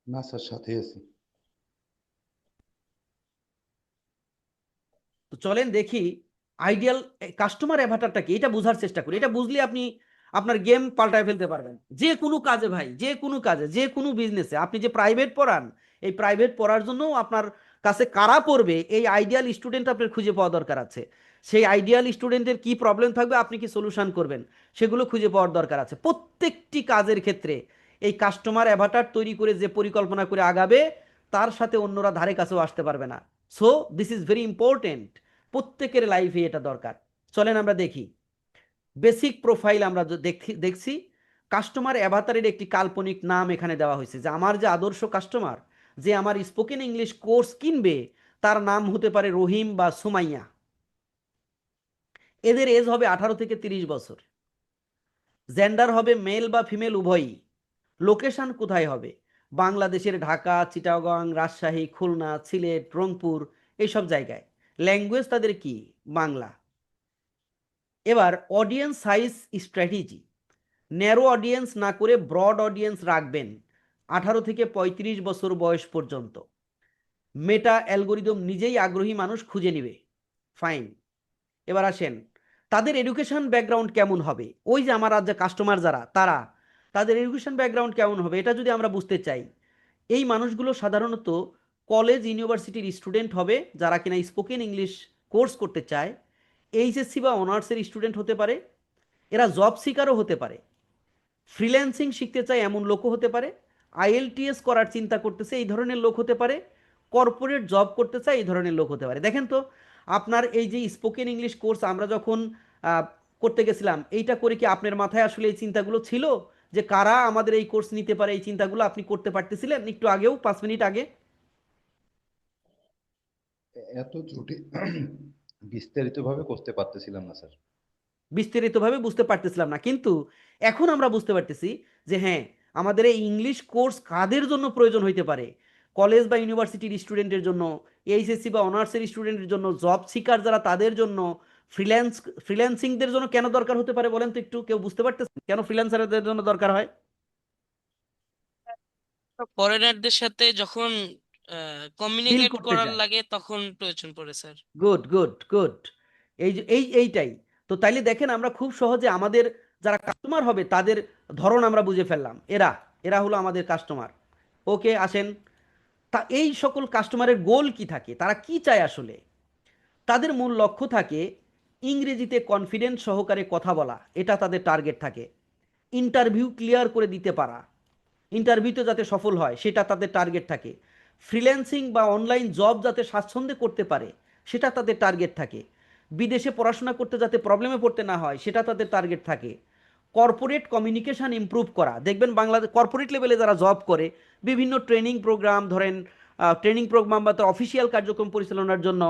না স্যার, সাথে আছি। তো চলেন দেখি আইডিয়াল কাস্টমার অ্যাভাটারটা কি, এটা বোঝার চেষ্টা করি। এটা বুঝলে আপনি আপনার গেম পাল্টায় ফেলতে পারবেন যে কোনো কাজে ভাই, যে কোনো কাজে, যে কোনো বিজনেসে। আপনি যে প্রাইভেট পড়ান, এই প্রাইভেট পড়ার জন্য আপনার কাছে কারা পড়বে, এই আইডিয়াল স্টুডেন্ট আপনার খুঁজে পাওয়া দরকার আছে। সেই আইডিয়াল স্টুডেন্টের কি প্রবলেম থাকবে, আপনি কি সলিউশন করবেন, সেগুলো খুঁজে পাওয়ার দরকার আছে। প্রত্যেকটি কাজের ক্ষেত্রে এই কাস্টমার অ্যাভাটার তৈরি করে যে পরিকল্পনা করে আগাবে, তার সাথে অন্যরা ধারে কাছেও আসতে পারবে না। So this is very important, প্রত্যেকের লাইফে এটা দরকার। চলেন আমরা দেখি বেসিক প্রোফাইল। আমরা দেখছি কাস্টমার অ্যাভাতারের একটি কাল্পনিক নাম এখানে দেওয়া হয়েছে, যে আমার যে আদর্শ কাস্টমার, যে আমার স্পোকেন ইংলিশ কোর্স কিনবে, তার নাম হতে পারে রহিম বা সুমাইয়া। এদের এজ হবে 18 থেকে 30 বছর। জেন্ডার হবে মেল বা ফিমেল উভয়ই। লোকেশন কোথায় হবে? বাংলাদেশের ঢাকা, চিটাগং, রাজশাহী, খুলনা, সিলেট, রংপুর, এইসব জায়গায়। ল্যাঙ্গুয়েজ তাদের কি? বাংলা। এবার audience size strategy, narrow audience না করে ব্রড অডিয়েন্স রাখবেন 18 থেকে 35 বছর বয়স পর্যন্ত। মেটা অ্যালগোরিদম নিজেই আগ্রহী মানুষ খুঁজে নিবে। ফাইন। এবার আসেন, তাদের এডুকেশন ব্যাকগ্রাউন্ড কেমন হবে? ওই যে আমার যে কাস্টমার যারা, তারা তাদের এডুকেশন ব্যাকগ্রাউন্ড কেমন হবে এটা যদি আমরা বুঝতে চাই, এই মানুষগুলো সাধারণত কলেজ ইউনিভার্সিটির স্টুডেন্ট হবে, যারা কিনা স্পোকেন ইংলিশ কোর্স করতে চায়। এইচএসসি বা অনার্সের স্টুডেন্ট হতে পারে। এরা জব সিকারও হতে পারে। ফ্রিল্যান্সিং শিখতে চায় এমন লোকও হতে পারে। আইএলটিএস করার চিন্তা করতেছে এই ধরনের লোক হতে পারে। কর্পোরেট জব করতে চায় এই ধরনের লোক হতে পারে। দেখেন তো, আপনার এই যে স্পোকেন ইংলিশ কোর্স আমরা যখন আহ, করতে গেছিলাম, এইটা করে কি আপনার মাথায় আসলে এই চিন্তাগুলো ছিল যে কারা আমাদের এই কোর্স নিতে পারে? এই চিন্তাগুলো আপনি করতে পারতেছিলেন একটু আগেও, 5 মিনিট আগে? এত জটিল বিস্তারিতভাবে করতে পারতেছিলাম না স্যার। বিস্তারিতভাবে বুঝতে পারতেছিলাম না, কিন্তু এখন আমরা বুঝতে পারতেছি যে হ্যাঁ, আমাদের এই ইংলিশ কোর্স কাদের জন্য প্রয়োজন হইতে পারে। কলেজ বা ইউনিভার্সিটির স্টুডেন্টের জন্য, এইচএসসি বা অনার্সের স্টুডেন্টের জন্য, জব সিকার যারা তাদের জন্য, ফ্রিল্যান্সিংদের জন্য কেন দরকার হতে পারে বলেন তো একটু? কেউ বুঝতে পারতেছেন কেন ফ্রিল্যান্সারদের জন্য দরকার হয়? ফরেনারদের সাথে যখন ডিল কমিউনিকেট করতে করার চায়। লাগে তখন প্রয়োজন পড়ে স্যার। Good, good, good. এই যে এইটাই তো। তাইলে দেখেন, আমরা খুব সহজে আমাদের যারা কাস্টমার হবে তাদের ধরন আমরা বুঝে ফেললাম। এরা এরা হলো আমাদের কাস্টমার। ওকে, আসেন। তা এই সকল কাস্টমারের গোল কি থাকে, তারা কি চায় আসলে? তাদের মূল লক্ষ্য থাকে ইংরেজিতে কনফিডেন্স সহকারে কথা বলা, এটা তাদের টার্গেট থাকে। ইন্টারভিউ ক্লিয়ার করে দিতে পারা, ইন্টারভিউতে যাতে সফল হয় সেটা তাদের টার্গেট থাকে। ফ্রিল্যান্সিং বা অনলাইন জব যাতে স্বাচ্ছন্দ্যে করতে পারে সেটা তাদের টার্গেট থাকে। বিদেশে পড়াশোনা করতে যাতে প্রবলেমে পড়তে না হয় সেটা তাদের টার্গেট থাকে। কর্পোরেট কমিউনিকেশন ইমপ্রুভ করা, দেখবেন বাংলাদেশ কর্পোরেট লেভেলে যারা জব করে, বিভিন্ন ট্রেনিং প্রোগ্রাম ধরেন, ট্রেনিং প্রোগ্রাম বা তার অফিসিয়াল কার্যক্রম পরিচালনার জন্য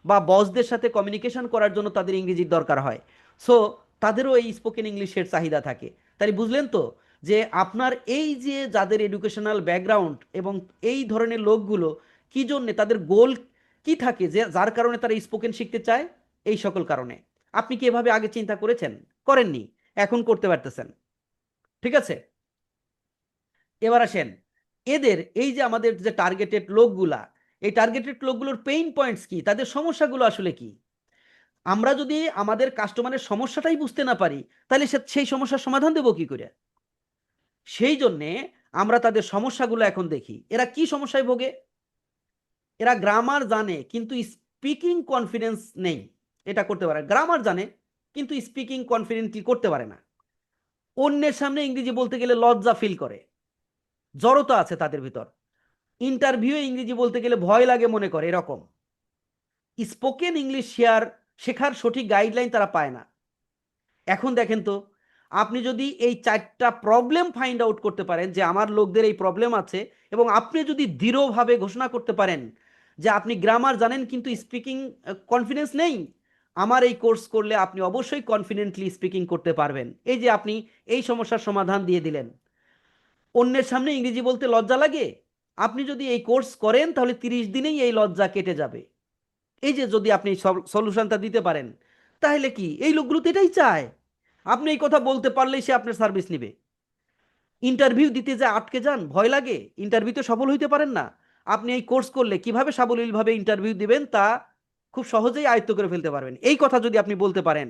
বা বসদের সাথে কমিউনিকেশন করার জন্য তাদের ইংরেজির দরকার হয়। সো তাদেরও এই স্পোকেন ইংলিশের চাহিদা থাকে। তাই বুঝলেন তো যে আপনার এই যে যাদের এডুকেশনাল ব্যাকগ্রাউন্ড এবং এই ধরনের লোকগুলো কি জন্যে, তাদের গোল কি থাকে যে যার কারণে তারা স্পোকেন শিখতে চায়? এই সকল কারণে। আপনি কি এভাবে আগে চিন্তা করেছেন? করেননি, এখন করতে পারতেছেন। ঠিক আছে। এবার আসেন, এদের এই যে আমাদের যে টার্গেটেড লোকগুলা, এই টার্গেটেড লোকগুলোর পেইন পয়েন্টস কি, তাদের সমস্যাগুলো আসলে কি? আমরা যদি আমাদের কাস্টমারের সমস্যাটাই বুঝতে না পারি, তাহলে সেই সমস্যার সমাধান দেবো কি করে? সেই জন্যে আমরা তাদের সমস্যাগুলো এখন দেখি। এরা কি সমস্যায় ভোগে? এরা গ্রামার জানে কিন্তু স্পিকিং কনফিডেন্স নেই। এটা করতে পারে, গ্রামার জানে কিন্তু স্পিকিং কনফিডেন্টলি করতে পারে না। অন্যের সামনে ইংরেজি বলতে গেলে লজ্জা ফিল করে, জড়তা আছে তাদের ভিতর। ইন্টারভিউ ইংরেজি বলতে গেলে ভয় লাগে মনে করে, এরকম। স্পোকেন ইংলিশ শেখার সঠিক গাইডলাইন তারা পায় না। এখন দেখেন তো, আপনি যদি এই 4টা প্রবলেম ফাইন্ড আউট করতে পারেন যে আমার লোকদের এই প্রবলেম আছে, এবং আপনি যদি দৃঢ়ভাবে ঘোষণা করতে পারেন যে আপনি গ্রামার জানেন কিন্তু স্পিকিং কনফিডেন্স নেই, আমার এই কোর্স করলে আপনি অবশ্যই কনফিডেন্টলি স্পিকিং করতে পারবেন। এই যে আপনি এই সমস্যার সমাধান দিয়ে দিলেন। অন্যের সামনে ইংরেজি বলতে লজ্জা লাগে, আপনি যদি এই কোর্স করেন তাহলে 30 দিনেই এই লজ্জা কেটে যাবে। এই যে যদি আপনি সলিউশনটা দিতে পারেন, তাহলে কি এই লোকগুলো তো এটাই চায়। আপনি এই কথা বলতে পারলেই সে আপনার সার্ভিস নিবে। ইন্টারভিউ দিতে যে আটকে যান, ভয় লাগে, ইন্টারভিউতে সফল হইতে পারেন না, আপনি এই কোর্স করলে কিভাবে সাবলীলভাবে ইন্টারভিউ দিবেন তা খুব সহজেই আয়ত্ত করে ফেলতে পারবেন। এই কথা যদি আপনি বলতে পারেন,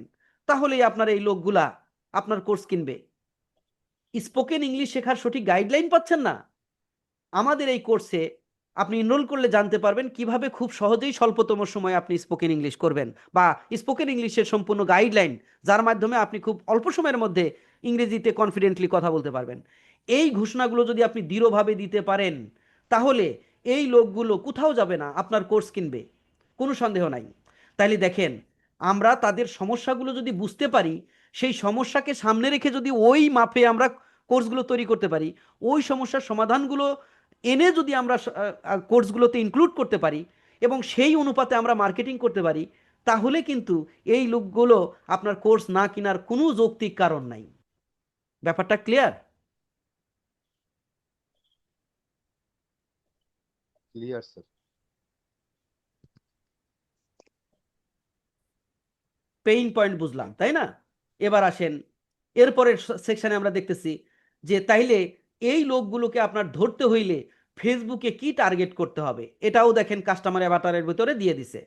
তাহলেই আপনার এই লোকগুলা আপনার কোর্স কিনবে। স্পোকেন ইংলিশ শেখার সঠিক গাইডলাইন পাচ্ছেন না? আমাদের এই কোর্সে আপনি এনরোল করলে জানতে পারবেন কিভাবে খুব সহজেই স্বল্পতম সময়ে আপনি স্পোকেন ইংলিশ করবেন, বা স্পোকেন ইংলিশের সম্পূর্ণ গাইডলাইন, যার মাধ্যমে আপনি খুব অল্প সময়ের মধ্যে ইংরেজিতে কনফিডেন্টলি কথা বলতে পারবেন। এই ঘোষণাগুলো যদি আপনি দৃঢ়ভাবে দিতে পারেন, তাহলে এই লোকগুলো কোথাও যাবে না, আপনার কোর্স কিনবে, কোনো সন্দেহ নাই। তাইলে দেখেন, আমরা তাদের সমস্যাগুলো যদি বুঝতে পারি, সেই সমস্যাকে সামনে রেখে যদি ওই মাপে আমরা কোর্সগুলো তৈরি করতে পারি, ওই সমস্যার সমাধানগুলো এনে যদি আমরা কোর্সগুলোতে ইনক্লুড করতে পারি এবং সেই অনুপাতে আমরা মার্কেটিং করতে পারি, তাহলে কিন্তু এই লোকগুলো আপনার কোর্স না কেনার কোনো যৌক্তিক কারণ নাই। ব্যাপারটা clear? Clear sir. Pain point বুঝলাম, তাই না? এবার আসেন এরপরের সেকশনে আমরা দেখতেছি যে তাইলে এই লোকগুলোকে আপনার ধরতে হইলে ফেসবুকে কি টার্গেট করতে হবে, এটাও দেখেন কাস্টমার অ্যাভাটারের ভিতরে দিয়ে দিছে।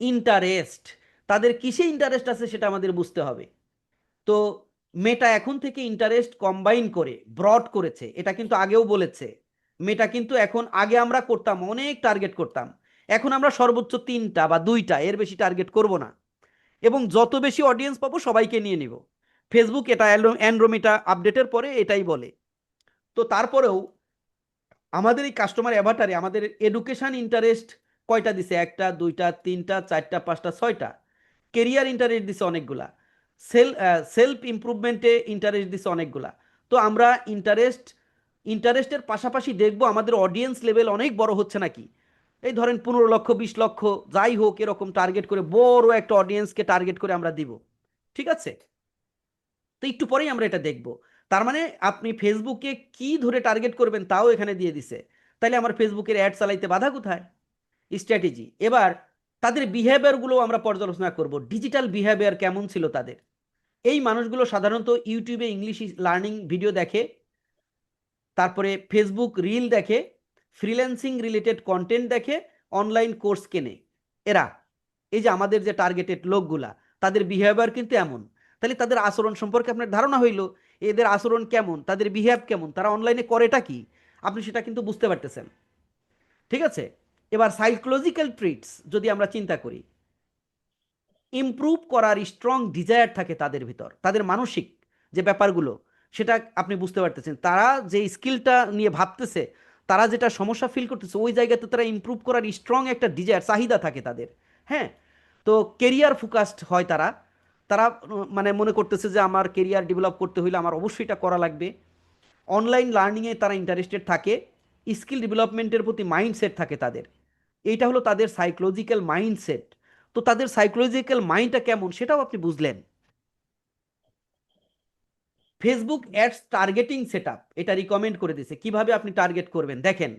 ইন্টারেস্ট, তাদের কিসে ইন্টারেস্ট আছে সেটা আমাদের বুঝতে হবে। তো মেটা এখন থেকে ইন্টারেস্ট কম্বাইন করে ব্রড করেছে, এটা কিন্তু আগেও বলেছে। মেটা কিন্তু এখন, আগে আমরা করতাম অনেক টার্গেট করতাম, এখন আমরা সর্বোচ্চ 3টা বা 2টা, এর বেশি টার্গেট করব না, এবং যত বেশি অডিয়েন্স পাবো সবাইকে নিয়ে নিব। ফেসবুক এটা অ্যান্ড্রোমিটা আপডেটের পরে এটাই বলে। তো তারপরেও আমাদের এই কাস্টমার অ্যাভাটারে আমাদের এডুকেশন ইন্টারেস্ট কয়টা দিছে? 1টা 2টা 3টা 4টা 5টা 6টা। কেরিয়ার ইন্টারেস্ট দিছে অনেকগুলা। সেলফ ইমপ্রুভমেন্টে ইন্টারেস্ট দিছে অনেকগুলা। তো আমরা ইন্টারেস্টের পাশাপাশি দেখব আমাদের অডিয়েন্স লেভেল অনেক বড় হচ্ছে নাকি। এই ধরেন 15 লক্ষ 20 লক্ষ যাই হোক, এরকম টার্গেট করে বড় একটা অডিয়েন্সকে টার্গেট করে আমরা দিব। ঠিক আছে? তো একটু পরেই আমরা এটা দেখব। তার মানে আপনি ফেসবুকে কি ধরে টার্গেট করবেন তাও এখানে দিয়ে দিছে। তাহলে আমার ফেসবুকের অ্যাড চালাইতে বাধা কোথায়? স্ট্র্যাটেজি। এবার তাদের বিহেভিয়ারগুলো আমরা পর্যালোচনা করব, ডিজিটাল বিহেভিয়ার কেমন ছিল তাদের। এই মানুষগুলো সাধারণত ইউটিউবে ইংলিশ লার্নিং ভিডিও দেখে, তারপরে ফেসবুক রিল দেখে, ফ্রিল্যান্সিং রিলেটেড কন্টেন্ট দেখে, অনলাইন কোর্স কেনে। এরা, এই যে আমাদের যে টার্গেটেড লোকগুলা, তাদের বিহেভিয়ার কিন্তু এমন। তাহলে তাদের আচরণ সম্পর্কে আপনার ধারণা হইল, এদের আচরণ কেমন, তাদের বিহেভ কেমন, তারা অনলাইনে করেটা কি, আপনি সেটা কিন্তু বুঝতে পারতেছেন। ঠিক আছে? এবার সাইকোলজিক্যাল ট্রিটস যদি আমরা চিন্তা করি, ইমপ্রুভ করার স্ট্রং ডিজায়ার থাকে তাদের ভিতর, তাদের মানসিক যে ব্যাপারগুলো সেটা আপনি বুঝতে পারতেছেন। তারা যে স্কিলটা নিয়ে ভাবতেছে, তারা যেটা সমস্যা ফিল করতেছে, ওই জায়গাতে তারা ইমপ্রুভ করার স্ট্রং একটা ডিজায়ার, চাহিদা থাকে তাদের। হ্যাঁ। তো কেরিয়ার ফোকাসড হয় তারা। তারা মানে মনে করতেছে যে আমার কেরিয়ার ডেভেলপ করতে হইলে আমার অবশ্যই এটা করা লাগবে। অনলাইন লার্নিংয়ে তারা ইন্টারেস্টেড থাকে, স্কিল ডেভেলপমেন্টের প্রতি মাইন্ডসেট থাকে তাদের। এইটা হলো তাদের সাইকোলজিক্যাল মাইন্ডসেট। তো তাদের সাইকোলজিক্যাল মাইন্ডটা কেমন সেটাও আপনি বুঝলেন। ফেসবুক অ্যাডস টার্গেটিং সেটআপ এটা রিকমেন্ড করে দিছে কিভাবে আপনি টার্গেট করবেন, দেখেন।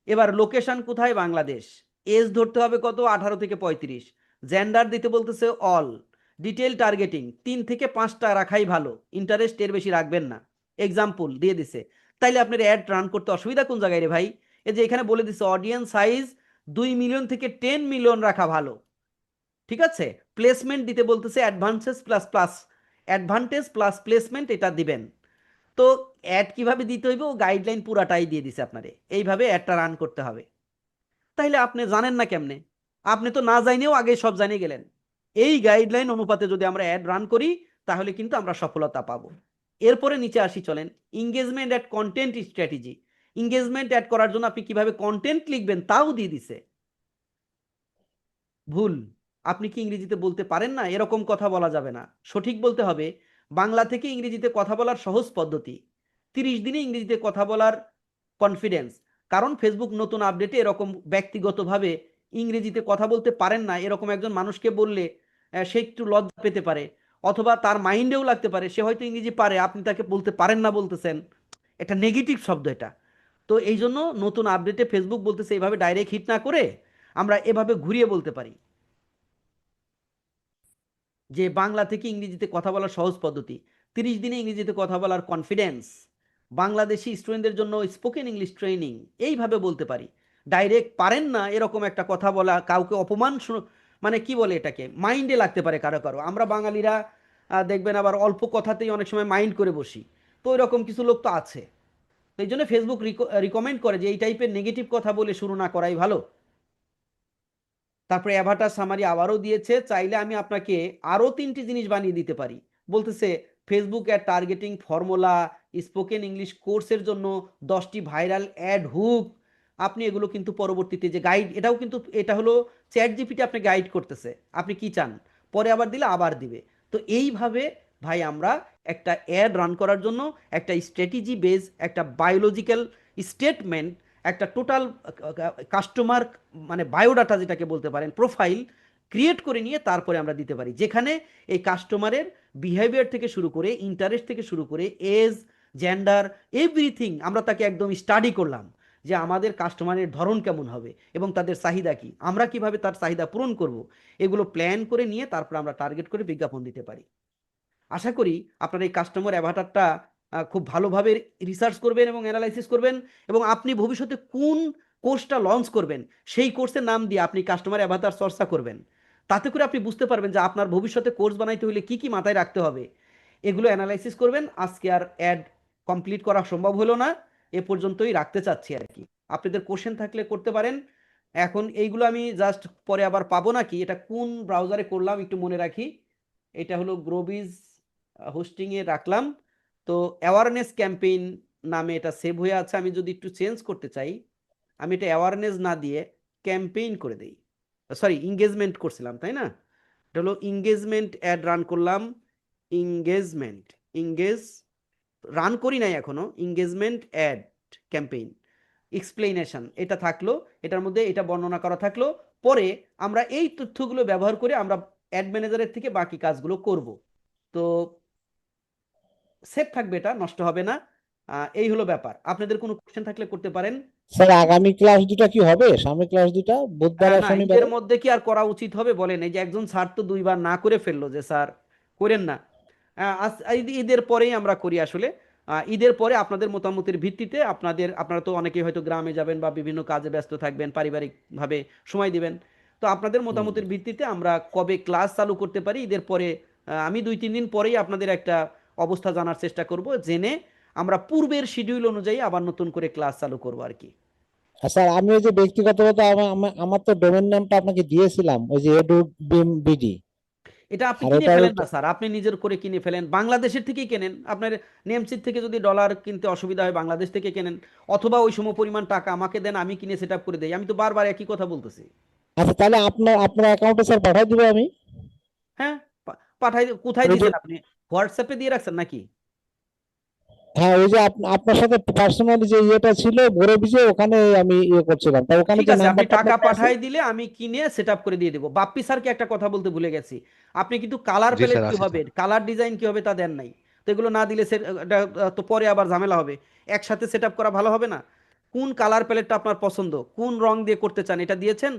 এবার লোকেশন কোথায়? বাংলাদেশ। এজ ধরতে হবে কত? 18 থেকে 35। জেন্ডার দিতে বলতেছে অল। ডিটেল টার্গেটিং 3 থেকে 5টা রাখাই ভালো, ইন্টারেস্ট এর বেশি রাখবেন না। এক্সাম্পল দিয়ে দিছে। তাইলে আপনার অ্যাড রান করতে অসুবিধা কোন জায়গায় রে ভাই? এই যে এখানে বলে দিছে অডিয়েন্স সাইজ 2 মিলিয়ন থেকে 10 মিলিয়ন রাখা ভালো। ঠিক আছে? প্লেসমেন্ট দিতে বলতেছে অ্যাডভান্টেজ প্লাস প্লেসমেন্ট, এটা দিবেন। তো অ্যাড কিভাবে দিতে হইবে ও গাইডলাইন পুরাটাই দিয়ে দিছে আপনারে, এইভাবে অ্যাডটা রান করতে হবে। তাইলে আপনি জানেন না কেমনে? আপনি তো না জানিয়েও আগে সব জানিয়ে গেলেন। এই গাইডলাইন অনুপাতে যদি আমরা অ্যাড রান করি তাহলে কিন্তু আমরা সফলতা পাবো। এরপরে নিচে আসি, চলেন। Engagement ad content strategy. Engagement ad করার জন্য আপনি কিভাবে কন্টেন্ট লিখবেন তাও দিয়ে দিছে। ভুল। আপনি কি ইংরেজিতে বলতে পারেন না? এরকম কথা বলা যাবে না, সঠিক বলতে হবে বাংলা থেকে ইংরেজিতে কথা বলার সহজ পদ্ধতি, 30 দিনে ইংরেজিতে কথা বলার কনফিডেন্স। কারণ ফেসবুক নতুন আপডেটে এরকম ব্যক্তিগতভাবে ইংরেজিতে কথা বলতে পারেন না এরকম একজন মানুষকে বললে সে একটু লজ্জা পেতে পারে, অথবা তার মাইন্ডেও লাগতে পারে সে হয়তো ইংরেজি পারে, আপনি তাকে বলতে পারেন না বলতেছেন, এটা নেগেটিভ শব্দ এটা। তো এই জন্য নতুন আপডেটে ফেসবুক বলতেছে এইভাবে ডাইরেক্ট হিট না করে আমরা এভাবে ঘুরিয়ে বলতে পারি যে বাংলা থেকে ইংরেজিতে কথা বলার সহজ পদ্ধতি, 30 দিনে ইংরেজিতে কথা বলার কনফিডেন্স, বাংলাদেশি স্টুডেন্টদের জন্য স্পোকেন ইংলিশ ট্রেনিং, এইভাবে বলতে পারি। ডাইরেক্ট পারেন না এরকম একটা কথা বলা কাউকে অপমান, মানে কি বলে এটাকে, মাইন্ডে লাগতে পারে কারো কারো। আমরা বাঙালিরা দেখবেন আবার অল্প কথাতেই অনেক সময় মাইন্ড করে বসি। তো এরকম কিছু লোক তো আছে। তো এই জন্য ফেসবুক রিকমেন্ড করে যে এই টাইপের নেগেটিভ কথা বলে শুরু না করাই ভালো। তারপরে অ্যাভাটার সামারি আবারও দিয়েছে, চাইলে আমি আপনাকে আরও 3টি জিনিস বানিয়ে দিতে পারি। বলতেছে Facebook ad targeting formula, spoken English কোর্সের জন্য 10টি ভাইরাল অ্যাড হুক। আপনি এগুলো কিন্তু পরবর্তীতে যে গাইড, এটাও কিন্তু এটা হলো চ্যাট জিপিটি আপনি গাইড করতেছে, আপনি কি চান, পরে আবার দিলে আবার দিবে। তো এইভাবে ভাই আমরা একটা অ্যাড রান করার জন্য একটা স্ট্র্যাটেজি বেস, একটা বায়োলজিক্যাল স্টেটমেন্ট, একটা টোটাল কাস্টমার মানে বায়োডাটা যেটাকে বলতে পারেন প্রোফাইল, ক্রিয়েট করে নিয়ে তারপরে আমরা দিতে পারি, যেখানে এই কাস্টমারের বিহেভিয়ার থেকে শুরু করে, ইন্টারেস্ট থেকে শুরু করে, এজ, জেন্ডার, এভরিথিং আমরা তাকে একদম স্টাডি করলাম যে আমাদের কাস্টমারের ধরন কেমন হবে এবং তাদের চাহিদা কি, আমরা কিভাবে তার চাহিদা পূরণ করব, এগুলো প্ল্যান করে নিয়ে তারপর আমরা টার্গেট করে বিজ্ঞাপন দিতে পারি। আশা করি আপনার এই কাস্টমার অ্যাভাটারটা খুব ভালোভাবে রিসার্চ করবেন এবং অ্যানালাইসিস করবেন, এবং আপনি ভবিষ্যতে কোন কোর্সটা লঞ্চ করবেন সেই কোর্সের নাম দিয়ে আপনি কাস্টমার অ্যাভাটার চর্চা করবেন। তাতে করে আপনি বুঝতে পারবেন যে আপনার ভবিষ্যতে কোর্স বানাইতে হলে কি কি মাথায় রাখতে হবে, এগুলো অ্যানালাইসিস করবেন। আজকে আর অ্যাড কমপ্লিট করা সম্ভব হলো না, এ পর্যন্তই রাখতে চাচ্ছি আর কি। আপনাদের কোশ্চেন থাকলে করতে পারেন। এখন এইগুলো আমি জাস্ট পরে আবার পাবো নাকি, এটা কোন ব্রাউজারে করলাম একটু মনে রাখি। এটা হলো গ্রোবিজ হোস্টিং এ রাখলাম। তো অ্যাওয়ারনেস ক্যাম্পেইন নামে এটা সেভ হয়ে আছে। আমি যদি একটু চেঞ্জ করতে চাই, আমি এটা অ্যাওয়ারনেস না দিয়ে ক্যাম্পেইন করে দেই, সরি এঙ্গেজমেন্ট করছিলাম তাই না, এটা হলো এঙ্গেজমেন্ট অ্যাড রান করলাম। এঙ্গেজমেন্ট, এঙ্গেজ রান করি নাই এখনো, এঙ্গেজমেন্ট অ্যাড ক্যাম্পেইন এক্সপ্লেনেশন এটা থাকলো, এটার মধ্যে এটা বর্ণনা করা থাকলো। পরে আমরা এই তথ্যগুলো ব্যবহার করে আমরা অ্যাড ম্যানেজারের থেকে বাকি কাজগুলো করব। তো সেভ থাকবে, এটা নষ্ট হবে না। এই হলো ব্যাপার। আপনাদের কোনো কোশ্চেন থাকলে করতে পারেন। স্যার আগামী ক্লাস দুটা কি হবে, সামনের ক্লাস দুটা বুধবার আর না, শনিবারে? ঈদের মধ্যে কি আর করা উচিত হবে বলেন? এই যে একজন স্যার তো দুইবার না করে ফেললো যে স্যার করেন না। ঈদের পরেই আমরা করি আসলে। ঈদের পরে আপনাদের মতামতের ভিত্তিতে আপনারা তো অনেকেই হয়তো গ্রামে যাবেন বা বিভিন্ন কাজে ব্যস্ত থাকবেন, পারিবারিকভাবে সময় দিবেন। তো আপনাদের হুম। মতামতের ভিত্তিতে আমরা কবে ক্লাস চালু করতে পারি ঈদের পরে, আমি 2-3 দিন পরেই আপনাদের একটা অবস্থা জানার চেষ্টা করব, জেনে আমরা পূর্বের শিডিউল অনুযায়ী আবার নতুন করে ক্লাস চালু করব আর কি। আর স্যার আমি ওই যে ব্যক্তিগতভাবে আমার তো ডোমেন নামটা আপনাকে দিয়েছিলাম, ওই যে এডু বিডি। এটা আপনি আর কিনে ওটার ফেলেন না স্যার, আপনি নিজের করে কিনে ফেলেন, বাংলাদেশের থেকেই কেনেন। আপনার নেমসিট থেকে যদি ডলার কিনতে অসুবিধা হয় বাংলাদেশ থেকে কেনেন, অথবা ওই সম পরিমাণ টাকা আমাকে দেন, আমি কিনে সেট আপ করে দেই। আমি তো বারবার একই কথা বলতেছি। আচ্ছা, তাহলে আপনার অ্যাকাউন্টে স্যার পাঠিয়ে দিব আমি। হ্যাঁ, পাঠাই। কোথায় ওই যে, দিয়েছেন আপনি? হোয়াটসঅ্যাপে দিয়ে রাখছেন নাকি? হ্যাঁ ওই যে আপনার সাথে পার্সোনালি যে ইয়েটা ছিল বড় বিজে, ওখানে আমি ইয়ে করছিলাম, তা ওখানে ঠিক যে আছে, আপনি নাম্বারটা টাকা আপনার কাছে আছে। পাঠাই দিলে আমি কিনে সেট আপ করে দিয়ে দেবো। বাপ্পি স্যারকে একটা কথা বলতে ভুলে গেছি, আপনি কিন্তু কালার জি প্যালেট স্যার, কি আছে হবে, স্যার। কালার ডিজাইন কি হবে তা দেন নাই। তো এগুলো না দিলে তো পরে আবার ঝামেলা হবে, একসাথে সেট আপ করা ভালো হবে না। কোন কালার প্যালেটটা আপনার পছন্দ, কোন রং দিয়ে করতে চান, এটা দিয়েছেন?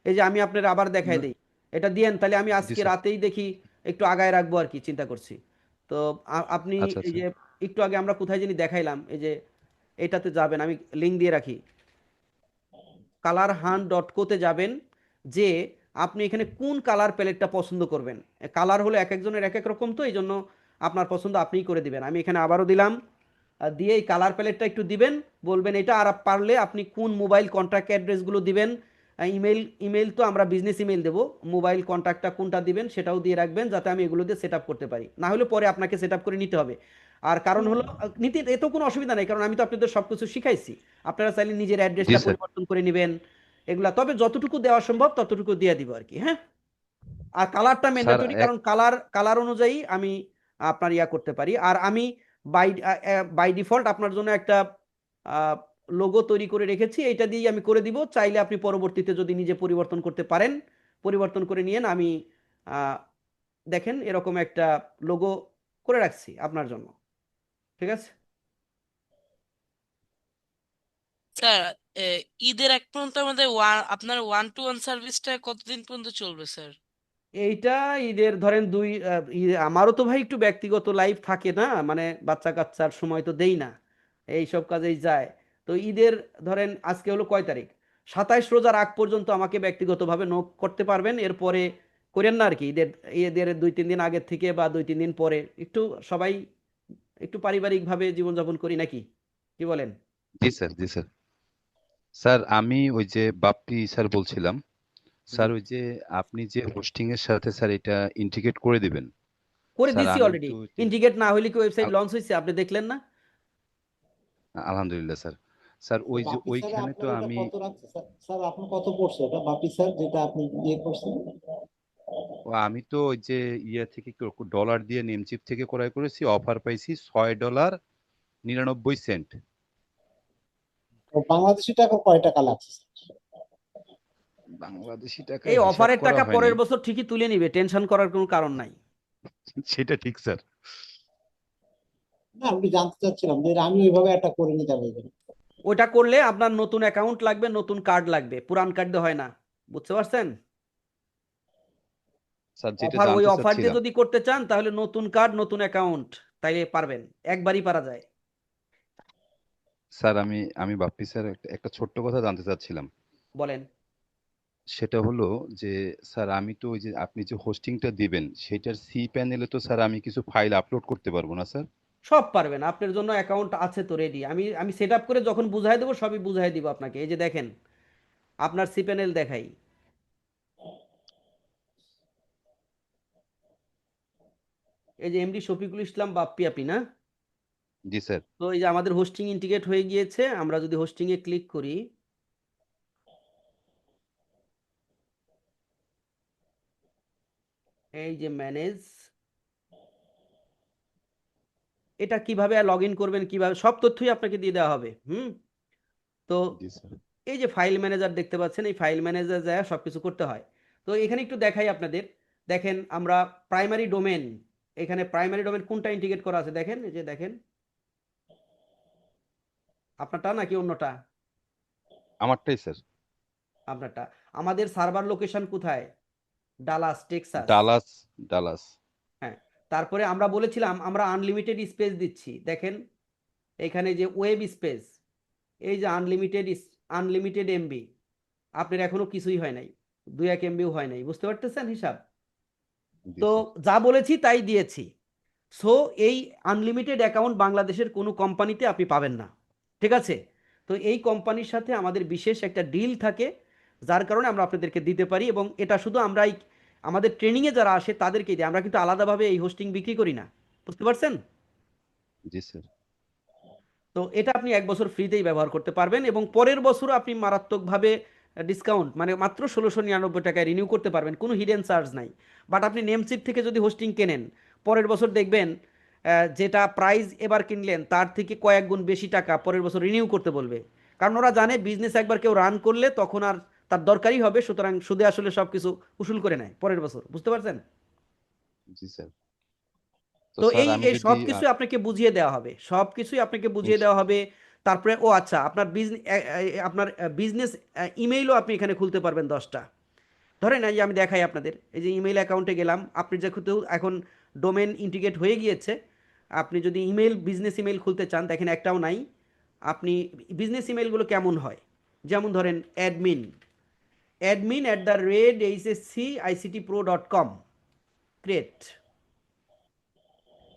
এই যে আমি আপনার আবার দেখাই না, দেই, এটা দিয়েন, তাহলে আমি জি আজকে স্যার। রাতেই দেখি একটু আগায় রাখবো আর কি চিন্তা করছি। তো আপনি আচ্ছা এই আচ্ছা। যে একটু আগে আমরা কোথায় জানি দেখাইলাম, এই যে এটাতে যাবেন, আমি লিঙ্ক দিয়ে রাখি, colorhunt.co-তে যাবেন, যে আপনি এখানে কোন কালার প্যালেটটা পছন্দ করবেন। কালার হলো এক একজনের এক এক রকম, তো এই জন্য আপনার পছন্দ আপনিই করে দিবেন। আমি এখানে আবারও দিলাম, দিয়ে এই কালার প্যালেটটা একটু দিবেন, বলবেন এটা। আর পারলে আপনি কোন মোবাইল কন্ট্যাক্ট অ্যাড্রেসগুলো দিবেন, ইমেল, ইমেল তো আমরা বিজনেস ইমেল দেবো, মোবাইল কন্ট্যাক্টটা কোনটা দিবেন সেটাও দিয়ে রাখবেন, যাতে আমি এগুলো দিয়ে সেট আপ করতে পারি। না হলে পরে আপনাকে সেট আপ করে নিতে হবে। আর কারণ হলো নিতে এত কোনো অসুবিধা নেই, কারণ আমি তো আপনাদের সবকিছু শিখাইছি। আপনারা চাইলে নিজের জি অ্যাড্রেসটা স্যার। পরিবর্তন করে নেবেন এগুলা, তবে যতটুকু দেওয়া সম্ভব ততটুকু দিয়ে দিব আর কি। হ্যাঁ, আর কালারটা স্যার ম্যান্ডেটরি, এক কারণ কালার কালার অনুযায়ী আমি আপনার ইয়া করতে পারি। আর আমি বাই বাই ডিফল্ট আপনার জন্য একটা লোগো তৈরি করে রেখেছি, এটা দিয়েই আমি করে দিব। চাইলে আপনি পরবর্তীতে যদি নিজে পরিবর্তন করতে পারেন, পরিবর্তন করে নিয়েন। আমি আহ, দেখেন এরকম একটা লোগো করে রাখছি আপনার জন্য, ঠিক আছে? স্যার, ঈদের এক পর্যন্ত আমাদের আপনার 1-to-1 সার্ভিসটা কতদিন পর্যন্ত চলবে স্যার? এইটা ঈদের ধরেন আমারও তো ভাই একটু ব্যক্তিগত লাইফ থাকে না, মানে বাচ্চা কাচ্চার সময় তো দেই না, এই সব কাজেই যায়। তো ঈদের ধরেন আজকে হলো কয় তারিখ, 27 রোজার আগ পর্যন্ত আমাকে ব্যক্তিগতভাবে নোক করতে পারবেন। এরপরে করেন না আর কি। ঈদের ঈদের 2-3 দিন আগের থেকে বা 2-3 দিন পরে একটু সবাই একটু পারিবারিকভাবে জীবনযাপন করি নাকি, কি বলেন? জি স্যার, জি স্যার। স্যার আমি ওই যে বাপ্পি স্যার বলছিলাম, জি, স্যার ওই যে আপনি যে হোস্টিং এর সাথে স্যার এটা ইন্টিগ্রেট করে দিবেন। করে স্যার দিছি আমি অলরেডি। একটু ওই যে ইন্টিগ্রেট না হইলে কি ওয়েবসাইট আল- লঞ্চ হয়েছে আপনি দেখলেন না? আলহামদুলিল্লাহ স্যার। স্যার তো ওই যে বাপি স্যার ওইখানে তো আপনার ওটা আমি কত রাখছে স্যার? স্যার আপনার কত পড়ছে ওটা বাপি স্যার, যেটা আপনি ইয়ে করছেন? আমি তো ওই যে ইয়ে থেকে ডলার দিয়ে নেমচিপ থেকে ক্রয় করেছি, অফার পাইছি $6.99। ও বাংলাদেশি টাকা কয় টাকা লাগছে? বাংলাদেশি এই টাকায় হিসাব অফারের করা টাকা হয়নি। পরের বছর ঠিকই তুলে নিবে, টেনশন করার কোনো কারণ নাই। সেটা ঠিক স্যার। না, আমি জানতে চাচ্ছিলাম যে আমি ওইভাবে একটা করে নিতে পারবো কিনা। ওইটা করলে আপনার নতুন অ্যাকাউন্ট লাগবে, নতুন কার্ড লাগবে, পুরান কার্ড দিয়ে হয় না। বুঝতে পারছেন? স্যার যেটা ওই জানতে অফার দিয়ে চাচ্ছিলাম, যদি করতে চান তাহলে নতুন কার্ড নতুন অ্যাকাউন্ট, তাইলে পারবেন, একবারই পারা যায়। স্যার আমি বাপ্পি স্যার একটা ছোট্ট কথা জানতে চাচ্ছিলাম। বলেন। সেটা হলো যে স্যার আমি তো ওই যে আপনি যে হোস্টিংটা দিবেন সেটার সি প্যানেলে তো স্যার আমি কিছু ফাইল আপলোড করতে পারবো না স্যার? সব পারবেন, আপনার জন্য অ্যাকাউন্ট আছে তো রেডি। আমি আমি সেট আপ করে যখন বুঝাই দেবো সবই বুঝাই দিব আপনাকে। এই যে দেখেন, আপনার সি প্যানেল দেখাই। এই যে এমডি শফিকুল ইসলাম বাপ্পি, আপনি না? জি স্যার। তো এই যে আমাদের হোস্টিং ইন্টিগ্রেট হয়ে গিয়েছে, আমরা যদি হোস্টিং এ ক্লিক করি, এই যে ম্যানেজ, এটা কিভাবে লগ ইন করবেন, কিভাবে, সব তথ্যই আপনাকে দিয়ে দেওয়া হবে। তো জি স্যার। এই যে ফাইল ম্যানেজার দেখতে পাচ্ছেন, এই ফাইল ম্যানেজার যায় সবকিছু করতে হয়। তো এখানে একটু দেখাই আপনাদের। দেখেন আমরা প্রাইমারি ডোমেন, এখানে প্রাইমারি ডোমেন কোনটা ইন্টিগ্রেট করা আছে দেখেন, এই যে দেখেন, আপনারটা নাকি অন্যটা? আমারটাই স্যার। আপনারটা। আমাদের সার্ভার লোকেশন কোথায়? Dallas Texas. ডালাস। ডালাস। হ্যাঁ। তারপরে আমরা বলেছিলাম আমরা আনলিমিটেড স্পেস দিচ্ছি, দেখেন এখানে যে ওয়েব স্পেস, এই যে আনলিমিটেড, আনলিমিটেড এমবি, আপনার এখনো কিছুই হয় নাই, 2-1 এমবিও হয় নাই। বুঝতে পারতেছেন হিসাব? জি তো স্যার। যা বলেছি তাই দিয়েছি। সো এই আনলিমিটেড অ্যাকাউন্ট বাংলাদেশের কোনো কোম্পানিতে আপনি পাবেন না। ঠিক আছে? তো এই কোম্পানির সাথে আমাদের বিশেষ একটা ডিল থাকে, যার কারণে আমরা আপনাদেরকে দিতে পারি, এবং এটা শুধু আমরাই, আমাদের ট্রেনিংয়ে যারা আসে তাদেরকেই দিই, আমরা কিন্তু আলাদাভাবে এই হোস্টিং বিক্রি করি না। বুঝতে পারছেন? জি স্যার। তো এটা আপনি 1 বছর ফ্রিতেই ব্যবহার করতে পারবেন, এবং পরের বছর আপনি মারাত্মকভাবে ডিসকাউন্ট, মানে মাত্র 1699 টাকায় রিনিউ করতে পারবেন, কোনো হিডেন চার্জ নাই। বাট আপনি নেমসিপ থেকে যদি হোস্টিং কেনেন, পরের বছর দেখবেন যেটা প্রাইস এবার কিনলেন তার থেকে কয়েক গুণ বেশি টাকা পরের বছর রিনিউ করতে বলবে। কারণ ওরা জানে বিজনেস একবার কেউ রান করলে তখন আর তার দরকারই হবে, সুতরাং সুদে আসলে সব কিছু উসুল করে নেয় পরের বছর। বুঝতে পারছেন? জি স্যার। তো তো স্যার এই আমি এই যদি সব কিছুই আপনাকে বুঝিয়ে দেওয়া হবে, সব কিছুই আপনাকে বুঝিয়ে দেওয়া হবে। তারপরে ও আচ্ছা, আপনার বিজনেস, আপনার বিজনেস ইমেইলও আপনি এখানে খুলতে পারবেন 10টা। ধরেন এই যে আমি দেখাই আপনাদের, এই যে ইমেইল অ্যাকাউন্টে গেলাম, আপনি যেহেতু এখন ডোমেন ইন্টিগ্রেট হয়ে গিয়েছে, আপনি যদি ইমেইল, বিজনেস ইমেইল খুলতে চান, দেখেন একটাও নাই। আপনি বিজনেস ইমেইলগুলো কেমন হয়, যেমন ধরেন অ্যাডমিন, admin@hscictpro.com, ক্রিয়েট।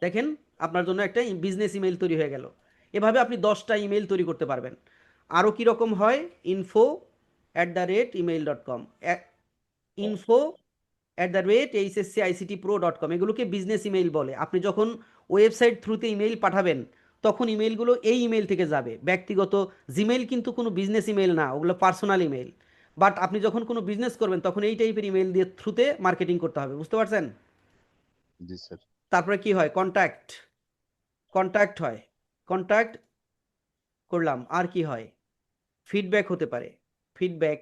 দেখেন আপনার জন্য একটা বিজনেস ইমেল তৈরি হয়ে গেল। এভাবে আপনি 10টা ইমেল তৈরি করতে পারবেন। আরও কীরকম হয়, info@email.com, info@hscictpro.com, এগুলোকে বিজনেস ইমেইল বলে। আপনি যখন ওয়েবসাইট থ্রুতে ইমেইল পাঠাবেন তখন ইমেইলগুলো এই ইমেইল থেকে যাবে। ব্যক্তিগত জিমেইল কিন্তু কোনো বিজনেস ইমেইল না, ওগুলো পার্সোনাল ইমেইল। বাট আপনি যখন কোনো বিজনেস করবেন তখন এই টাইপের ইমেইল দিয়ে থ্রুতে মার্কেটিং করতে হবে। বুঝতে পারছেন? জি স্যার। তারপরে কি হয়, কন্ট্যাক্ট, কন্ট্যাক্ট হয়, কন্ট্যাক্ট করলাম। আর কি হয়, ফিডব্যাক হতে পারে, ফিডব্যাক।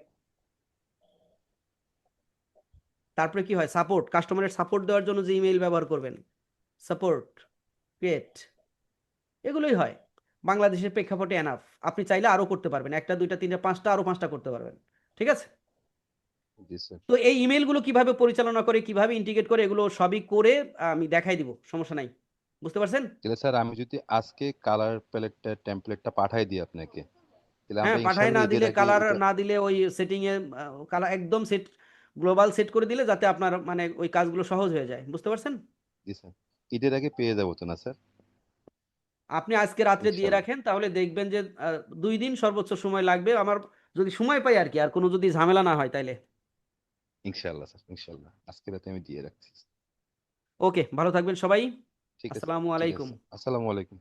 তারপরে কি হয়, সাপোর্ট, কাস্টমারের সাপোর্ট দেওয়ার জন্য যে ইমেইল ব্যবহার করবেন, সাপোর্ট, ক্রিয়েট, এগুলোই হয়। বাংলাদেশের প্রেক্ষাপটে এনাফ। আপনি চাইলে আরো করতে পারবেন, 1টা 2টা 3টা 5টা, আরো 5টা করতে পারবেন। ঠিক আছে? জি স্যার। তো এই ইমেইলগুলো কিভাবে পরিচালনা করে, কিভাবে ইন্টিগ্রেট করে, এগুলো সবই করে আমি দেখাই দিব, সমস্যা নাই। বুঝতে পারছেন? তাহলে স্যার আমি যদি আজকে কালার প্যালেটটা টেমপ্লেটটা পাঠাই দিই আপনাকে, তাহলে হ্যাঁ, আমরা পাঠায় ইনশাল্লাহ না ঈদের দিলে, আগে কালার এটা। না দিলে ওই সেটিং এ কালার একদম সেট, গ্লোবাল সেট করে দিলে যাতে আপনার মানে ওই কাজগুলো সহজ হয়ে যায়। বুঝতে পারছেন? জি স্যার। ঈদের আগে পেয়ে যাবো তো না স্যার? আপনি আজকে রাত্রে দিয়ে ইনশাল্লাহ। রাখেন, তাহলে দেখবেন যে 2 দিন সর্বোচ্চ সময় লাগবে আমার, যদি সময় পাই আর কি, আর কোনো যদি ঝামেলা না হয় তাইলে। ইনশাল্লাহ স্যার, ইনশাল্লাহ আজকে রাতে আমি দিয়ে রাখছি। ওকে, ভালো থাকবেন সবাই। ঠিক আছে। আসসালামু ঠিক আছে আলাইকুম। স্যার, আসসালামু আলাইকুম।